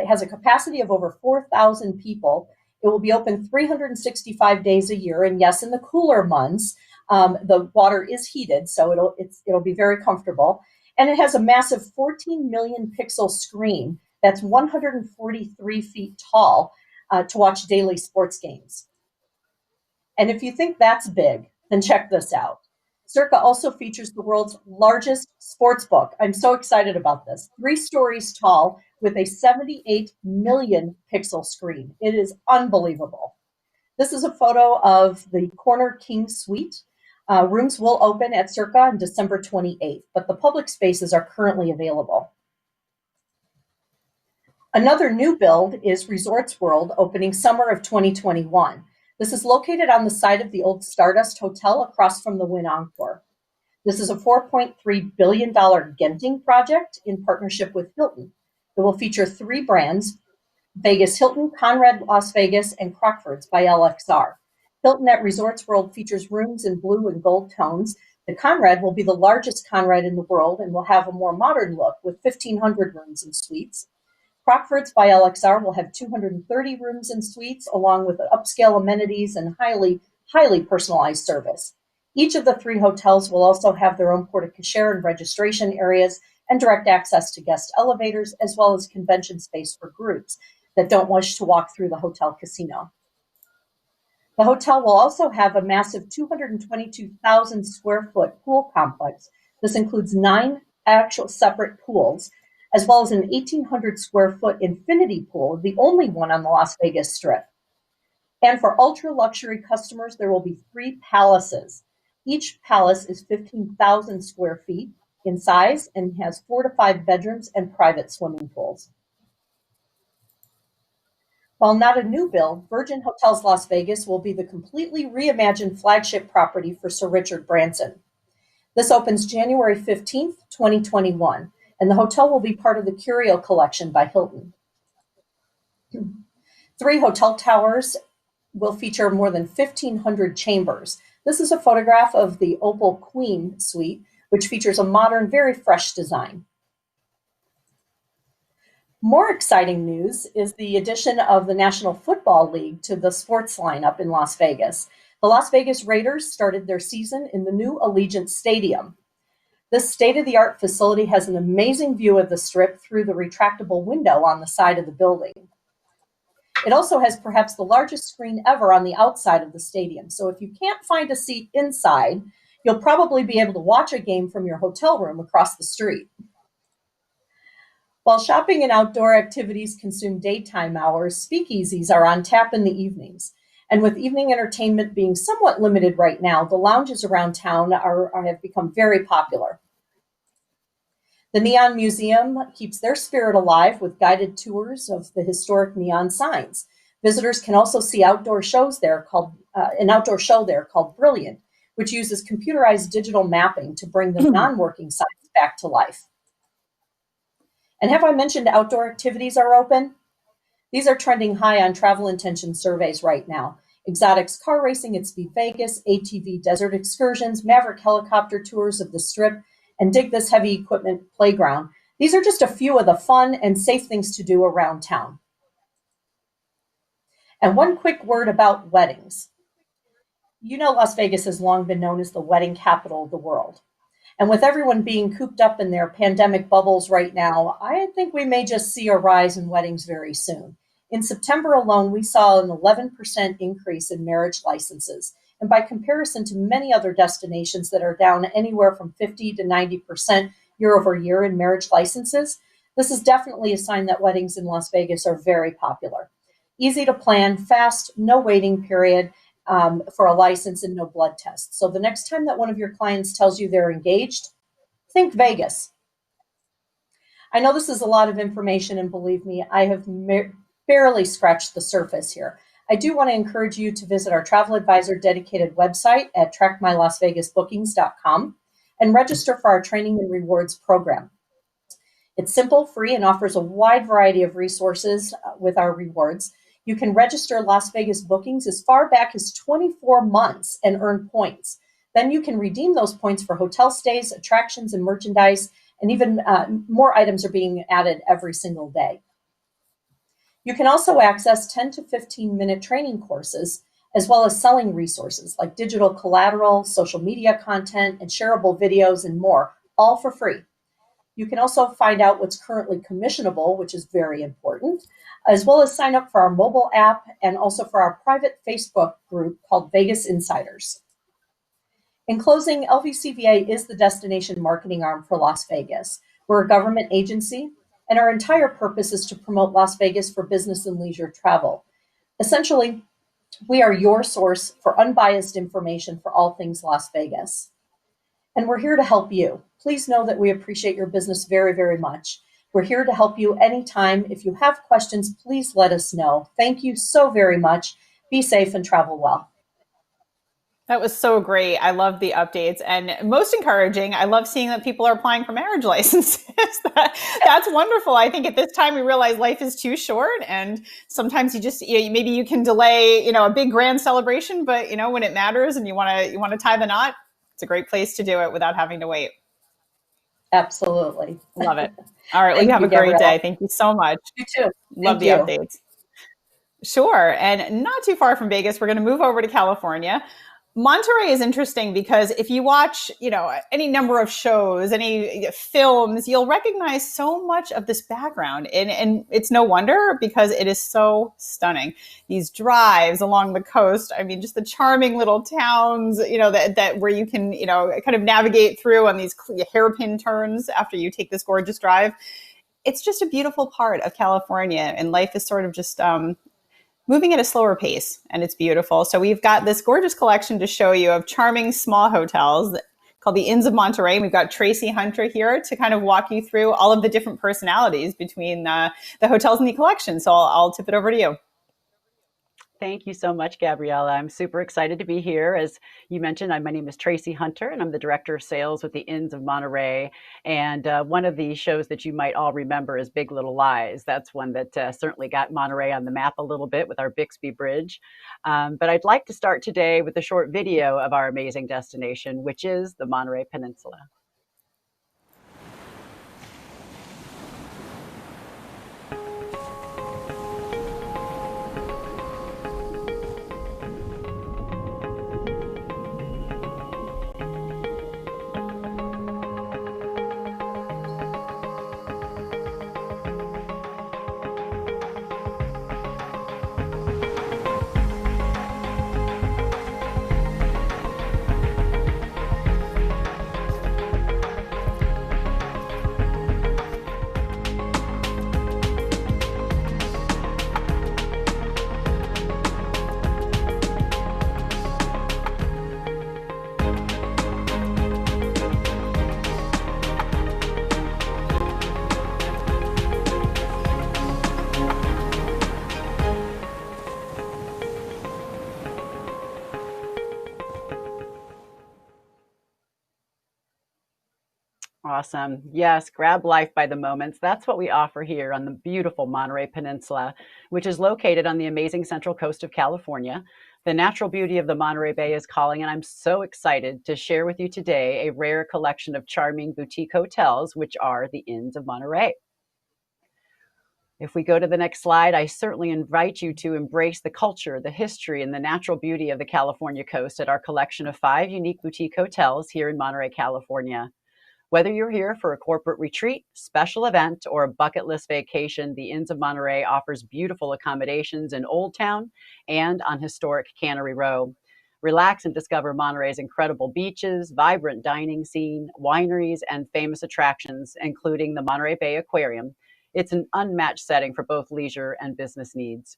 has a capacity of over 4,000 people. It will be open 365 days a year. And yes, in the cooler months, the water is heated, so it'll be very comfortable. And it has a massive 14 million pixel screen that's 143 feet tall to watch daily sports games. And if you think that's big, then check this out. Circa also features the world's largest sports book. I'm so excited about this. 3 stories tall with a 78 million pixel screen. It is unbelievable. This is a photo of the Corner King Suite. Rooms will open at Circa on December 28th, but the public spaces are currently available. Another new build is Resorts World, opening summer of 2021. This is located on the site of the old Stardust Hotel across from the Wynn Encore. This is a $4.3 billion Genting project in partnership with Hilton. It will feature 3 brands, Vegas Hilton, Conrad Las Vegas, and Crockford's by LXR. Hilton at Resorts World features rooms in blue and gold tones. The Conrad will be the largest Conrad in the world and will have a more modern look with 1,500 rooms and suites. Crockford's by LXR will have 230 rooms and suites, along with upscale amenities and highly personalized service. Each of the 3 hotels will also have their own porte-cochere and registration areas and direct access to guest elevators, as well as convention space for groups that don't wish to walk through the hotel casino. The hotel will also have a massive 222,000 square foot pool complex. This includes 9 actual separate pools, as well as an 1,800 square foot infinity pool, the only one on the Las Vegas Strip. And for ultra luxury customers, there will be 3 palaces. Each palace is 15,000 square feet in size and has 4 to 5 bedrooms and private swimming pools. While not a new build, Virgin Hotels Las Vegas will be the completely reimagined flagship property for Sir Richard Branson. This opens January 15th, 2021. And the hotel will be part of the Curio Collection by Hilton. 3 hotel towers will feature more than 1,500 chambers. This is a photograph of the Opal Queen Suite, which features a modern, very fresh design. More exciting news is the addition of the National Football League to the sports lineup in Las Vegas. The Las Vegas Raiders started their season in the new Allegiant Stadium. This state-of-the-art facility has an amazing view of the Strip through the retractable window on the side of the building. It also has perhaps the largest screen ever on the outside of the stadium. So if you can't find a seat inside, you'll probably be able to watch a game from your hotel room across the street. While shopping and outdoor activities consume daytime hours, speakeasies are on tap in the evenings. And with evening entertainment being somewhat limited right now, the lounges around town have become very popular. The Neon Museum keeps their spirit alive with guided tours of the historic neon signs. Visitors can also see an outdoor show there called Brilliant, which uses computerized digital mapping to bring the non-working signs back to life. And have I mentioned outdoor activities are open? These are trending high on travel intention surveys right now. Exotics car racing at Speed Vegas, ATV desert excursions, Maverick helicopter tours of the Strip, and Dig This Heavy Equipment Playground. These are just a few of the fun and safe things to do around town. And one quick word about weddings. You know, Las Vegas has long been known as the wedding capital of the world. And with everyone being cooped up in their pandemic bubbles right now, I think we may just see a rise in weddings very soon. In September alone, we saw an 11% increase in marriage licenses. And by comparison to many other destinations that are down anywhere from 50 to 90% year over year in marriage licenses, this is definitely a sign that weddings in Las Vegas are very popular. Easy to plan, fast, no waiting period for a license and no blood tests. So the next time that one of your clients tells you they're engaged, think Vegas. I know this is a lot of information, and believe me, I have barely scratched the surface here. I do want to encourage you to visit our travel advisor dedicated website at trackmylasvegasbookings.com and register for our training and rewards program. It's simple, free, and offers a wide variety of resources with our rewards. You can register Las Vegas bookings as far back as 24 months and earn points. Then you can redeem those points for hotel stays, attractions, and merchandise, and even more items are being added every single day. You can also access 10 to 15-minute training courses, as well as selling resources like digital collateral, social media content, and shareable videos, and more, all for free. You can also find out what's currently commissionable, which is very important, as well as sign up for our mobile app and also for our private Facebook group called Vegas Insiders. In closing, LVCVA is the destination marketing arm for Las Vegas. We're a government agency, and our entire purpose is to promote Las Vegas for business and leisure travel. Essentially, we are your source for unbiased information for all things Las Vegas. And we're here to help you. Please know that we appreciate your business very, very much. We're here to help you anytime. If you have questions, please let us know. Thank you so very much. Be safe and travel well. That was so great. I love the updates, and most encouraging, I love seeing that people are applying for marriage licenses. That's wonderful. I think at this time we realize life is too short, and sometimes you just, maybe you can delay, a big grand celebration, but when it matters and you want to tie the knot, it's a great place to do it without having to wait. Absolutely. Love it. All right. Well, you have a great day. Thank you so much. You too. Love the updates. Sure. And not too far from Vegas, we're going to move over to California. Monterey is interesting because if you watch, any number of shows, any films, you'll recognize so much of this background. And it's no wonder because it is so stunning. These drives along the coast, I mean, just the charming little towns, that where you can, kind of navigate through on these hairpin turns after you take this gorgeous drive. It's just a beautiful part of California, and life is sort of just moving at a slower pace, and it's beautiful. So we've got this gorgeous collection to show you of charming small hotels called the Inns of Monterey. We've got Tracy Hunter here to kind of walk you through all of the different personalities between the hotels in the collection. So I'll tip it over to you. Thank you so much, Gabriella. I'm super excited to be here. As you mentioned, my name is Tracy Hunter, and I'm the Director of Sales with the Inns of Monterey. And one of the shows that you might all remember is Big Little Lies. That's one that certainly got Monterey on the map a little bit with our Bixby Bridge. But I'd like to start today with a short video of our amazing destination, which is the Monterey Peninsula. awesome. Yes, grab life by the moments. That's what we offer here on the beautiful Monterey Peninsula, which is located on the amazing central coast of California. The natural beauty of the Monterey Bay is calling, and I'm so excited to share with you today a rare collection of charming boutique hotels, which are the Inns of Monterey. If we go to the next slide, I certainly invite you to embrace the culture, the history, and the natural beauty of the California coast at our collection of 5 unique boutique hotels here in Monterey, California. Whether you're here for a corporate retreat, special event, or a bucket list vacation, the Inns of Monterey offers beautiful accommodations in Old Town and on historic Cannery Row. Relax and discover Monterey's incredible beaches, vibrant dining scene, wineries, and famous attractions, including the Monterey Bay Aquarium. It's an unmatched setting for both leisure and business needs.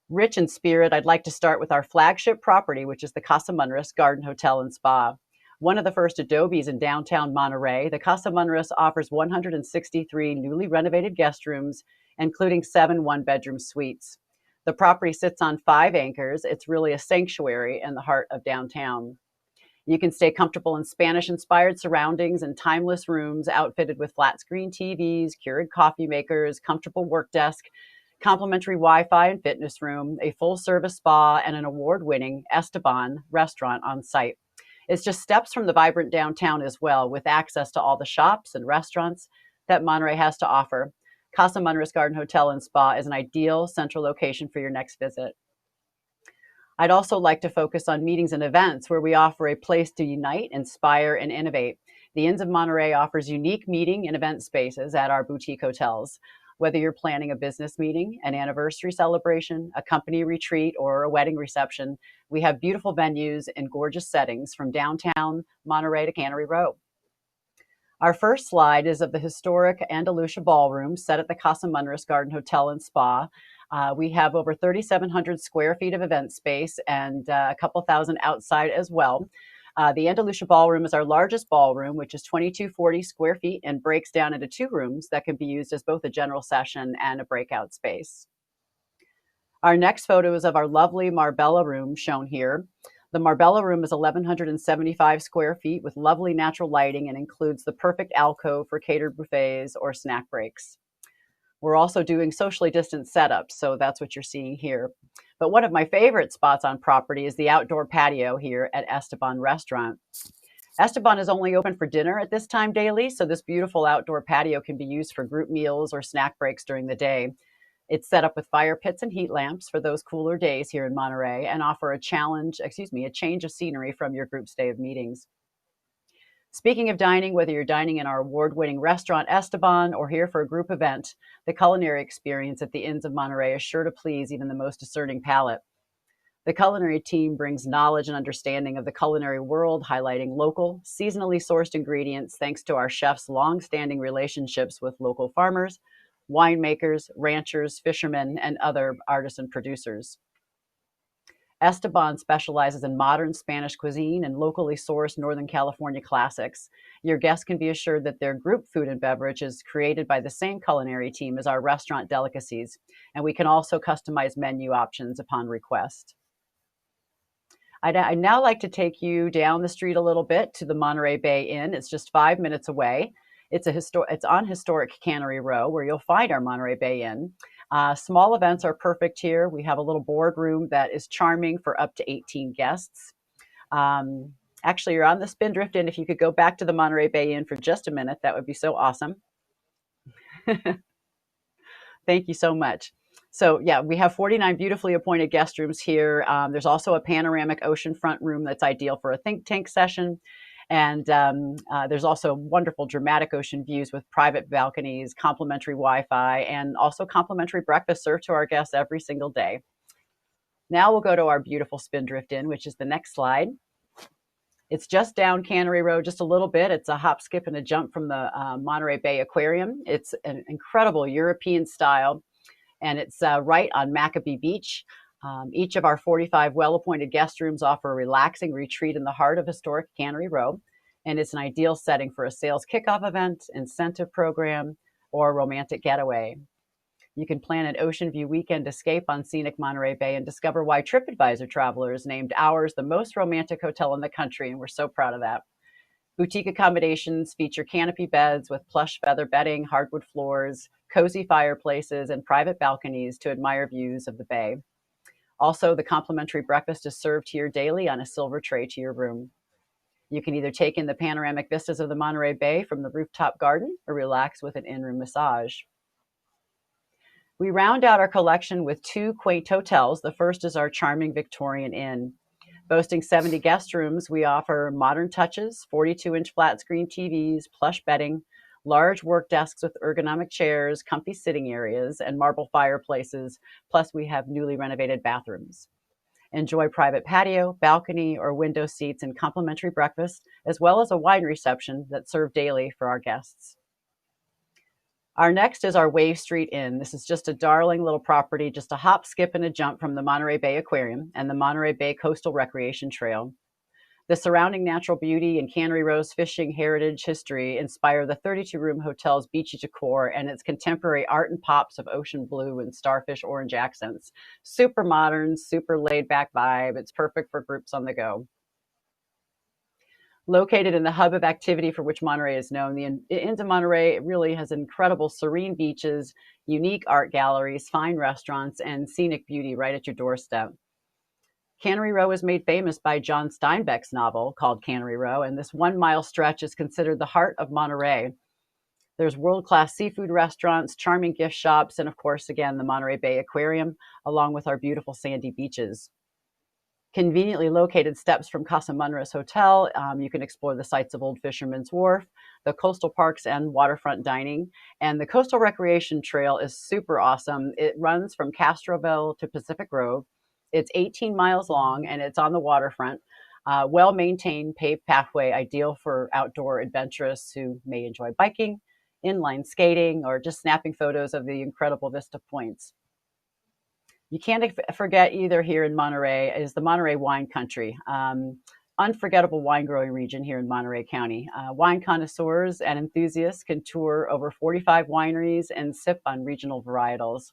Rich in spirit, I'd like to start with our flagship property, which is the Casa Munris Garden Hotel and Spa. One of the first adobes in downtown Monterey, the Casa Munris offers 163 newly renovated guest rooms, including 7 one-bedroom suites. The property sits on 5 acres. It's really a sanctuary in the heart of downtown. You can stay comfortable in Spanish-inspired surroundings and timeless rooms outfitted with flat-screen TVs, Keurig coffee makers, comfortable work desk, complimentary Wi-Fi and fitness room, a full-service spa, and an award-winning Esteban restaurant on site. It's just steps from the vibrant downtown as well, with access to all the shops and restaurants that Monterey has to offer. Casa Munris Garden Hotel and Spa is an ideal central location for your next visit. I'd also like to focus on meetings and events where we offer a place to unite, inspire, and innovate. The Inns of Monterey offers unique meeting and event spaces at our boutique hotels. Whether you're planning a business meeting, an anniversary celebration, a company retreat, or a wedding reception, we have beautiful venues in gorgeous settings from downtown Monterey to Cannery Row. Our first slide is of the historic Andalusia Ballroom set at the Casa Munris Garden Hotel and Spa. We have over 3,700 square feet of event space and a couple thousand outside as well. The Andalusia Ballroom is our largest ballroom, which is 2,240 square feet and breaks down into 2 rooms that can be used as both a general session and a breakout space. Our next photo is of our lovely Marbella room shown here. The Marbella room is 1,175 square feet with lovely natural lighting and includes the perfect alcove for catered buffets or snack breaks. We're also doing socially distanced setups, so that's what you're seeing here. But one of my favorite spots on property is the outdoor patio here at Esteban Restaurant. Esteban is only open for dinner at this time daily, so this beautiful outdoor patio can be used for group meals or snack breaks during the day. It's set up with fire pits and heat lamps for those cooler days here in Monterey and offer a change of scenery from your group stay of meetings. Speaking of dining, whether you're dining in our award-winning restaurant Esteban or here for a group event, the culinary experience at the Inns of Monterey is sure to please even the most discerning palate. The culinary team brings knowledge and understanding of the culinary world, highlighting local, seasonally sourced ingredients thanks to our chefs' long-standing relationships with local farmers, winemakers, ranchers, fishermen, and other artisan producers. Esteban specializes in modern Spanish cuisine and locally sourced Northern California classics. Your guests can be assured that their group food and beverage is created by the same culinary team as our restaurant delicacies, and we can also customize menu options upon request. I'd now like to take you down the street a little bit to the Monterey Bay Inn. It's just 5 minutes away. It's on historic Cannery Row, where you'll find our Monterey Bay Inn. Small events are perfect here. We have a little boardroom that is charming for up to 18 guests. Actually, you're on the Spindrift Inn. If you could go back to the Monterey Bay Inn for just a minute, that would be so awesome. Thank you so much. So yeah, we have 49 beautifully appointed guest rooms here. There's also a panoramic oceanfront room that's ideal for a think tank session. And there's also wonderful dramatic ocean views with private balconies, complimentary Wi-Fi, and also complimentary breakfast served to our guests every single day. Now we'll go to our beautiful Spindrift Inn, which is the next slide. It's just down Cannery Row just a little bit. It's a hop, skip, and a jump from the Monterey Bay Aquarium. It's an incredible European style, and it's right on Maccabee Beach. Each of our 45 well-appointed guest rooms offer a relaxing retreat in the heart of historic Cannery Row, and it's an ideal setting for a sales kickoff event, incentive program, or a romantic getaway. You can plan an ocean view weekend escape on scenic Monterey Bay and discover why TripAdvisor travelers named ours the most romantic hotel in the country, and we're so proud of that. Boutique accommodations feature canopy beds with plush feather bedding, hardwood floors, cozy fireplaces, and private balconies to admire views of the bay. Also, the complimentary breakfast is served here daily on a silver tray to your room. You can either take in the panoramic vistas of the Monterey Bay from the rooftop garden or relax with an in-room massage. We round out our collection with 2 quaint hotels. The first is our charming Victorian Inn. Boasting 70 guest rooms, we offer modern touches, 42-inch flat screen TVs, plush bedding, large work desks with ergonomic chairs, comfy sitting areas, and marble fireplaces. Plus, we have newly renovated bathrooms. Enjoy private patio, balcony, or window seats and complimentary breakfast, as well as a wine reception that's served daily for our guests. Our next is our Wave Street Inn. This is just a darling little property, just a hop, skip, and a jump from the Monterey Bay Aquarium and the Monterey Bay Coastal Recreation Trail. The surrounding natural beauty and Cannery Row's fishing heritage history inspire the 32-room hotel's beachy decor and its contemporary art and pops of ocean blue and starfish orange accents. Super modern, super laid-back vibe. It's perfect for groups on the go. Located in the hub of activity for which Monterey is known, the Inns of Monterey really has incredible serene beaches, unique art galleries, fine restaurants, and scenic beauty right at your doorstep. Cannery Row is made famous by John Steinbeck's novel called Cannery Row, and this 1-mile stretch is considered the heart of Monterey. There's world-class seafood restaurants, charming gift shops, and of course, again, the Monterey Bay Aquarium, along with our beautiful sandy beaches. Conveniently located steps from Casa Munra's Hotel, you can explore the sights of Old Fisherman's Wharf, the coastal parks and waterfront dining. And the Coastal Recreation Trail is super awesome. It runs from Castroville to Pacific Grove. It's 18 miles long and it's on the waterfront. Well-maintained paved pathway, ideal for outdoor adventurers who may enjoy biking, inline skating, or just snapping photos of the incredible vista points. You can't forget either here in Monterey is the Monterey wine country. Unforgettable wine growing region here in Monterey County. Wine connoisseurs and enthusiasts can tour over 45 wineries and sip on regional varietals.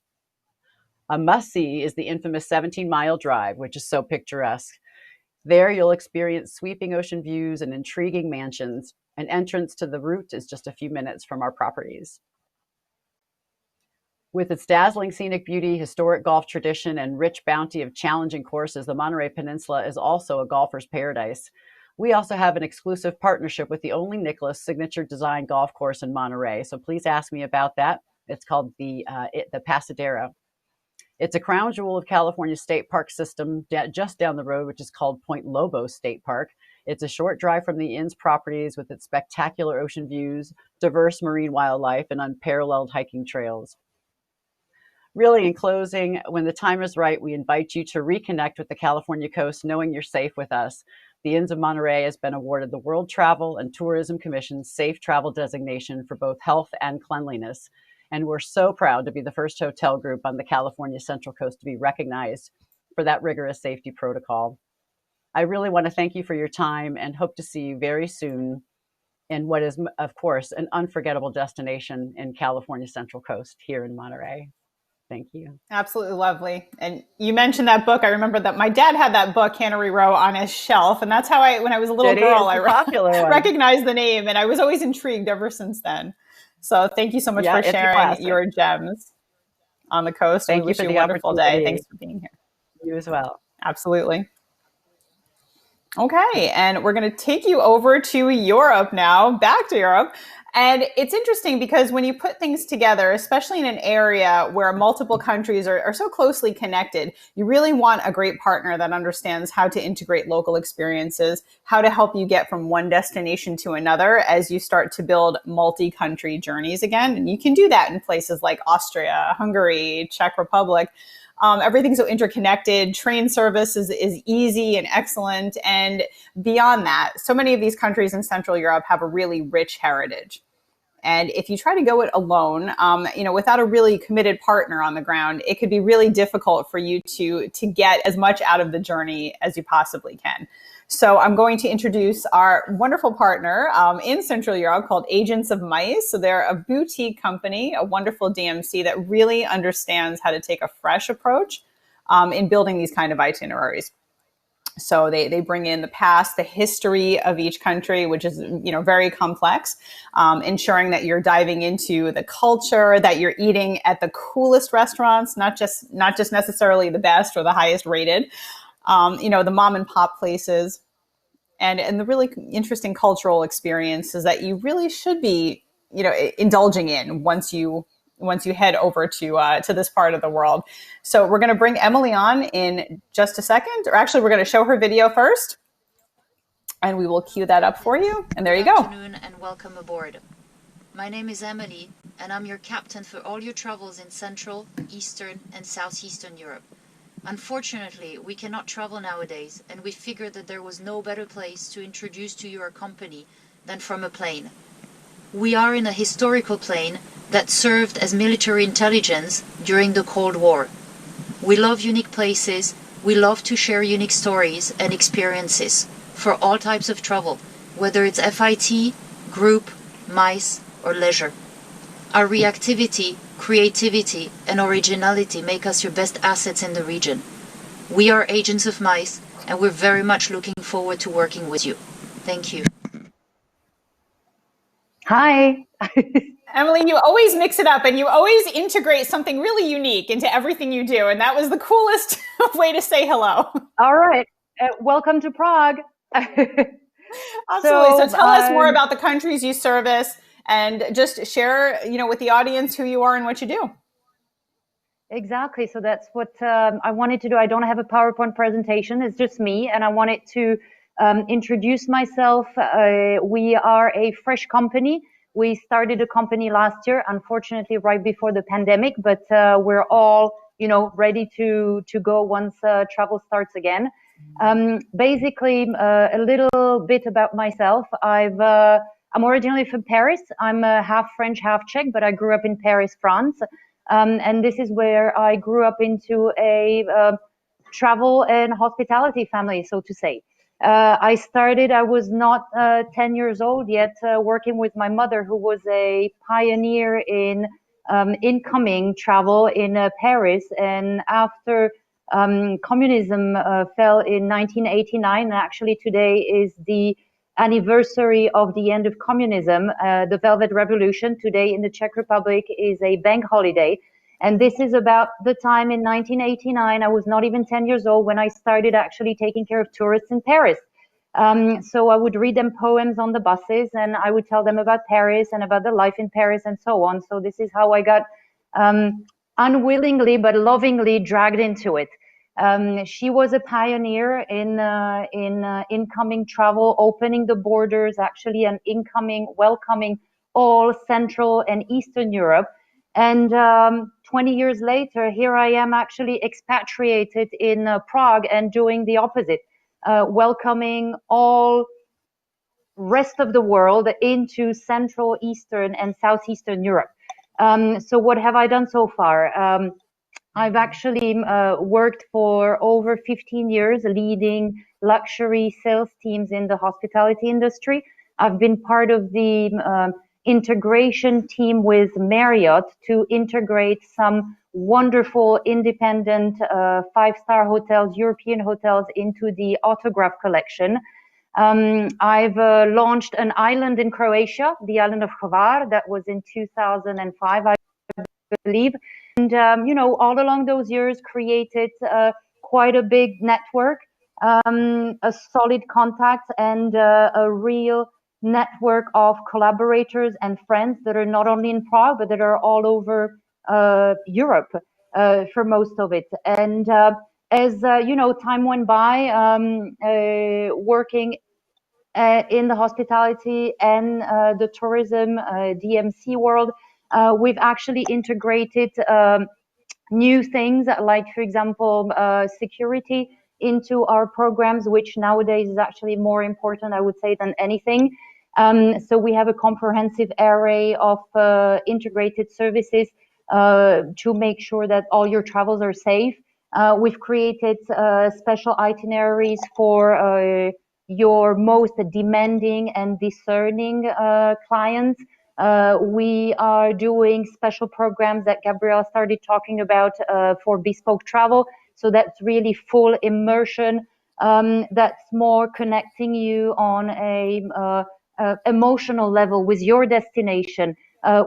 A must-see is the infamous 17-mile drive, which is so picturesque. There you'll experience sweeping ocean views and intriguing mansions. An entrance to the route is just a few minutes from our properties. With its dazzling scenic beauty, historic golf tradition, and rich bounty of challenging courses, the Monterey Peninsula is also a golfer's paradise. We also have an exclusive partnership with the only Nicklaus signature design golf course in Monterey, so please ask me about that. It's called the Pasadera. It's a crown jewel of California State Park system just down the road, which is called Point Lobos State Park. It's a short drive from the inn's properties with its spectacular ocean views, diverse marine wildlife, and unparalleled hiking trails. Really, in closing, when the time is right, we invite you to reconnect with the California coast, knowing you're safe with us. The Inns of Monterey has been awarded the World Travel and Tourism Commission's Safe Travel designation for both health and cleanliness. And we're so proud to be the first hotel group on the California Central Coast to be recognized for that rigorous safety protocol. I really want to thank you for your time and hope to see you very soon in what is, of course, an unforgettable destination in California Central Coast here in Monterey. Thank you. Absolutely lovely. And you mentioned that book. I remember that my dad had that book, Cannery Row, on his shelf. And that's how when I was a little girl, I recognized the name. And I was always intrigued ever since then. So thank you so much for sharing your gems on the coast. Thank we wish you for you the a wonderful day. opportunity. Thanks for being here. You as well. Absolutely. Okay, and we're going to take you over to Europe now, back to Europe. And it's interesting because when you put things together, especially in an area where multiple countries are so closely connected, you really want a great partner that understands how to integrate local experiences, how to help you get from one destination to another as you start to build multi-country journeys again. And you can do that in places like Austria, Hungary, Czech Republic. Everything's so interconnected. Train service is easy and excellent. And beyond that, so many of these countries in Central Europe have a really rich heritage. And if you try to go it alone, without a really committed partner on the ground, it could be really difficult for you to get as much out of the journey as you possibly can. So I'm going to introduce our wonderful partner in Central Europe called Agents of M.I.C.E. So they're a boutique company, a wonderful DMC that really understands how to take a fresh approach in building these kind of itineraries. So they bring in the past, the history of each country, which is, very complex, ensuring that you're diving into the culture, that you're eating at the coolest restaurants, not just necessarily the best or the highest rated, the mom and pop places, and the really interesting cultural experiences that you really should be, indulging in once you head over to this part of the world. So we're going to bring Emily on in just a second, or actually we're going to show her video first, and we will cue that up for you. And there you go. Good afternoon and welcome aboard. My name is Emily, and I'm your captain for all your travels in Central, Eastern, and Southeastern Europe. Unfortunately, we cannot travel nowadays, and we figured that there was no better place to introduce to you our company than from a plane. We are in a historical plane that served as military intelligence during the Cold War. We love unique places, we love to share unique stories and experiences for all types of travel, whether it's FIT, group, MICE, or leisure. Our reactivity, creativity, and originality make us your best assets in the region. We are agents of MICE, and we're very much looking forward to working with you. Thank you. Hi. Emily, you always mix it up and you always integrate something really unique into everything you do. And that was the coolest way to say hello. All right. Welcome to Prague. Absolutely. So tell us more about the countries you service and just share, with the audience who you are and what you do. Exactly. So that's what I wanted to do. I don't have a PowerPoint presentation. It's just me. And I wanted to introduce myself. We are a fresh company. We started a company last year, unfortunately, right before the pandemic, but we're all, ready to go once travel starts again. Basically, a little bit about myself. I'm originally from Paris. I'm half French, half Czech, but I grew up in Paris, France. And this is where I grew up into a travel and hospitality family, so to say. I was not 10 years old yet, working with my mother, who was a pioneer in incoming travel in Paris. And after communism fell in 1989, and actually today is the anniversary of the end of communism, the Velvet Revolution. Today in the Czech Republic is a bank holiday. And this is about the time in 1989, I was not even 10 years old when I started actually taking care of tourists in Paris. So I would read them poems on the buses, and I would tell them about Paris and about the life in Paris and so on. So this is how I got unwillingly but lovingly dragged into it. She was a pioneer in incoming travel, opening the borders, actually, and welcoming all Central and Eastern Europe. And 20 years later, here I am actually expatriated in Prague and doing the opposite, welcoming all rest of the world into Central, Eastern, and Southeastern Europe. So what have I done so far? I've actually worked for over 15 years leading luxury sales teams in the hospitality industry. I've been part of the integration team with Marriott to integrate some wonderful independent five-star hotels, European hotels, into the Autograph collection. I've launched an island in Croatia, the island of Hvar. That was in 2005, I believe. And, all along those years created quite a big network, a solid contact, and a real network of collaborators and friends that are not only in Prague, but that are all over Europe for most of it. And as time went by, working in the hospitality and the tourism DMC world, we've actually integrated new things like, for example, security into our programs, which nowadays is actually more important, I would say, than anything. So we have a comprehensive array of integrated services to make sure that all your travels are safe. We've created special itineraries for your most demanding and discerning clients. We are doing special programs that Gabrielle started talking about for bespoke travel. So that's really full immersion that's more connecting you on a emotional level with your destination,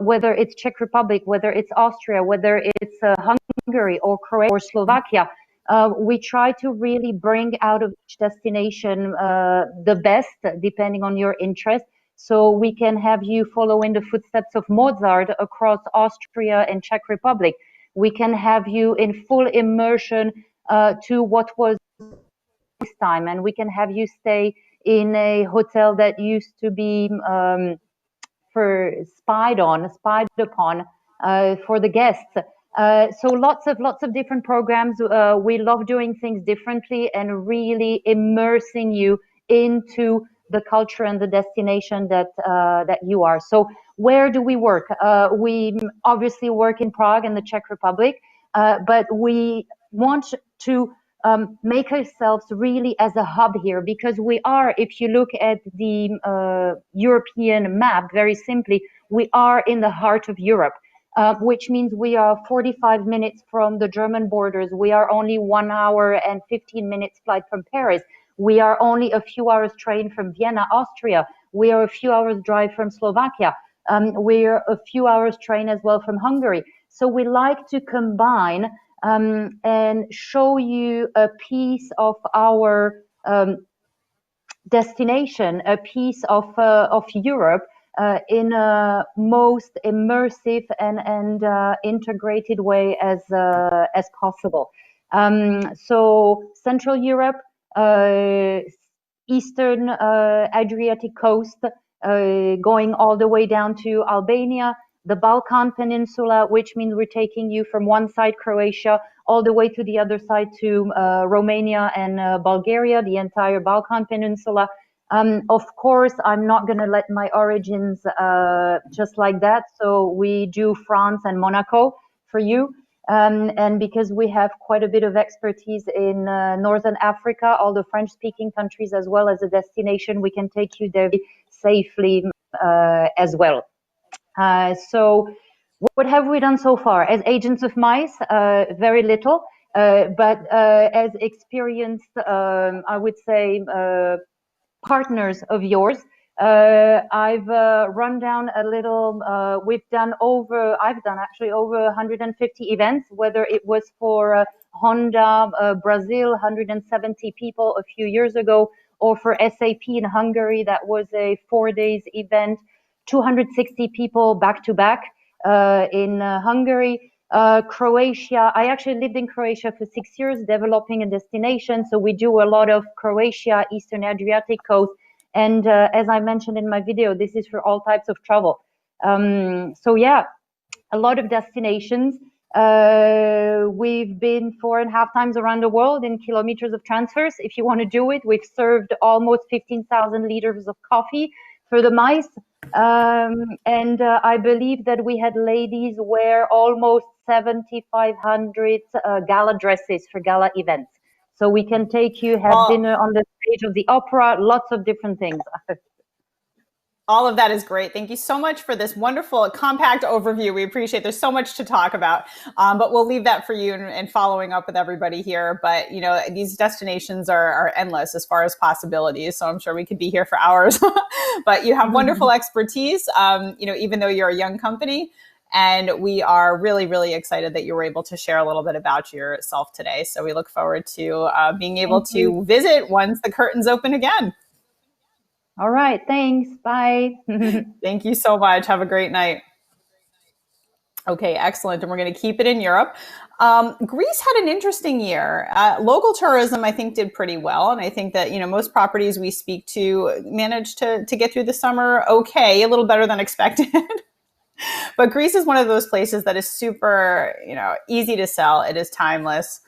whether it's Czech Republic, whether it's Austria, whether it's Hungary or Croatia or Slovakia. We try to really bring out of each destination the best, depending on your interest. So we can have you follow in the footsteps of Mozart across Austria and Czech Republic. We can have you in full immersion to what was time, and we can have you stay in a hotel that used to be spied upon for the guests. So lots of different programs. We love doing things differently and really immersing you into the culture and the destination that you are. So where do we work? We obviously work in Prague and the Czech Republic, but we want to make ourselves really as a hub here, because we are, if you look at the European map, very simply, we are in the heart of Europe. Which means we are 45 minutes from the German borders. We are only 1 hour and 15 minutes flight from Paris. We are only a few hours train from Vienna, Austria. We are a few hours drive from Slovakia. We're a few hours train as well from Hungary. So we like to combine and show you a piece of our destination, a piece of Europe, in a most immersive and integrated way as possible. So Central Europe, Eastern Adriatic coast, going all the way down to Albania, the Balkan Peninsula, which means we're taking you from one side, Croatia, all the way to the other side to Romania and Bulgaria, the entire Balkan Peninsula. Of course, I'm not going to let my origins just like that. So we do France and Monaco for you. And because we have quite a bit of expertise in Northern Africa, all the French-speaking countries, as well as a destination, we can take you there safely as well. So what have we done so far? As agents of M.I.C.E, very little, but as experienced, I would say, partners of yours, I've run down a little, I've done actually over 150 events, whether it was for Honda Brazil, 170 people a few years ago, or for SAP in Hungary, that was a 4 days event, 260 people back to back in Hungary. Croatia, I actually lived in Croatia for 6 years developing a destination. So we do a lot of Croatia, Eastern Adriatic coast. And as I mentioned in my video, this is for all types of travel. So yeah, a lot of destinations. We've been 4.5 times around the world in kilometers of transfers. If you want to do it, we've served almost 15,000 liters of coffee for the mice. And I believe that we had ladies wear almost 7,500 gala dresses for gala events. So we can take you, have dinner on the stage of the opera, lots of different things. All of that is great. Thank you so much for this wonderful, compact overview. We appreciate there's so much to talk about, but we'll leave that for you and following up with everybody here. But, you know, these destinations are endless as far as possibilities. So I'm sure we could be here for hours, but you have wonderful expertise, you know, even though you're a young company. And we are really, really excited that you were able to share a little bit about yourself today. So we look forward to being able to visit once the curtains open again. All right. Thanks. Bye. Thank you so much. Have a great night. Okay, excellent. And we're going to keep it in Europe. Greece had an interesting year. Local tourism, I think, did pretty well. And I think that, you know, most properties we speak to managed to get through the summer okay, a little better than expected. But Greece is one of those places that is super, you know, easy to sell. It is timeless.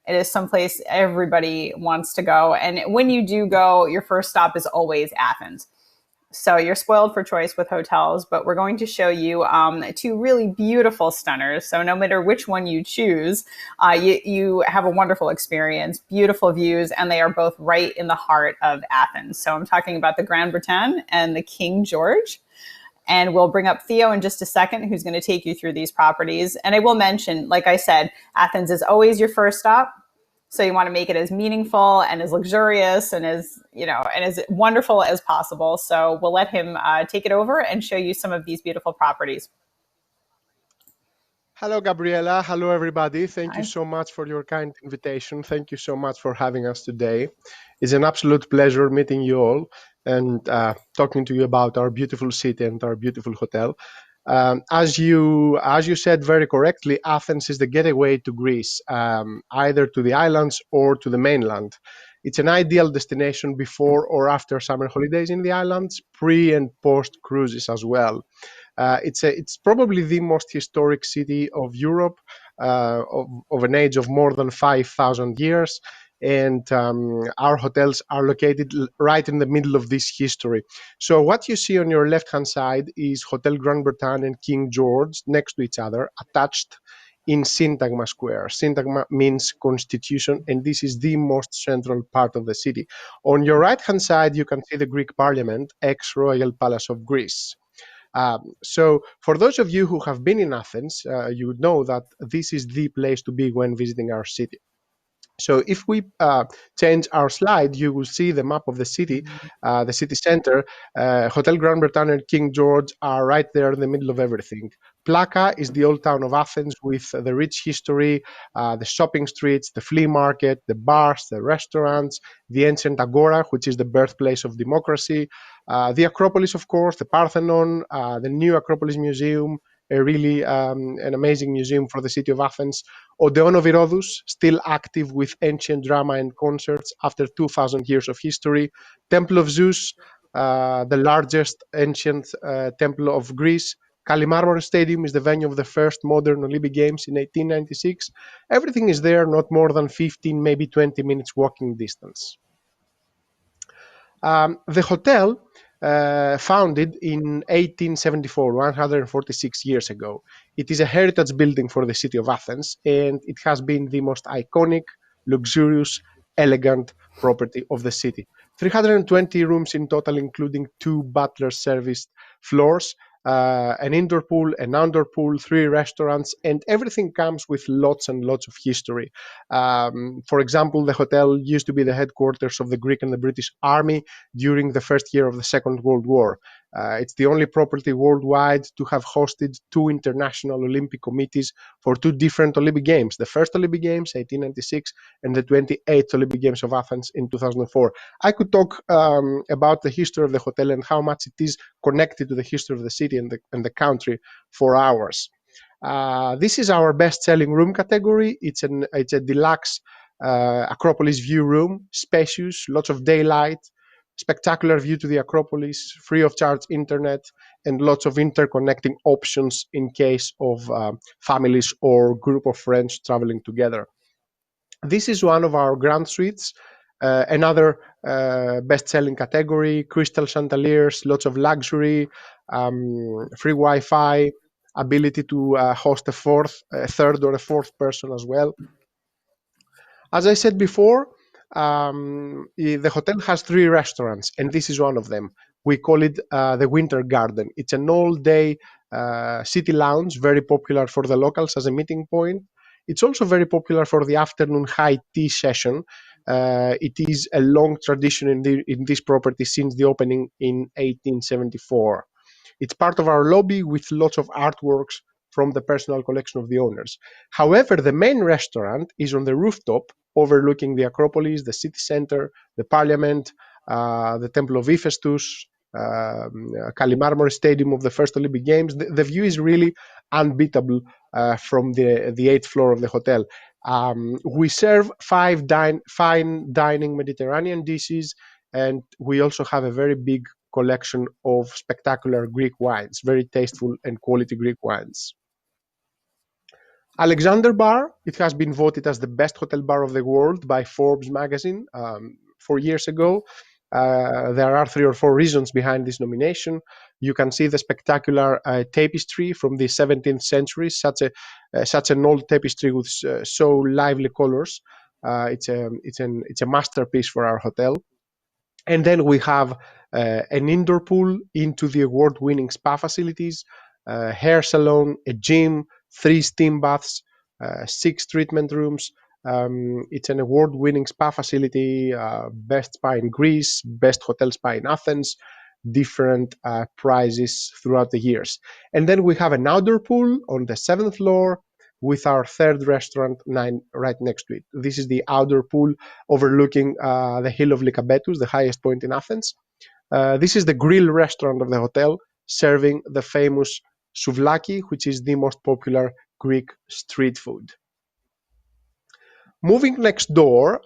It is someplace everybody wants to go. And when you do go, your first stop is always Athens. So you're spoiled for choice with hotels, but we're going to show you two really beautiful stunners. So no matter which one you choose, you have a wonderful experience, beautiful views, and they are both right in the heart of Athens. So I'm talking about the Grand Bretagne and the King George. And we'll bring up Theo in just a second, who's going to take you through these properties. And I will mention, like I said, Athens is always your first stop. So you want to make it as meaningful and as luxurious and as, and as wonderful as possible. So we'll let him take it over and show you some of these beautiful properties. Hello, Gabriela. Hello, everybody. Thank you so much for your kind invitation. Thank you so much for having us today. It's an absolute pleasure meeting you all and talking to you about our beautiful city and our beautiful hotel. As you said very correctly, Athens is the getaway to Greece, either to the islands or to the mainland. It's an ideal destination before or after summer holidays in the islands, pre and post cruises as well. It's probably the most historic city of Europe, of an age of more than 5,000 years. And our hotels are located right in the middle of this history. So what you see on your left-hand side is Hotel Grand Bretagne and King George next to each other, attached in Syntagma Square. Syntagma means constitution, and this is the most central part of the city. On your right-hand side, you can see the Greek Parliament, ex-Royal Palace of Greece. So for those of you who have been in Athens, you would know that this is the place to be when visiting our city. So if we change our slide, you will see the map of the city center. Hotel Grand Bretagne and King George are right there in the middle of everything. Plaka is the old town of Athens with the rich history, the shopping streets, the flea market, the bars, the restaurants, the ancient Agora, which is the birthplace of democracy, the Acropolis, of course, the Parthenon, the new Acropolis Museum, a really an amazing museum for the city of Athens. Odeon of Herodus, still active with ancient drama and concerts after 2,000 years of history. Temple of Zeus, the largest ancient temple of Greece. Kalimarmaro Stadium is the venue of the first modern Olympic Games in 1896. Everything is there, not more than 15, maybe 20 minutes walking distance. The hotel, founded in 1874, 146 years ago. It is a heritage building for the city of Athens, and it has been the most iconic, luxurious, elegant property of the city. 320 rooms in total, including 2 butler-serviced floors, an indoor pool, an outdoor pool, 3 restaurants, and everything comes with lots and lots of history. For example, the hotel used to be the headquarters of the Greek and the British Army during the first year of the Second World War. It's the only property worldwide to have hosted 2 international Olympic committees for 2 different Olympic Games. The first Olympic Games, 1896, and the 28th Olympic Games of Athens in 2004. I could talk about the history of the hotel and how much it is connected to the history of the city and the country for hours. This is our best-selling room category. It's a deluxe Acropolis view room, spacious, lots of daylight, spectacular view to the Acropolis, free of charge internet, and lots of interconnecting options in case of families or group of friends traveling together. This is one of our grand suites, another best-selling category, crystal chandeliers, lots of luxury, free Wi-Fi, ability to host a third or a fourth person as well. As I said before, the hotel has 3 restaurants, and this is one of them. We call it the Winter Garden. It's an all-day city lounge, very popular for the locals as a meeting point. It's also very popular for the afternoon high tea session. It is a long tradition in this property since the opening in 1874. It's part of our lobby with lots of artworks from the personal collection of the owners. However, the main restaurant is on the rooftop overlooking the Acropolis, the city center, the Parliament, the Temple of Hephaestus, Kalimarmaro Stadium of the first Olympic Games. The view is really unbeatable from the 8th floor of the hotel. We serve 5 fine dining Mediterranean dishes, and we also have a very big collection of spectacular Greek wines, very tasteful and quality Greek wines. Alexander Bar, it has been voted as the best hotel bar of the world by Forbes magazine 4 years ago. There are 3 or 4 reasons behind this nomination. You can see the spectacular tapestry from the 17th century, such an old tapestry with so lively colors. It's a masterpiece for our hotel. And then we have an indoor pool into the award-winning spa facilities, hair salon, a gym, 3 steam baths, 6 treatment rooms, It's an award-winning spa facility, best spa in Greece, best hotel spa in Athens, different prizes throughout the years. And then we have an outdoor pool on the 7th floor with our third restaurant right next to it. This is the outdoor pool overlooking the hill of Lykabetus, the highest point in Athens. This is the grill restaurant of the hotel, serving the famous souvlaki, which is the most popular Greek street food. Moving next door,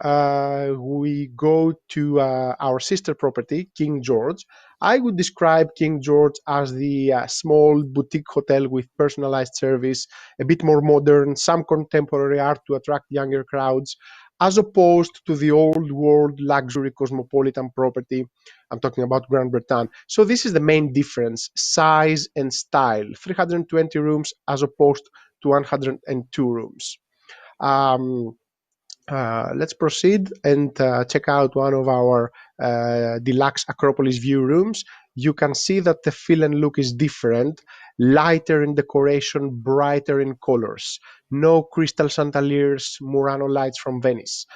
we go to our sister property, King George. I would describe King George as the small boutique hotel with personalized service, a bit more modern, some contemporary art to attract younger crowds, as opposed to the old world luxury cosmopolitan property. I'm talking about Grand Bretagne. So this is the main difference, size and style, 320 rooms as opposed to 102 rooms. Let's proceed and check out one of our deluxe Acropolis view rooms. You can see that the feel and look is different, lighter in decoration, brighter in colors. No crystal chandeliers, Murano lights from Venice.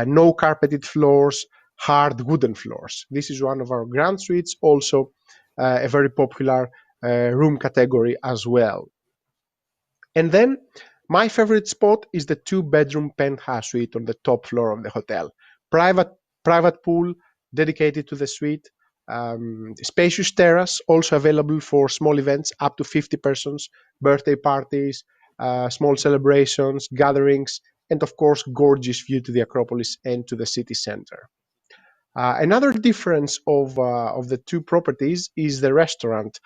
No carpeted floors, hard wooden floors. This is one of our grand suites, also a very popular room category as well. And then my favorite spot is the 2-bedroom penthouse suite on the top floor of the hotel. Private pool dedicated to the suite. Spacious terrace, also available for small events up to 50 persons, birthday parties, small celebrations, gatherings, and of course, gorgeous view to the Acropolis and to the city center. Another difference of the two properties is the restaurant.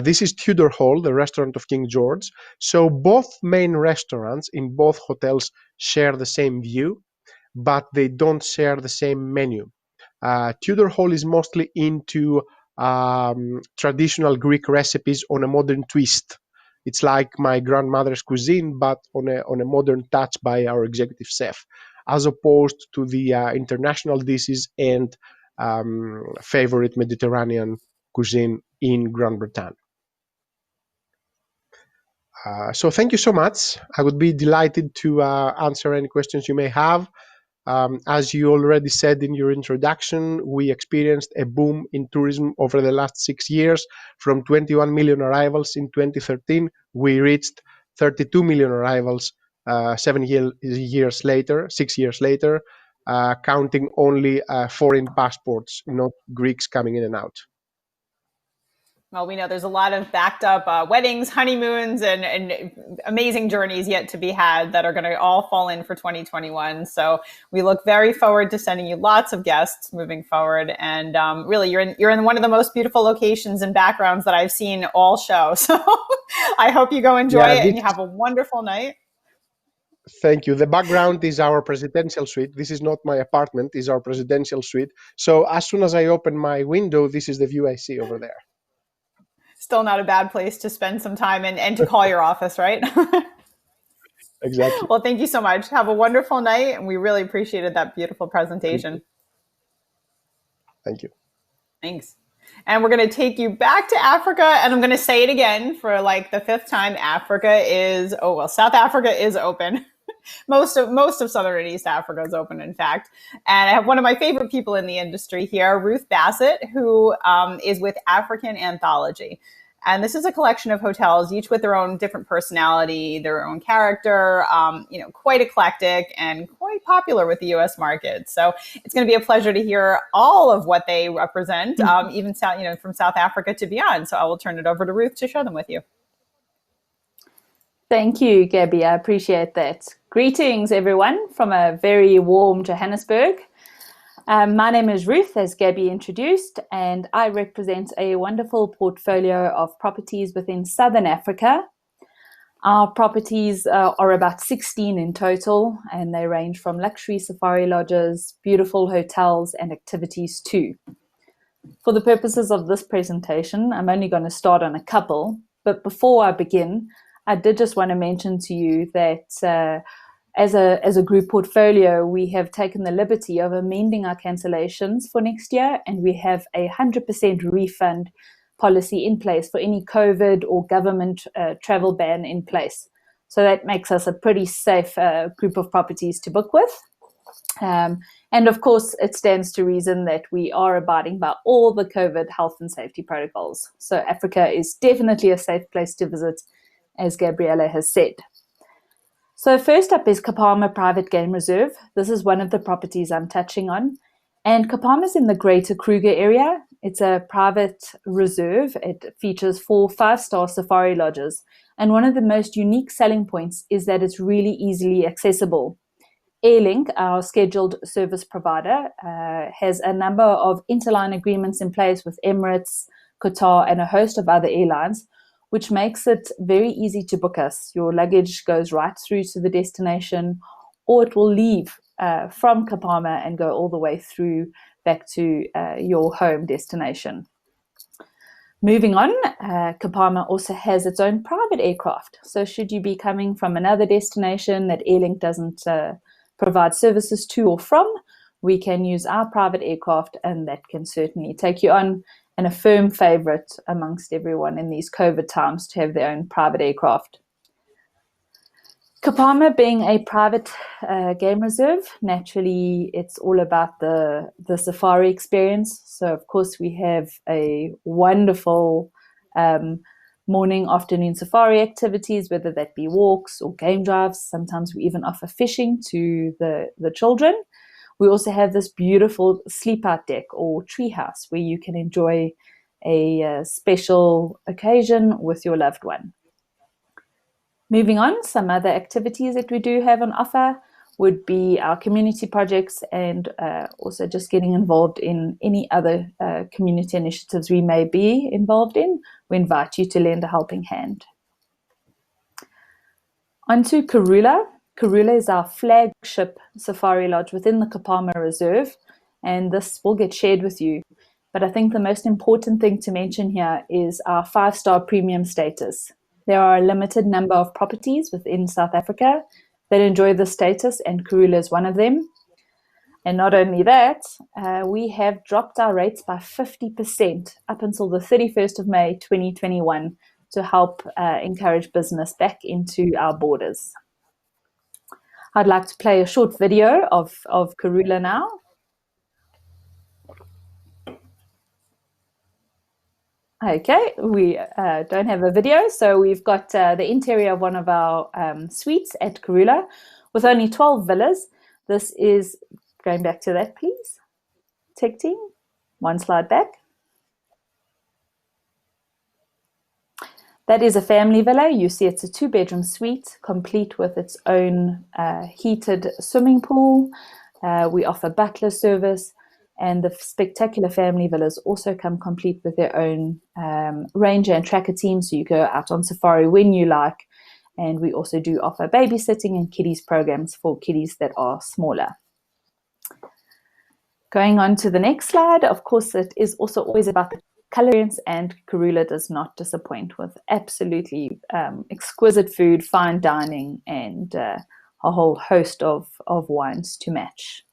This is Tudor Hall, the restaurant of King George. So both main restaurants in both hotels share the same view, but they don't share the same menu. Tudor Hall is mostly into traditional Greek recipes on a modern twist. It's like my grandmother's cuisine, but on a modern touch by our executive chef, as opposed to the international dishes and favorite Mediterranean cuisine in Grand Bretagne. So thank you so much. I would be delighted to answer any questions you may have. As you already said in your introduction, we experienced a boom in tourism over the last 6 years. From 21 million arrivals in 2013, we reached 32 million arrivals 6 years later, counting only foreign passports, not Greeks coming in and out. Well, we know there's a lot of backed up weddings, honeymoons, and amazing journeys yet to be had that are going to all fall in for 2021. So we look very forward to sending you lots of guests moving forward. And really, you're in one of the most beautiful locations and backgrounds that I've seen all show. So I hope you go enjoy it and you have a wonderful night. Thank you. The background is our presidential suite. This is not my apartment, it's our presidential suite. So as soon as I open my window, this is the view I see over there. Still not a bad place to spend some time and to call your office, right? Exactly. Well, thank you so much. Have a wonderful night. And we really appreciated that beautiful presentation. Thank you. Thanks. And we're going to take you back to Africa. And I'm going to say it again for like the 5th time. South Africa is open. Most of Southern and East Africa is open, in fact. And I have one of my favorite people in the industry here, Ruth Bassett, who is with African Anthology. And this is a collection of hotels, each with their own different personality, their own character, quite eclectic and quite popular with the U.S. market. So it's going to be a pleasure to hear all of what they represent, even from South Africa to beyond. So I will turn it over to Ruth to share them with you. Thank you, Gabby. I appreciate that. Greetings, everyone, from a very warm Johannesburg. My name is Ruth, as Gabby introduced, and I represent a wonderful portfolio of properties within Southern Africa. Our properties are about 16 in total, and they range from luxury safari lodges, beautiful hotels, and activities too. For the purposes of this presentation, I'm only going to start on a couple, but before I begin, I did just want to mention to you that as a group portfolio, we have taken the liberty of amending our cancellations for next year, and we have a 100% refund policy in place for any COVID or government travel ban in place. So that makes us a pretty safe group of properties to book with. And of course, it stands to reason that we are abiding by all the COVID health and safety protocols. So Africa is definitely a safe place to visit, as Gabriella has said. So first up is Kapama Private Game Reserve. This is one of the properties I'm touching on. And Kapama is in the Greater Kruger area. It's a private reserve. It features 4 5-star safari lodges. And one of the most unique selling points is that it's really easily accessible. Airlink, our scheduled service provider, has a number of interline agreements in place with Emirates, Qatar, and a host of other airlines, which makes it very easy to book us. Your luggage goes right through to the destination, or it will leave from Kapama and go all the way through back to your home destination. Moving on, Kapama also has its own private aircraft. So should you be coming from another destination that Airlink doesn't provide services to or from, we can use our private aircraft, and that can certainly take you on. And a firm favorite amongst everyone in these COVID times to have their own private aircraft. Kapama being a private game reserve, naturally it's all about the safari experience. So of course we have a wonderful morning, afternoon safari activities, whether that be walks or game drives. Sometimes we even offer fishing to the children. We also have this beautiful sleep out deck or treehouse where you can enjoy a special occasion with your loved one. Moving on, some other activities that we do have on offer would be our community projects, and also just getting involved in any other community initiatives we may be involved in. We invite you to lend a helping hand. On to Karula. Karula is our flagship safari lodge within the Kapama Reserve, and this will get shared with you. But I think the most important thing to mention here is our 5-star premium status. There are a limited number of properties within South Africa that enjoy this status, and Karula is one of them. And not only that, we have dropped our rates by 50% up until the 31st of May 2021 to help encourage business back into our borders. I'd like to play a short video of Karula now. Okay, we don't have a video, so we've got the interior of one of our suites at Karula with only 12 villas. This is, going back to that please, tech team, one slide back. That is a family villa. You see it's a 2-bedroom suite, complete with its own heated swimming pool. We offer butler service, and the spectacular family villas also come complete with their own ranger and tracker team, so you go out on safari when you like. And we also do offer babysitting and kiddies programs for kiddies that are smaller. Going on to the next slide, of course, it is also always about the colorings, and Karula does not disappoint with absolutely exquisite food, fine dining, and a whole host of wines to match.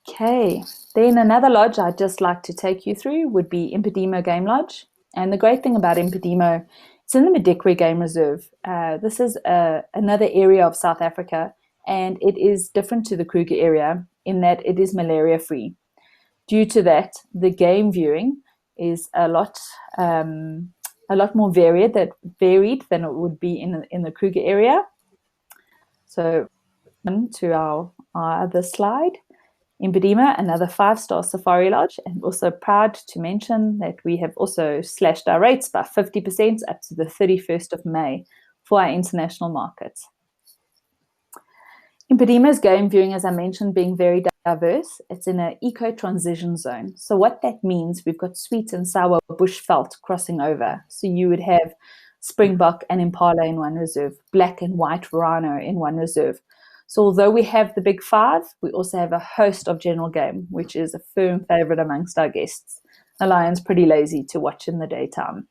Okay, then another lodge I'd just like to take you through would be Impedimo Game Lodge. And the great thing about Impedimo, it's in the Madikwe Game Reserve. This is another area of South Africa, and it is different to the Kruger area in that it is malaria free. Due to that, the game viewing is a lot more varied than it would be in the Kruger area. So, on to our other slide. Impedimo, another 5-star safari lodge, and also proud to mention that we have also slashed our rates by 50% up to the 31st of May for our international markets. Impedimo's game viewing, as I mentioned, being very diverse. It's in an eco-transition zone. So what that means, we've got sweet and sour bushveld crossing over. So you would have springbok and impala in one reserve, black and white rhino in one reserve. So although we have the big 5, we also have a host of general game, which is a firm favorite amongst our guests. The lion's pretty lazy to watch in the daytime.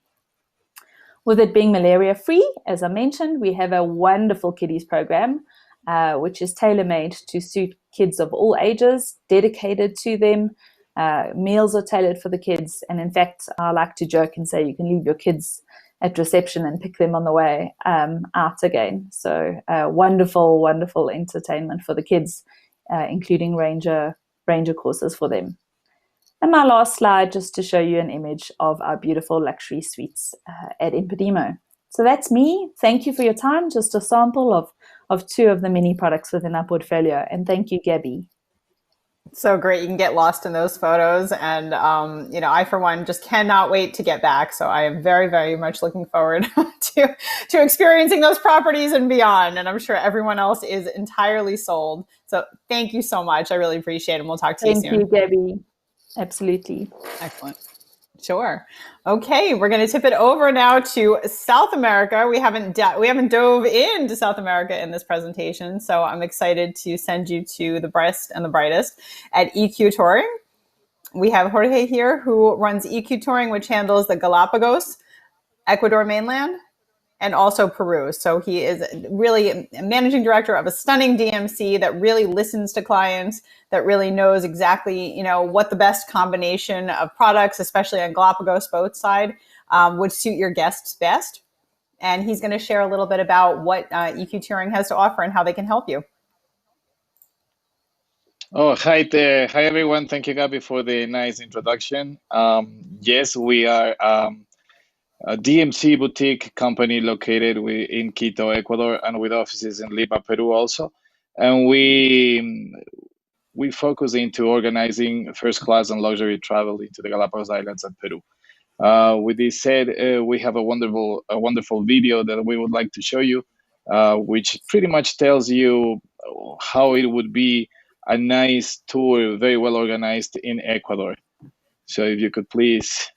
With it being malaria free, as I mentioned, we have a wonderful kiddies program, which is tailor-made to suit kids of all ages, dedicated to them. Meals are tailored for the kids. And in fact, I like to joke and say you can leave your kids at reception and pick them on the way out again. So wonderful, wonderful entertainment for the kids, including ranger courses for them. And my last slide, just to show you an image of our beautiful luxury suites at Ipanema. So that's me. Thank you for your time. Just a sample of two of the many products within our portfolio. And thank you, Gabby. So great. You can get lost in those photos. And, I, for one, just cannot wait to get back. So I am very, very much looking forward to experiencing those properties and beyond. And I'm sure everyone else is entirely sold. So thank you so much. I really appreciate it. And we'll talk to you soon. Thank you, Gabby. Absolutely. Excellent. Sure. Okay, we're going to tip it over now to South America. We haven't dove into South America in this presentation, so I'm excited to send you to the best and the brightest at EQ Touring. We have Jorge here, who runs EQ Touring, which handles the Galapagos, Ecuador mainland, and also Peru. So he is really a managing director of a stunning DMC that really listens to clients, that really knows exactly, what the best combination of products, especially on Galapagos boat side, would suit your guests best. And he's going to share a little bit about what EQ Touring has to offer and how they can help you. Oh, hi there. Hi, everyone. Thank you, Gabby, for the nice introduction. Yes, we are a DMC boutique company located in Quito, Ecuador, and with offices in Lima, Peru also. And we focus into organizing first-class and luxury travel into the Galapagos Islands and Peru. With this said, we have a wonderful video that we would like to show you, which pretty much tells you how it would be a nice tour, very well organized in Ecuador. So if you could please.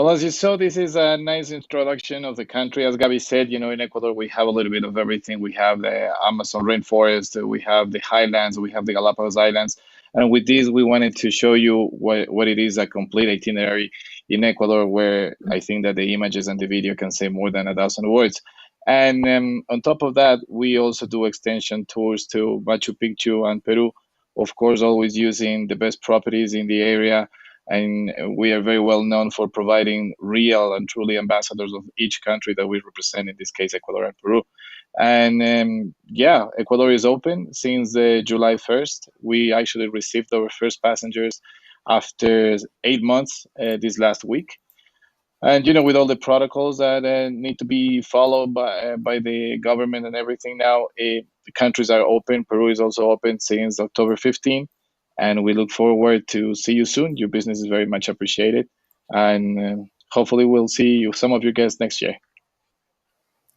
Well, as you saw, this is a nice introduction of the country. As Gabby said, you know, in Ecuador, we have a little bit of everything. We have the Amazon rainforest, we have the highlands, we have the Galapagos Islands. And with this, we wanted to show you what it is, a complete itinerary in Ecuador, where I think that the images and the video can say more than 1,000 words. And on top of that, we also do extension tours to Machu Picchu and Peru, of course, always using the best properties in the area. And we are very well known for providing real and truly ambassadors of each country that we represent, in this case, Ecuador and Peru. And yeah, Ecuador is open since July 1st. We actually received our first passengers after 8 months this last week. And, you know, with all the protocols that need to be followed by the government and everything now, the countries are open. Peru is also open since October 15. And we look forward to see you soon. Your business is very much appreciated. And hopefully we'll see some of your guests next year.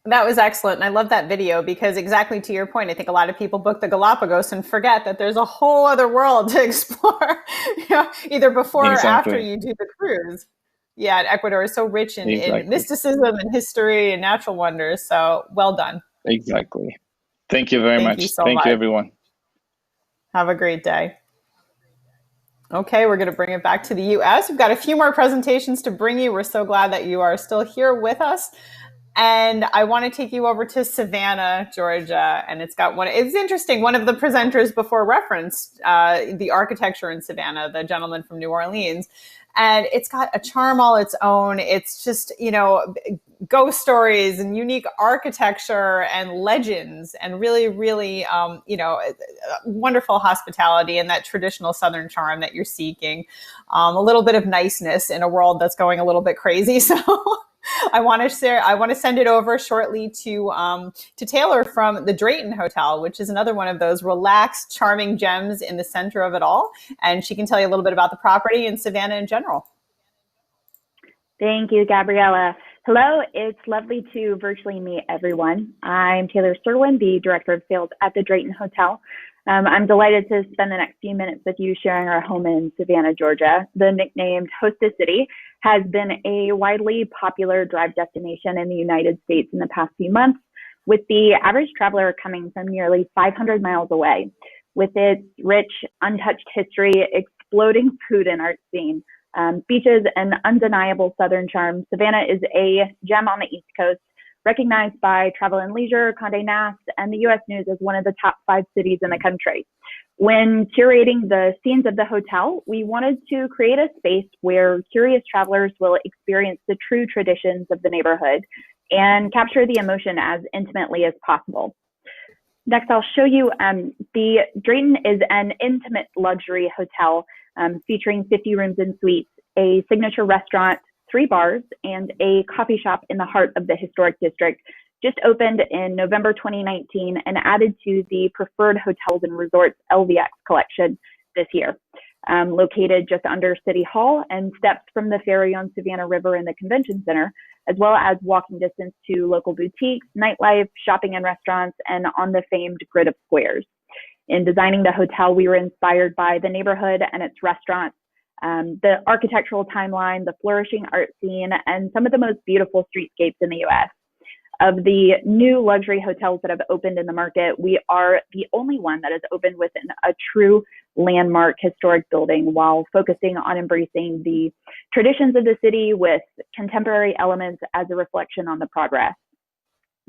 That was excellent. And I love that video because exactly to your point, I think a lot of people book the Galapagos and forget that there's a whole other world to explore, you know, either before or after you do the cruise. Yeah, Ecuador is so rich in mysticism and history and natural wonders. So well done. Exactly. Thank you very much. Thank you, everyone. Have a great day. Okay, we're going to bring it back to the US. We've got a few more presentations to bring you. We're so glad that you are still here with us. And I want to take you over to Savannah, Georgia. And it's interesting. One of the presenters before referenced the architecture in Savannah, the gentleman from New Orleans. And it's got a charm all its own. It's just, you know, ghost stories and unique architecture and legends and really, really, you know, wonderful hospitality and that traditional Southern charm that you're seeking. A little bit of niceness in a world that's going a little bit crazy. So I want to send it over shortly to Taylor from the Drayton Hotel, which is another one of those relaxed, charming gems in the center of it all. And she can tell you a little bit about the property and Savannah in general. Thank you, Gabriella. Hello, it's lovely to virtually meet everyone. I'm Taylor Serwin, the Director of Sales at the Drayton Hotel. I'm delighted to spend the next few minutes with you sharing our home in Savannah, Georgia. The nicknamed Hostess City has been a widely popular drive destination in the United States in the past few months, with the average traveler coming from nearly 500 miles away. With its rich, untouched history, exploding food and art scene, beaches, and undeniable Southern charm, Savannah is a gem on the East Coast, recognized by Travel and Leisure, Condé Nast, and the U.S. News as one of the top 5 cities in the country. When curating the scenes of the hotel, we wanted to create a space where curious travelers will experience the true traditions of the neighborhood and capture the emotion as intimately as possible. Next, I'll show you the Drayton is an intimate luxury hotel featuring 50 rooms and suites, a signature restaurant, 3 bars, and a coffee shop in the heart of the historic district. Just opened in November 2019 and added to the Preferred Hotels and Resorts LVX collection this year. Located just under City Hall and steps from the ferry on Savannah River in the Convention Center, as well as walking distance to local boutiques, nightlife, shopping and restaurants, and on the famed grid of squares. In designing the hotel, we were inspired by the neighborhood and its restaurants, the architectural timeline, the flourishing art scene, and some of the most beautiful streetscapes in the US. Of the new luxury hotels that have opened in the market, we are the only one that has opened within a true landmark historic building while focusing on embracing the traditions of the city with contemporary elements as a reflection on the progress.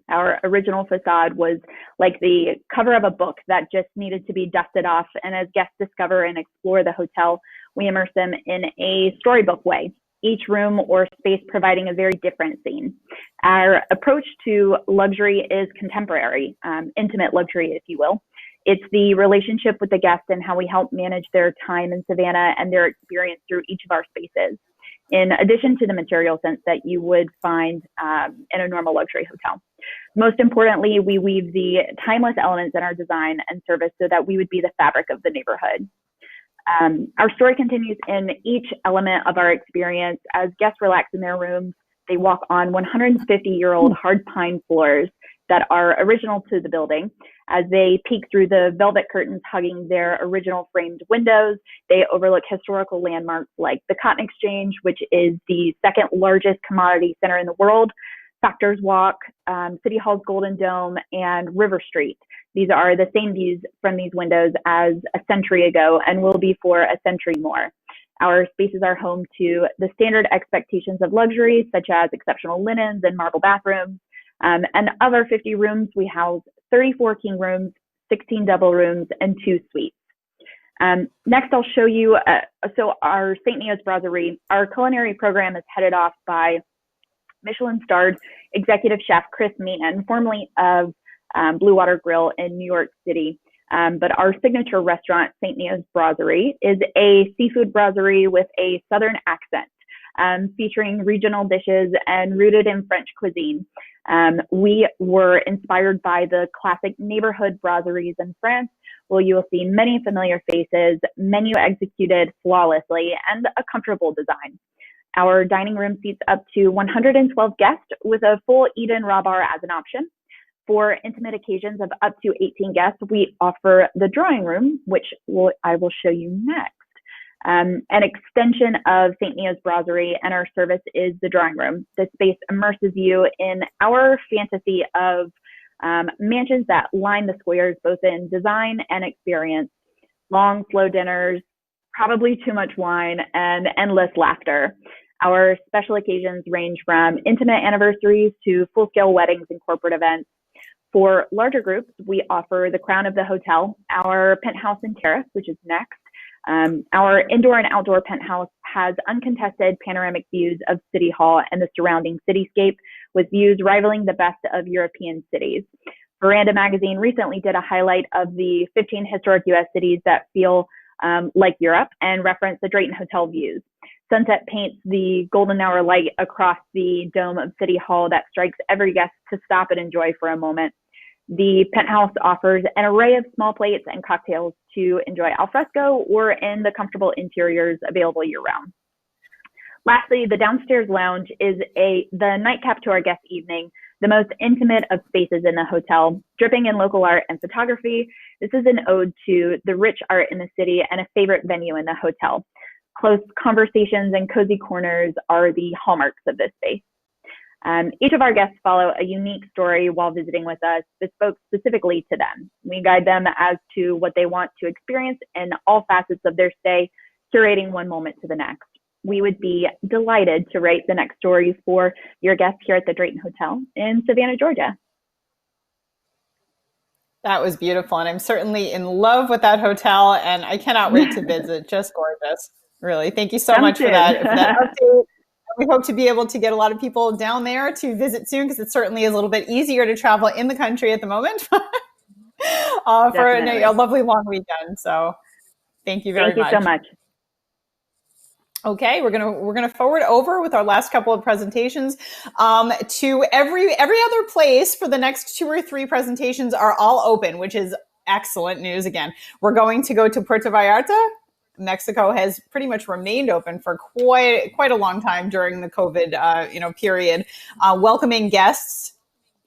Our original facade was like the cover of a book that just needed to be dusted off, and as guests discover and explore the hotel, we immerse them in a storybook way, each room or space providing a very different scene. Our approach to luxury is contemporary, intimate luxury, if you will. It's the relationship with the guest and how we help manage their time in Savannah and their experience through each of our spaces, in addition to the material sense that you would find in a normal luxury hotel. Most importantly, we weave the timeless elements in our design and service so that we would be the fabric of the neighborhood. Our story continues in each element of our experience. As guests relax in their rooms, they walk on 150-year-old hard pine floors that are original to the building. As they peek through the velvet curtains hugging their original framed windows, they overlook historical landmarks like the Cotton Exchange, which is the second largest commodity center in the world, Factors Walk, City Hall's Golden Dome, and River Street. These are the same views from these windows as a century ago and will be for a century more. Our spaces are home to the standard expectations of luxury, such as exceptional linens and marble bathrooms. And of our 50 rooms, we house 34 king rooms, 16 double rooms, and 2 suites. Next, I'll show you, so our St. Neo's Brasserie, our culinary program is headed off by Michelin-starred executive chef Chris Meehan, formerly of Blue Water Grill in New York City. But our signature restaurant, St. Neo's Brasserie, is a seafood brasserie with a Southern accent, featuring regional dishes and rooted in French cuisine. We were inspired by the classic neighborhood brasseries in France, where you will see many familiar faces, menu executed flawlessly, and a comfortable design. Our dining room seats up to 112 guests with a full eat-in raw bar as an option. For intimate occasions of up to 18 guests, we offer the drawing room, which I will show you next. An extension of St. Neo's Brasserie and our service is the drawing room. The space immerses you in our fantasy of mansions that line the squares, both in design and experience. Long, slow dinners, probably too much wine, and endless laughter. Our special occasions range from intimate anniversaries to full-scale weddings and corporate events. For larger groups, we offer the crown of the hotel, our penthouse and terrace, which is next. Our indoor and outdoor penthouse has uncontested panoramic views of City Hall and the surrounding cityscape, with views rivaling the best of European cities. Veranda magazine recently did a highlight of the 15 historic U.S. cities that feel like Europe and referenced the Drayton Hotel views. Sunset paints the golden hour light across the dome of City Hall that strikes every guest to stop and enjoy for a moment. The penthouse offers an array of small plates and cocktails to enjoy al fresco or in the comfortable interiors available year-round. Lastly, the downstairs lounge is the nightcap to our guest evening, the most intimate of spaces in the hotel, dripping in local art and photography. This is an ode to the rich art in the city and a favorite venue in the hotel. Close conversations and cozy corners are the hallmarks of this space. Each of our guests follow a unique story while visiting with us, bespoke specifically to them. We guide them as to what they want to experience in all facets of their stay, curating one moment to the next. We would be delighted to write the next story for your guests here at the Drayton Hotel in Savannah, Georgia. That was beautiful, and I'm certainly in love with that hotel, and I cannot wait to visit. Just gorgeous, really. Thank you so much for that update. We hope to be able to get a lot of people down there to visit soon, because it certainly is a little bit easier to travel in the country at the moment for a lovely long weekend. So thank you very much. Thank you so much. Okay, we're gonna forward over with our last couple of presentations to every other place for the next 2 or 3 presentations are all open, which is excellent news. Again, we're going to go to Puerto Vallarta. Mexico has pretty much remained open for quite a long time during the COVID period, welcoming guests,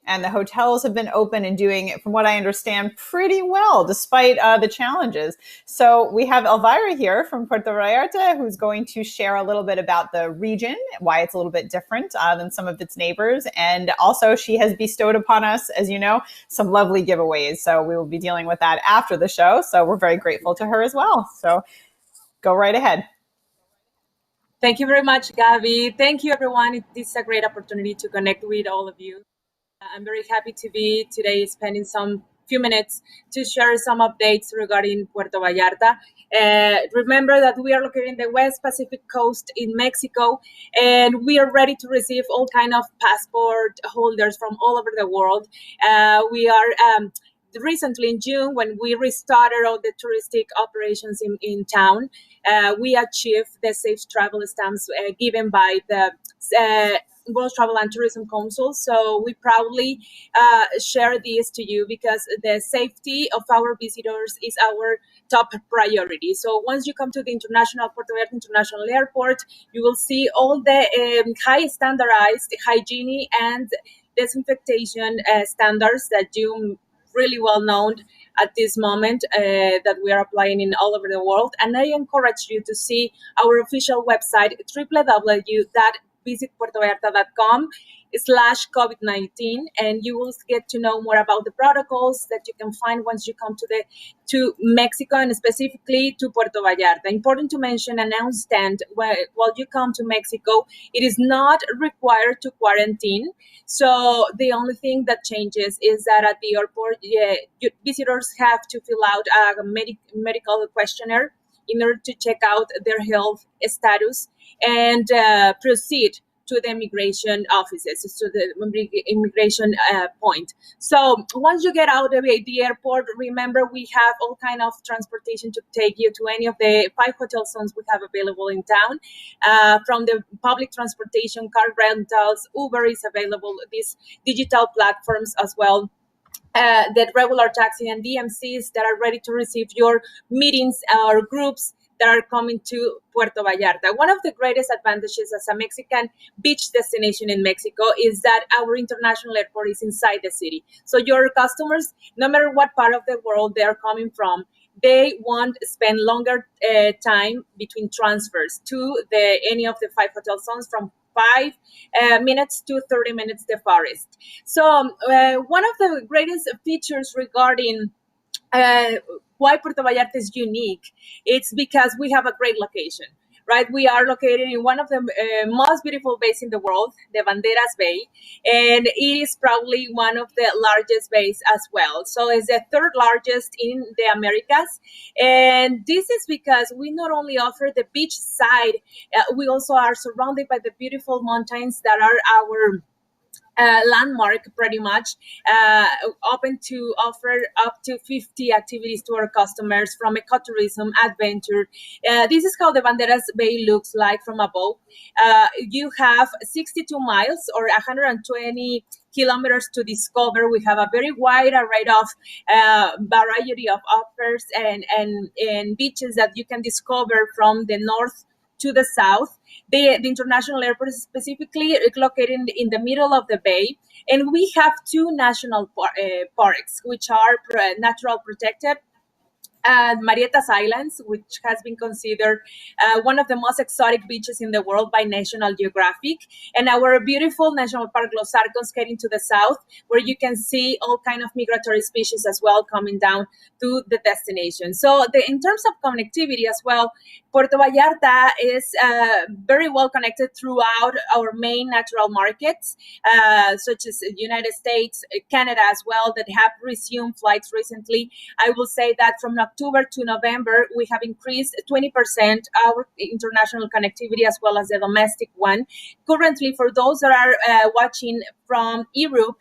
and the hotels have been open and doing, from what I understand, pretty well despite the challenges. So we have Elvira here from Puerto Vallarta, who's going to share a little bit about the region, why it's a little bit different than some of its neighbors, and also she has bestowed upon us, as you know, some lovely giveaways. So we will be dealing with that after the show. So we're very grateful to her as well. So go right ahead. Thank you very much, Gabby. Thank you, everyone. This is a great opportunity to connect with all of you. I'm very happy to be today spending some few minutes to share some updates regarding Puerto Vallarta. Remember that we are located in the West Pacific coast in Mexico, and we are ready to receive all kinds of passport holders from all over the world. We are recently in June, when we restarted all the touristic operations in town, we achieved the safe travel stamps given by the World Travel and Tourism Council. So we proudly share this to you because the safety of our visitors is our top priority. So once you come to the Puerto Vallarta International Airport, you will see all the high standardized hygiene and disinfectation standards that you really well known at this moment that we are applying in all over the world. And I encourage you to see our official website, www.visitpuertovallarta.com/COVID-19, and you will get to know more about the protocols that you can find once you come to Mexico, and specifically to Puerto Vallarta. Important to mention and understand, while you come to Mexico, it is not required to quarantine. So the only thing that changes is that at the airport, visitors have to fill out a medical questionnaire in order to check out their health status and proceed to the immigration offices, to the immigration point. So once you get out of the airport, remember we have all kind of transportation to take you to any of the 5 hotel zones we have available in town. From the public transportation, car rentals, Uber is available, these digital platforms as well. That regular taxi and DMCs that are ready to receive your meetings or groups that are coming to Puerto Vallarta. One of the greatest advantages as a Mexican beach destination in Mexico is that our international airport is inside the city. So your customers, no matter what part of the world they are coming from, they won't spend longer time between transfers to any of the 5 hotel zones from 5 minutes to 30 minutes the farthest. So one of the greatest features regarding why Puerto Vallarta is unique, it's because we have a great location, right? We are located in one of the most beautiful bays in the world, the Banderas Bay, and it is probably one of the largest bays as well. So it's the 3rd largest in the Americas. And this is because we not only offer the beach side, we also are surrounded by the beautiful mountains that are our landmark, pretty much open to offer up to 50 activities to our customers, from ecotourism, adventure. This is how the Banderas Bay looks like from above. You have 62 miles or 120 kilometers to discover. We have a very wide array of variety of offers and beaches that you can discover from the north to the south. The international airport is specifically located in the middle of the bay, and we have 2 national parks, which are natural protected. Marietas Islands, which has been considered one of the most exotic beaches in the world by National Geographic, and our beautiful National Park Los Arcos heading to the south, where you can see all kind of migratory species as well coming down to the destination. So in terms of connectivity as well, Puerto Vallarta is very well connected throughout our main natural markets, such as the United States, Canada as well, that have resumed flights recently. I will say that from October to November, we have increased 20% our international connectivity as well as the domestic one. Currently, for those that are watching from Europe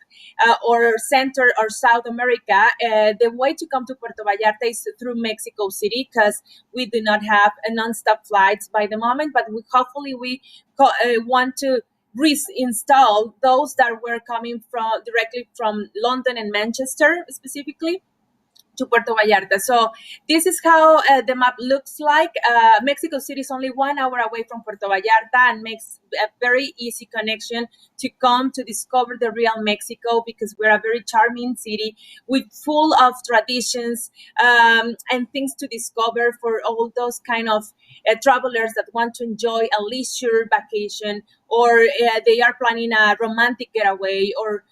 or Central or South America, the way to come to Puerto Vallarta is through Mexico City, because we do not have non-stop flights by the moment, but hopefully we want to reinstall those that were coming directly from London and Manchester specifically to Puerto Vallarta. So this is how the map looks like. Mexico City is only 1 hour away from Puerto Vallarta and makes a very easy connection to come to discover the real Mexico, because we're a very charming city with full of traditions and things to discover for all those kind of travelers that want to enjoy a leisure vacation, or they are planning a romantic getaway, or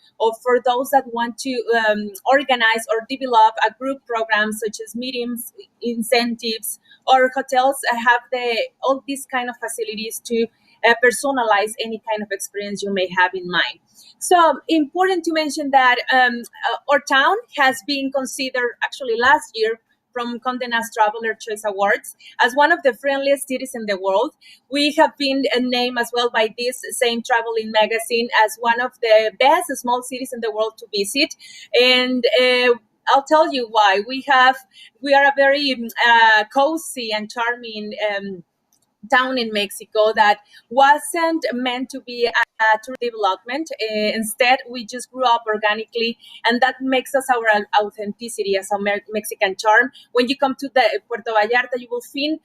for those that want to organize or develop a group program, such as meetings, incentives, or hotels have all these kind of facilities to personalize any kind of experience you may have in mind. So important to mention that our town has been considered actually last year from Condé Nast Traveler Choice Awards as one of the friendliest cities in the world. We have been named as well by this same traveling magazine as one of the best small cities in the world to visit. And I'll tell you why. We are a very cozy and charming town in Mexico that wasn't meant to be a tourist development. Instead, we just grew up organically, and that makes us our authenticity as a Mexican charm. When you come to the Puerto Vallarta, you will feel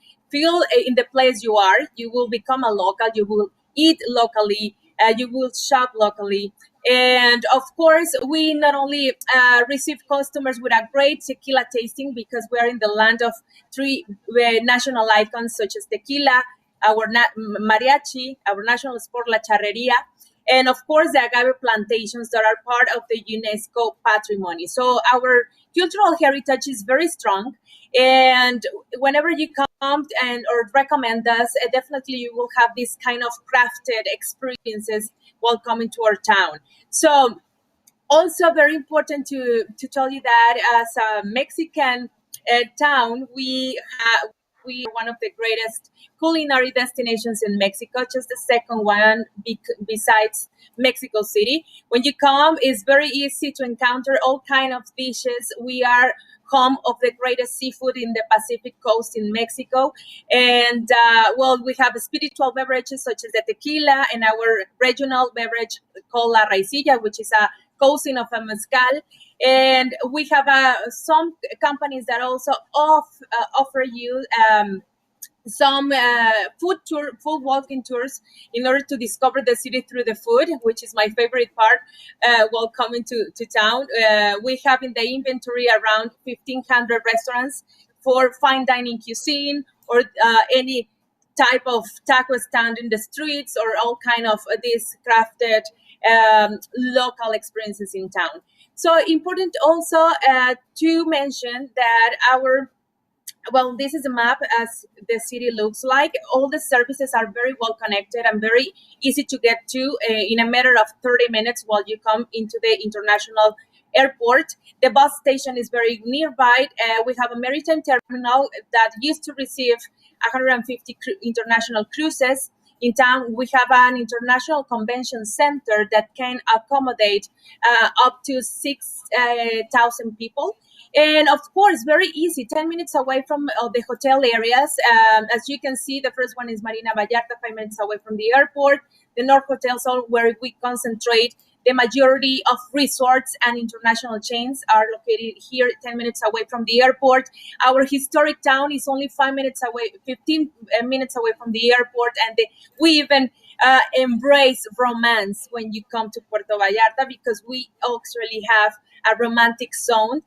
in the place you are. You will become a local. You will eat locally. You will shop locally. And of course, we not only receive customers with a great tequila tasting, because we are in the land of three national icons such as tequila, our mariachi, our national sport, la charreria, and of course the agave plantations that are part of the UNESCO patrimony. So our cultural heritage is very strong, and whenever you come and or recommend us, definitely you will have this kind of crafted experiences while coming to our town. So also very important to tell you that as a Mexican town, we are one of the greatest culinary destinations in Mexico, just the second one besides Mexico City. When you come, it's very easy to encounter all kinds of dishes. We are home of the greatest seafood in the Pacific coast in Mexico. And well, we have spiritual beverages such as the tequila and our regional beverage called la raicilla, which is a cousin of a mezcal. And we have some companies that also offer you some food walking tours in order to discover the city through the food, which is my favorite part while coming to town. We have in the inventory around 1,500 restaurants for fine dining cuisine or any type of taco stand in the streets or all kind of these crafted local experiences in town. So important also to mention that well, this is a map as the city looks like. All the services are very well connected and very easy to get to in a matter of 30 minutes while you come into the international airport. The bus station is very nearby. We have a maritime terminal that used to receive 150 international cruises. In town, we have an international convention center that can accommodate up to 6,000 people. And of course, very easy, 10 minutes away from the hotel areas. As you can see, the first one is Marina Vallarta, 5 minutes away from the airport. The North Hotels are where we concentrate. The majority of resorts and international chains are located here, 10 minutes away from the airport. Our historic town is only 5 minutes away, 15 minutes away from the airport. And we even embrace romance when you come to Puerto Vallarta, because we actually have a romantic zone.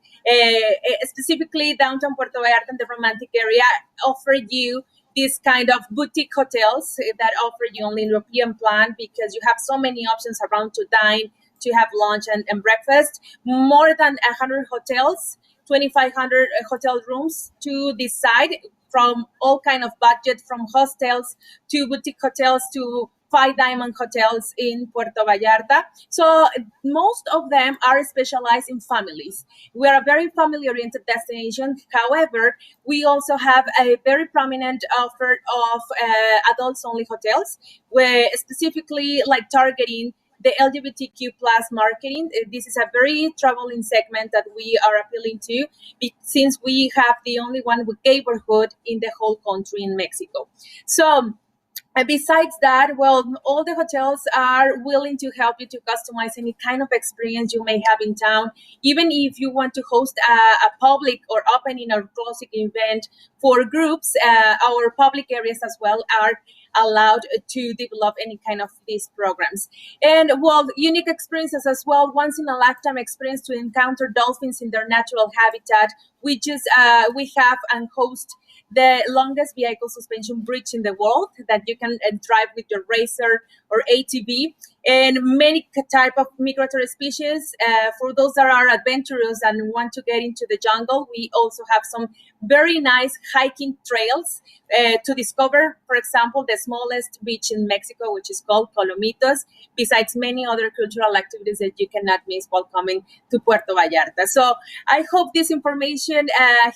Specifically, downtown Puerto Vallarta and the romantic area offer you this kind of boutique hotels that offer you only European plan, because you have so many options around to dine, to have lunch and breakfast. More than 100 hotels, 2,500 hotel rooms to decide from all kind of budget, from hostels to boutique hotels to 5-diamond hotels in Puerto Vallarta. So most of them are specialized in families. We are a very family-oriented destination. However, we also have a very prominent offer of adults-only hotels, where specifically like targeting the LGBTQ plus marketing. This is a very troubling segment that we are appealing to, since we have the only one with neighborhood in the whole country in Mexico. So besides that, well, all the hotels are willing to help you to customize any kind of experience you may have in town. Even if you want to host a public or opening or closing event for groups, our public areas as well are allowed to develop any kind of these programs. And well, unique experiences as well, once in a lifetime experience to encounter dolphins in their natural habitat. We have and host the longest vehicle suspension bridge in the world that you can drive with your racer or ATV, and many type of migratory species. For those that are adventurous and want to get into the jungle, we also have some very nice hiking trails to discover, for example, the smallest beach in Mexico, which is called Colomitos, besides many other cultural activities that you cannot miss while coming to Puerto Vallarta. So I hope this information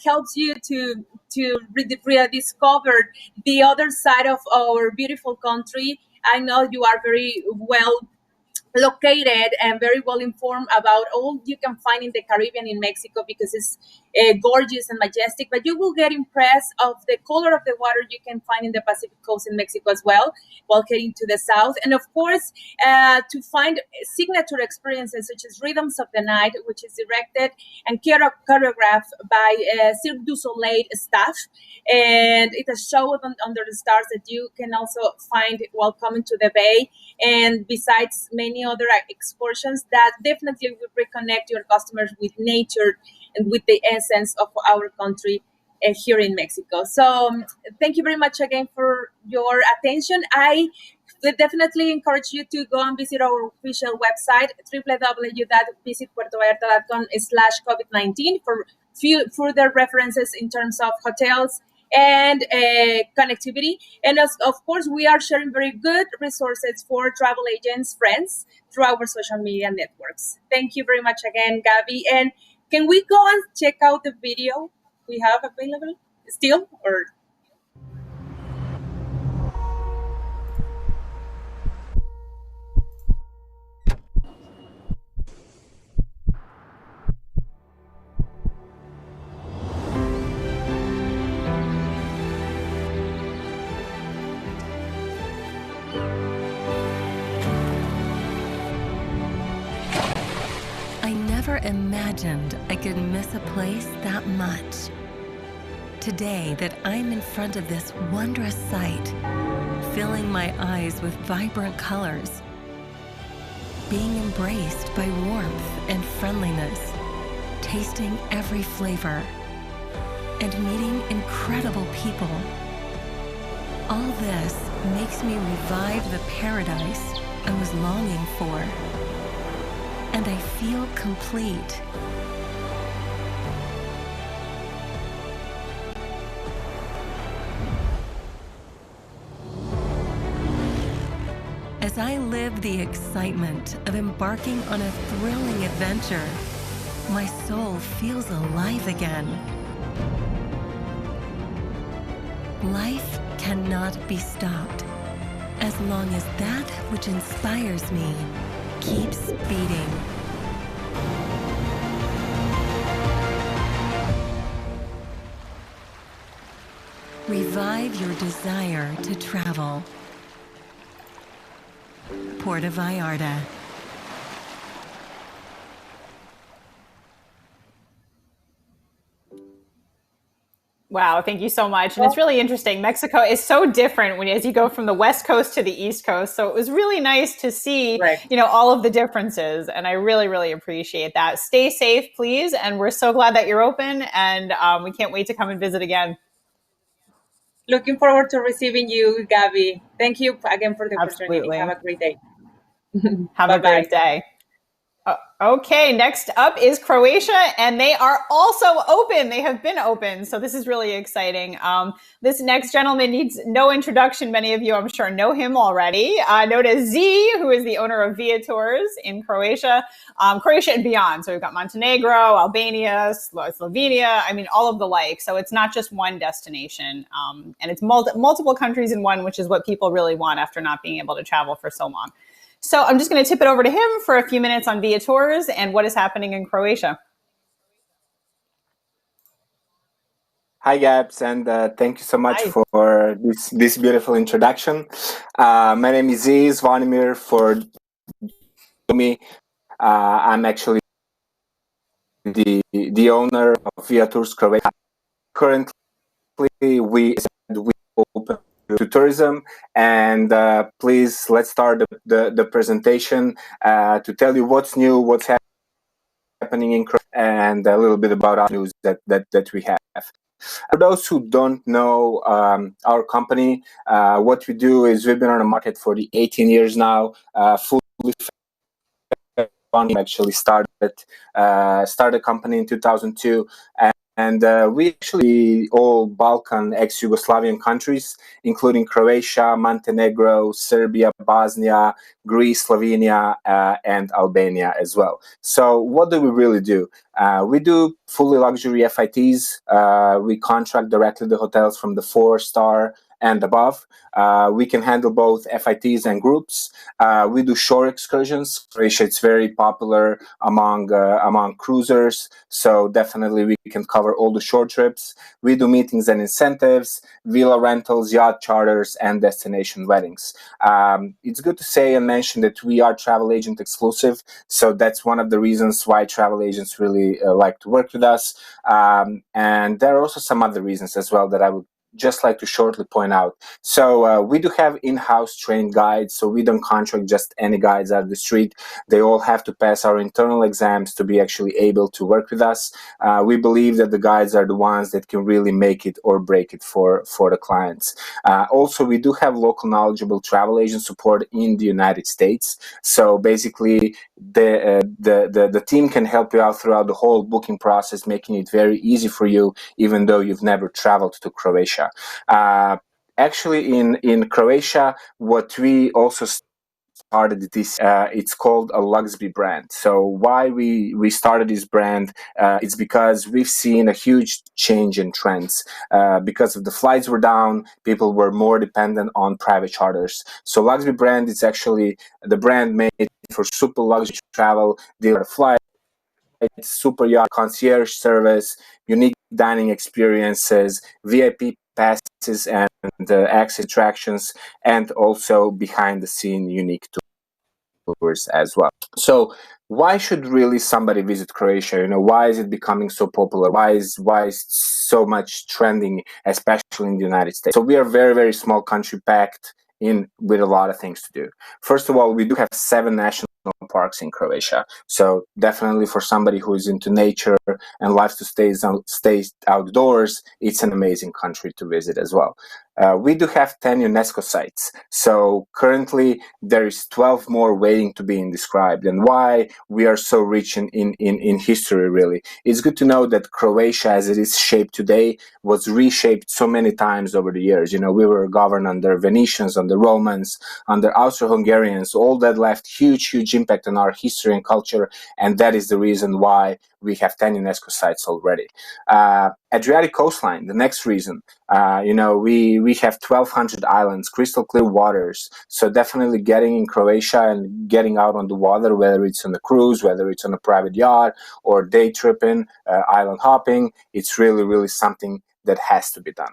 helps you to rediscover the other side of our beautiful country. I know you are very well located and very well informed about all you can find in the Caribbean in Mexico, because it's gorgeous and majestic, but you will get impressed of the color of the water you can find in the Pacific coast in Mexico as well, while heading to the south. And of course, to find signature experiences such as Rhythms of the Night, which is directed and choreographed by Cirque du Soleil staff. And it's a show under the stars that you can also find while coming to the Bay. And besides many other excursions that definitely will reconnect your customers with nature and with the essence of our country here in Mexico. So thank you very much again for your attention. I would definitely encourage you to go and visit our official website, www.visitpuertovallarta.com/COVID-19 for further references in terms of hotels and connectivity. And of course, we are sharing very good resources for travel agents, friends, through our social media networks. Thank you very much again, Gabby. And can we go and check out the video we have available still, or? I never imagined I could miss a place that much. Today that I'm in front of this wondrous sight, filling my eyes with vibrant colors, being embraced by warmth and friendliness, tasting every flavor, and meeting incredible people. All this makes me revive the paradise I was longing for. And I feel complete. As I live the excitement of embarking on a thrilling adventure, my soul feels alive again. Life cannot be stopped as long as that which inspires me keeps beating. Revive your desire to travel. Puerto Vallarta. Wow, thank you so much. And it's really interesting. Mexico is so different as you go from the West Coast to the East Coast. So it was really nice to see, all of the differences. And I really, really appreciate that. Stay safe, please. And we're so glad that you're open. And we can't wait to come and visit again. Looking forward to receiving you, Gabby. Thank you again for the opportunity. Have a great day. Have a great day. Okay, next up is Croatia, and they are also open. They have been open, so this is really exciting. This next gentleman needs no introduction. Many of you, I'm sure, know him already. Known as Z, who is the owner of VITA Tours in Croatia, Croatia and beyond. So we've got Montenegro, Albania, Slovenia, all of the like. So it's not just one destination, and it's multiple countries in one, which is what people really want after not being able to travel for so long. So I'm just going to tip it over to him for a few minutes on VITA Tours and what is happening in Croatia. Hi, Gabs, and thank you so much for this beautiful introduction. My name is Z Zvonimir. For me, I'm actually the owner of VITA Tours Croatia. Currently, we open to tourism, and please let's start the presentation to tell you what's new, what's happening in Croatia, and a little bit about our news that we have. For those who don't know our company, what we do is we've been on the market for 18 years now, fully actually started a company in 2002, and we actually all Balkan ex-Yugoslavian countries, including Croatia, Montenegro, Serbia, Bosnia, Greece, Slovenia, and Albania as well. So what do we really do? We do fully luxury FITs. We contract directly the hotels from the 4-star and above. We can handle both FITs and groups. We do shore excursions. Croatia, it's very popular among cruisers, so definitely we can cover all the shore trips. We do meetings and incentives, villa rentals, yacht charters, and destination weddings. It's good to say and mention that we are travel agent exclusive, so that's one of the reasons why travel agents really like to work with us. And there are also some other reasons as well that I would just like to shortly point out. So we do have in-house trained guides, so we don't contract just any guides out of the street. They all have to pass our internal exams to be actually able to work with us. We believe that the guides are the ones that can really make it or break it for the clients. Also, we do have local knowledgeable travel agent support in the United States. So basically, the team can help you out throughout the whole booking process, making it very easy for you, even though you've never traveled to Croatia. Actually, in Croatia, what we also started this, it's called a Luxby brand. So why we started this brand, it's because we've seen a huge change in trends. Because of the flights were down, people were more dependent on private charters. So Luxby brand is actually the brand made for super luxury travel, dealer flights, super yacht concierge service, unique dining experiences, VIP passes and access attractions, and also behind the scene unique tours as well. So why should really somebody visit Croatia? You know, why is it becoming so popular? Why is so much trending, especially in the United States? So we are a very, very small country packed in with a lot of things to do. First of all, we do have 7 national parks in Croatia. So definitely for somebody who is into nature and likes to stay outdoors, it's an amazing country to visit as well. We do have 10 UNESCO sites. So currently there is 12 more waiting to be described. And why we are so rich in history, really. It's good to know that Croatia, as it is shaped today, was reshaped so many times over the years. You know, we were governed under Venetians, under Romans, under Austro-Hungarians. All that left huge, huge impact on our history and culture. And that is the reason why we have 10 UNESCO sites already. Adriatic coastline, the next reason. You know, we have 1,200 islands, crystal clear waters. So definitely getting in Croatia and getting out on the water, whether it's on a cruise, whether it's on a private yacht or day tripping, island hopping, it's really, really something that has to be done.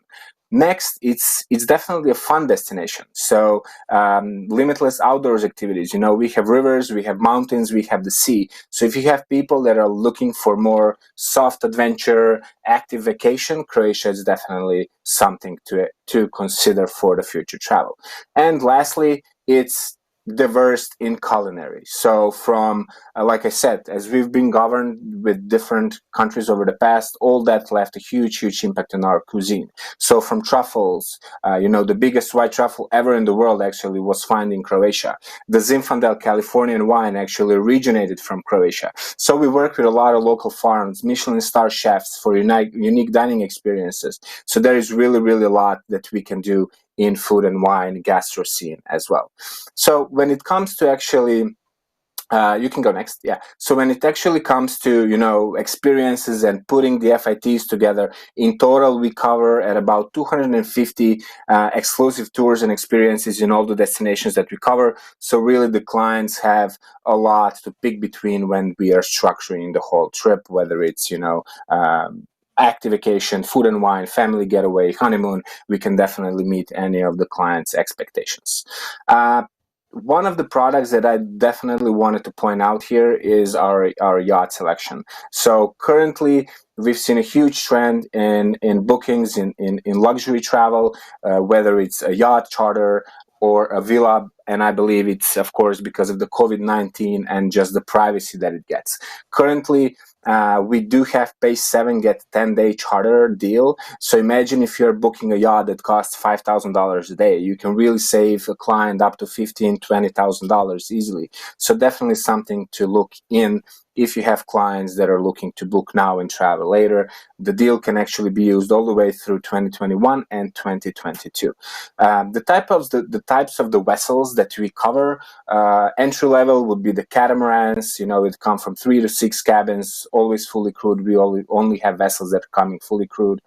Next, it's definitely a fun destination. So limitless outdoors activities. You know, we have rivers, we have mountains, we have the sea. So if you have people that are looking for more soft adventure, active vacation, Croatia is definitely something to consider for the future travel. And lastly, it's diverse in culinary. So from, like I said, as we've been governed with different countries over the past, all that left a huge, huge impact on our cuisine. So from truffles, you know, the biggest white truffle ever in the world actually was found in Croatia. The Zinfandel Californian wine actually originated from Croatia. So we work with a lot of local farms, Michelin star chefs for unique dining experiences. So there is really, really a lot that we can do in food and wine gastro scene as well. So when it comes to actually, you can go next. Yeah. So when it actually comes to, you know, experiences and putting the FITs together, in total, we cover at about 250 exclusive tours and experiences in all the destinations that we cover. So really the clients have a lot to pick between when we are structuring the whole trip, whether it's, you know, active vacation, food and wine, family getaway, honeymoon, we can definitely meet any of the client's expectations. One of the products that I definitely wanted to point out here is our yacht selection. So currently, we've seen a huge trend in bookings in luxury travel, whether it's a yacht charter or a villa, and I believe it's, of course, because of the COVID-19 and just the privacy that it gets. Currently, we do have pay 7 get 10-day charter deal. So imagine if you're booking a yacht that costs $5,000 a day, you can really save a client up to $15,000, $20,000 easily. So definitely something to look in if you have clients that are looking to book now and travel later. The deal can actually be used all the way through 2021 and 2022. The types of the vessels that we cover, entry level would be the catamarans. You know, it come from 3 to 6 cabins, always fully crewed. We only have vessels that are coming fully crewed.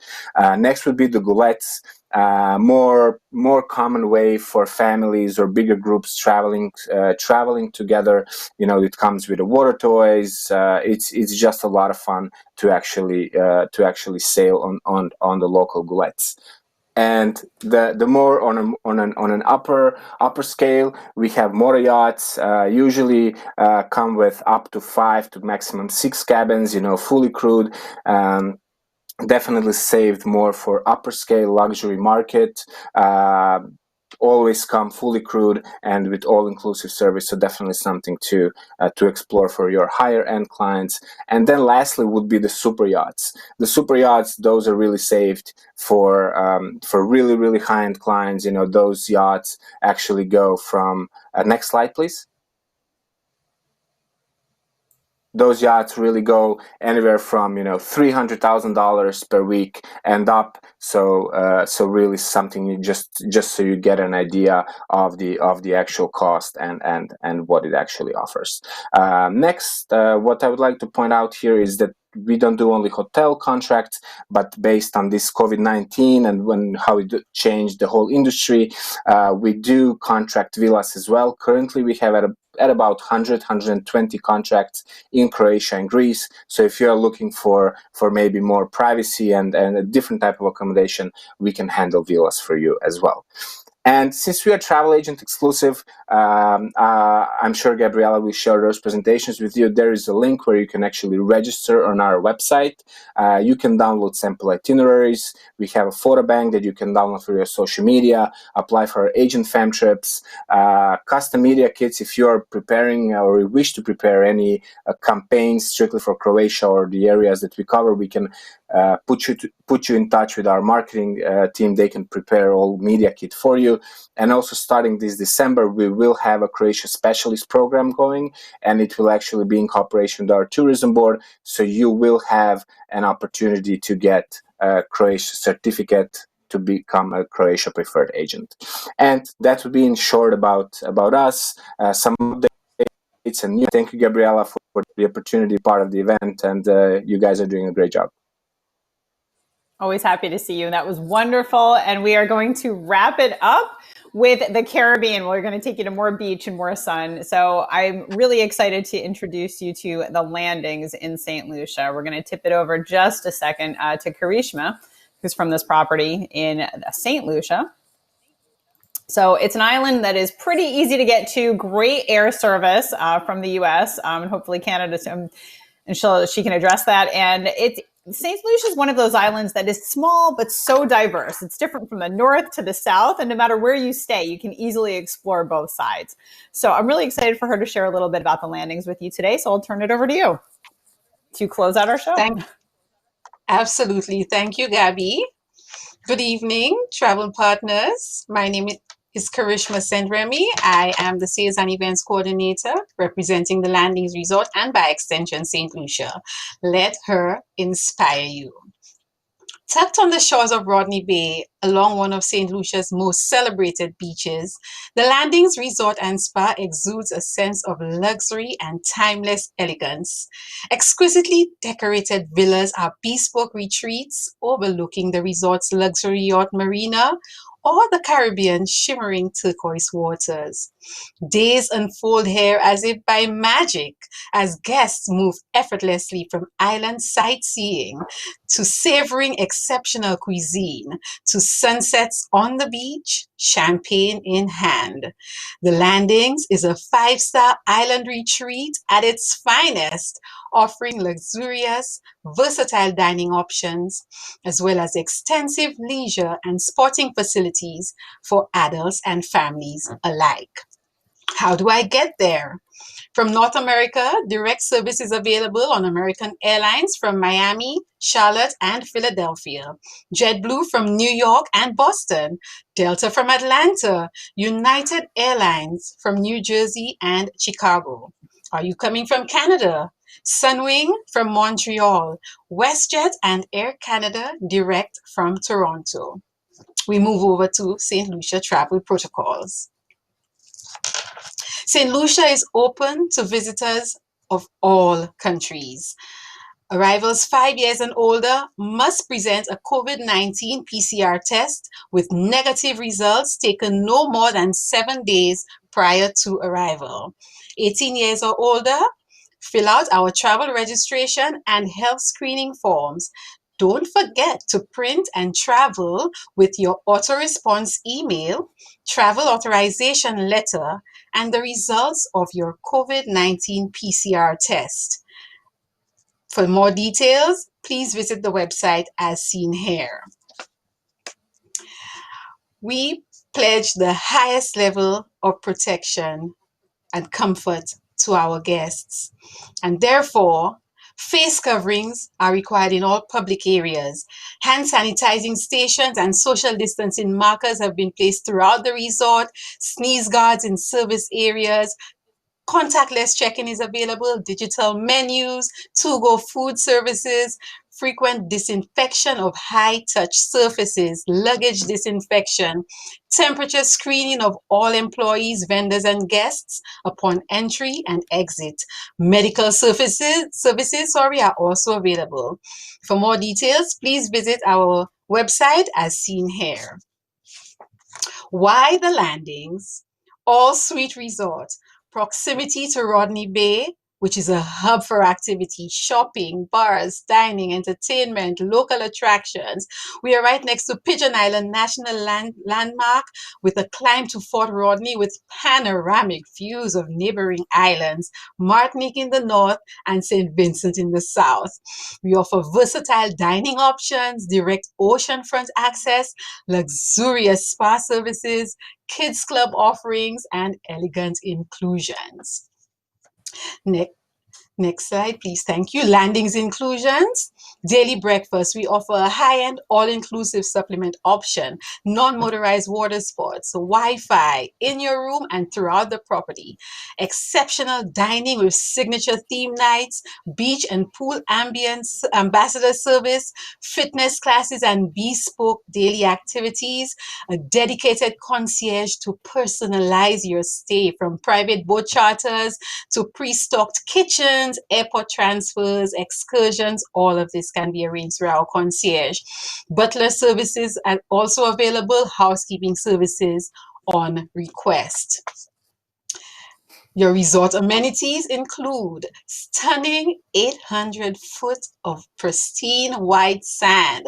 Next would be the goulettes. More common way for families or bigger groups traveling together. You know, it comes with the water toys. It's just a lot of fun to actually sail on the local goulettes. And the more on an upper scale, we have motor yachts. Usually come with up to 5 to maximum 6 cabins. You know, fully crewed. definitely saved more for upper scale luxury market. Always come fully crewed and with all-inclusive service, so definitely something to explore for your higher-end clients. And then lastly would be the super yachts. The super yachts, those are really saved for really high-end clients. You know, those yachts actually go from next slide, please. Those yachts really go anywhere from $300,000 per week and up. So really something you just so you get an idea of the actual cost and what it actually offers. Next, what I would like to point out here is that we don't do only hotel contracts, but based on this COVID-19 and how it changed the whole industry, we do contract villas as well. Currently, we have at about 120 contracts in Croatia and Greece. So if you're looking for maybe more privacy and a different type of accommodation, we can handle villas for you as well. And since we are travel agent exclusive, I'm sure Gabriela will share those presentations with you. There is a link where you can actually register on our website. You can download sample itineraries. We have a photo bank that you can download for your social media, apply for our agent fam trips, custom media kits if you're preparing or you wish to prepare any campaigns strictly for Croatia or the areas that we cover. We can put you in touch with our marketing team. They can prepare all media kit for you. And also starting this December, we will have a Croatia specialist program going, and it will actually be in cooperation with our tourism board. So you will have an opportunity to get a Croatia certificate to become a Croatia preferred agent. And that would be in short about us. Some updates and news. Thank you, Gabriela, for the opportunity part of the event, and you guys are doing a great job. Always happy to see you. That was wonderful. And we are going to wrap it up with the Caribbean. We're going to take you to more beach and more sun. So I'm really excited to introduce you to the landings in St. Lucia. We're going to tip it over just a second to Karishma, who's from this property in St. Lucia. So it's an island that is pretty easy to get to, great air service from the US and hopefully Canada. And she can address that. And St. Lucia is one of those islands that is small, but so diverse. It's different from the north to the south. And no matter where you stay, you can easily explore both sides. So I'm really excited for her to share a little bit about the landings with you today. So I'll turn it over to you to close out our show. Absolutely. Thank you, Gabby. Good evening, travel partners. My name is Karishma Sendrami. I am the Sales and Events Coordinator representing the Landings Resort and by extension St. Lucia. Let her inspire you. Tucked on the shores of Rodney Bay, along one of St. Lucia's most celebrated beaches, the Landings Resort and Spa exudes a sense of luxury and timeless elegance. Exquisitely decorated villas are bespoke retreats overlooking the resort's luxury yacht marina or the Caribbean's shimmering turquoise waters. Days unfold here as if by magic as guests move effortlessly from island sightseeing to savoring exceptional cuisine to sunsets on the beach, champagne in hand. The Landings is a 5-star island retreat at its finest, offering luxurious, versatile dining options, as well as extensive leisure and sporting facilities for adults and families alike. How do I get there? From North America, direct service is available on American Airlines from Miami, Charlotte, and Philadelphia, JetBlue from New York and Boston, Delta from Atlanta, United Airlines from New Jersey and Chicago. Are you coming from Canada? Sunwing from Montreal, WestJet and Air Canada direct from Toronto. We move over to St. Lucia travel protocols. St. Lucia is open to visitors of all countries. Arrivals 5 years and older must present a COVID-19 PCR test with negative results taken no more than 7 days prior to arrival. 18 years or older, fill out our travel registration and health screening forms. Don't forget to print and travel with your auto-response email, travel authorization letter, and the results of your COVID-19 PCR test. For more details, please visit the website as seen here. We pledge the highest level of protection and comfort to our guests, and therefore, face coverings are required in all public areas. Hand sanitizing stations and social distancing markers have been placed throughout the resort, sneeze guards in service areas. Contactless check-in is available, digital menus, to-go food services, frequent disinfection of high-touch surfaces, luggage disinfection, temperature screening of all employees, vendors, and guests upon entry and exit. Medical services are also available. For more details, please visit our website as seen here. Why the Landings? All-suite resort. Proximity to Rodney Bay, which is a hub for activity, shopping, bars, dining, entertainment, local attractions. We are right next to Pigeon Island National Landmark with a climb to Fort Rodney with panoramic views of neighboring islands, Martinique in the north and St. Vincent in the south. We offer versatile dining options, direct oceanfront access, luxurious spa services, kids club offerings, and elegant inclusions. Next slide, please. Thank you. Landings inclusions. Daily breakfast. We offer a high-end, all-inclusive supplement option, non-motorized water sports, Wi-Fi in your room and throughout the property. Exceptional dining with signature theme nights, beach and pool ambience, ambassador service, fitness classes, and bespoke daily activities. A dedicated concierge to personalize your stay, from private boat charters to pre-stocked kitchens, airport transfers, excursions. All of this can be arranged through our concierge. Butler services are also available, housekeeping services on request. Your resort amenities include stunning 800 foot of pristine white sand,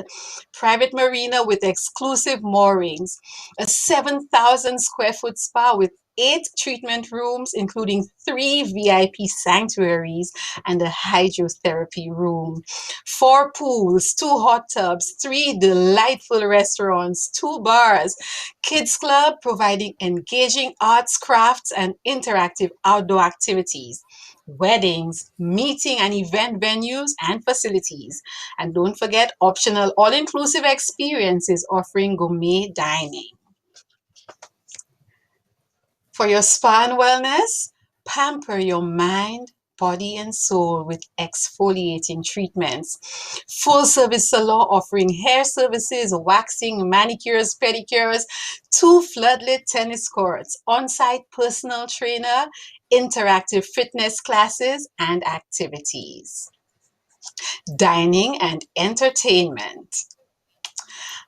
private marina with exclusive moorings, a 7,000 square foot spa with 8 treatment rooms, including 3 VIP sanctuaries and a hydrotherapy room, 4 pools, 2 hot tubs, 3 delightful restaurants, 2 bars, kids club providing engaging arts, crafts, and interactive outdoor activities, weddings, meeting and event venues and facilities. And don't forget optional all-inclusive experiences offering gourmet dining. For your spa and wellness, pamper your mind, body, and soul with exfoliating treatments. Full service salon offering hair services, waxing, manicures, pedicures, 2 floodlit tennis courts, on-site personal trainer, interactive fitness classes, and activities. Dining and entertainment.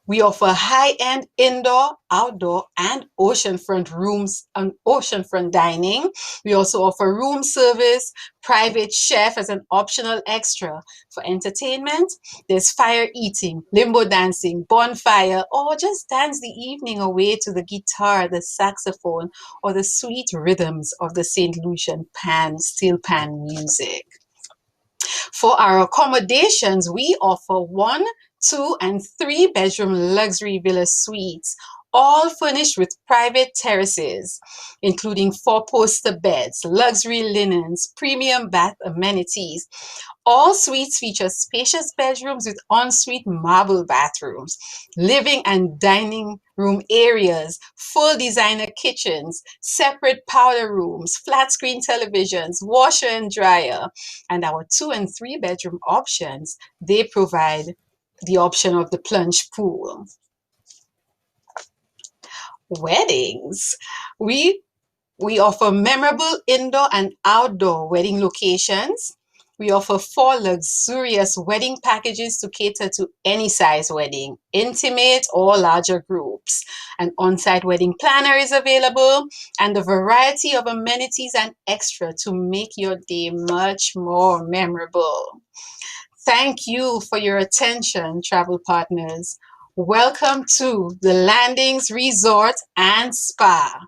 We offer high-end indoor, outdoor, and oceanfront rooms and oceanfront dining. We also offer room service, private chef as an optional extra. For entertainment, there's fire eating, limbo dancing, bonfire, or just dance the evening away to the guitar, the saxophone, or the sweet rhythms of the St. Lucian steel pan music. For our accommodations, we offer 1, 2, and 3 bedroom luxury villa suites, all furnished with private terraces, including 4-poster beds, luxury linens, premium bath amenities. All suites feature spacious bedrooms with ensuite marble bathrooms, living and dining room areas, full designer kitchens, separate powder rooms, flat screen televisions, washer and dryer. And our 2- and 3-bedroom options, they provide the option of the plunge pool. Weddings. We offer memorable indoor and outdoor wedding locations. We offer 4 luxurious wedding packages to cater to any size wedding, intimate or larger groups. An on-site wedding planner is available, and a variety of amenities and extra to make your day much more memorable. Thank you for your attention, travel partners. Welcome to the Landings Resort and Spa.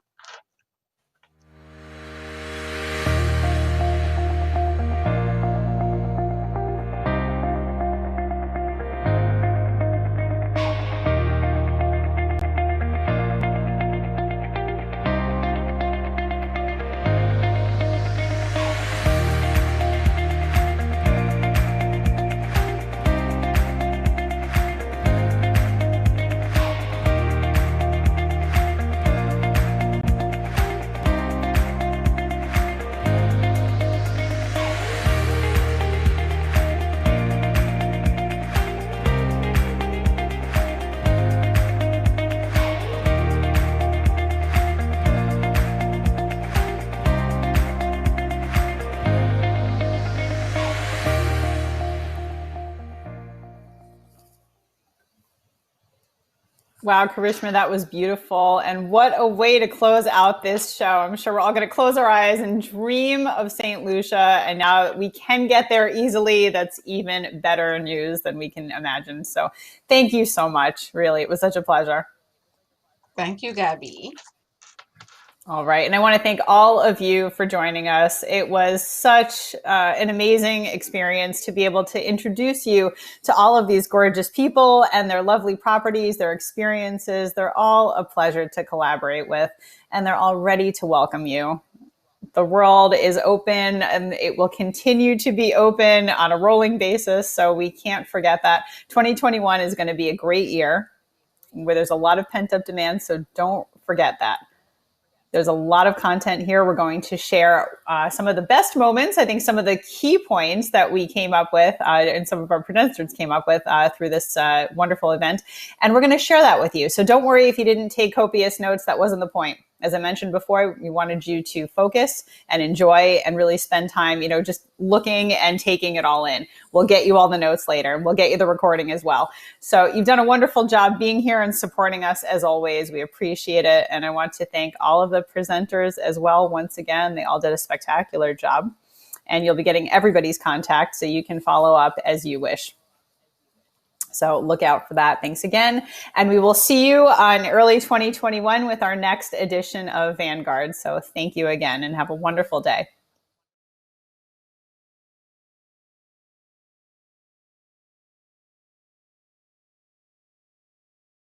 Wow, Karishma, that was beautiful. And what a way to close out this show. I'm sure we're all going to close our eyes and dream of St. Lucia. And now that we can get there easily, that's even better news than we can imagine. So thank you so much. Really, it was such a pleasure. Thank you, Gabby. All right. And I want to thank all of you for joining us. It was such an amazing experience to be able to introduce you to all of these gorgeous people and their lovely properties, their experiences. They're all a pleasure to collaborate with, and they're all ready to welcome you. The world is open and it will continue to be open on a rolling basis. So we can't forget that. 2021 is going to be a great year where there's a lot of pent-up demand. So don't forget that. There's a lot of content here. We're going to share some of the best moments, I think some of the key points that we came up with and some of our presenters came up with through this wonderful event. And we're going to share that with you. So don't worry if you didn't take copious notes, that wasn't the point. As I mentioned before, we wanted you to focus and enjoy and really spend time, just looking and taking it all in. We'll get you all the notes later. We'll get you the recording as well. So you've done a wonderful job being here and supporting us as always. We appreciate it. And I want to thank all of the presenters as well. Once again, they all did a spectacular job. And you'll be getting everybody's contact so you can follow up as you wish. So look out for that. Thanks again. And we will see you on early 2021 with our next edition of Vanguard. So thank you again and have a wonderful day.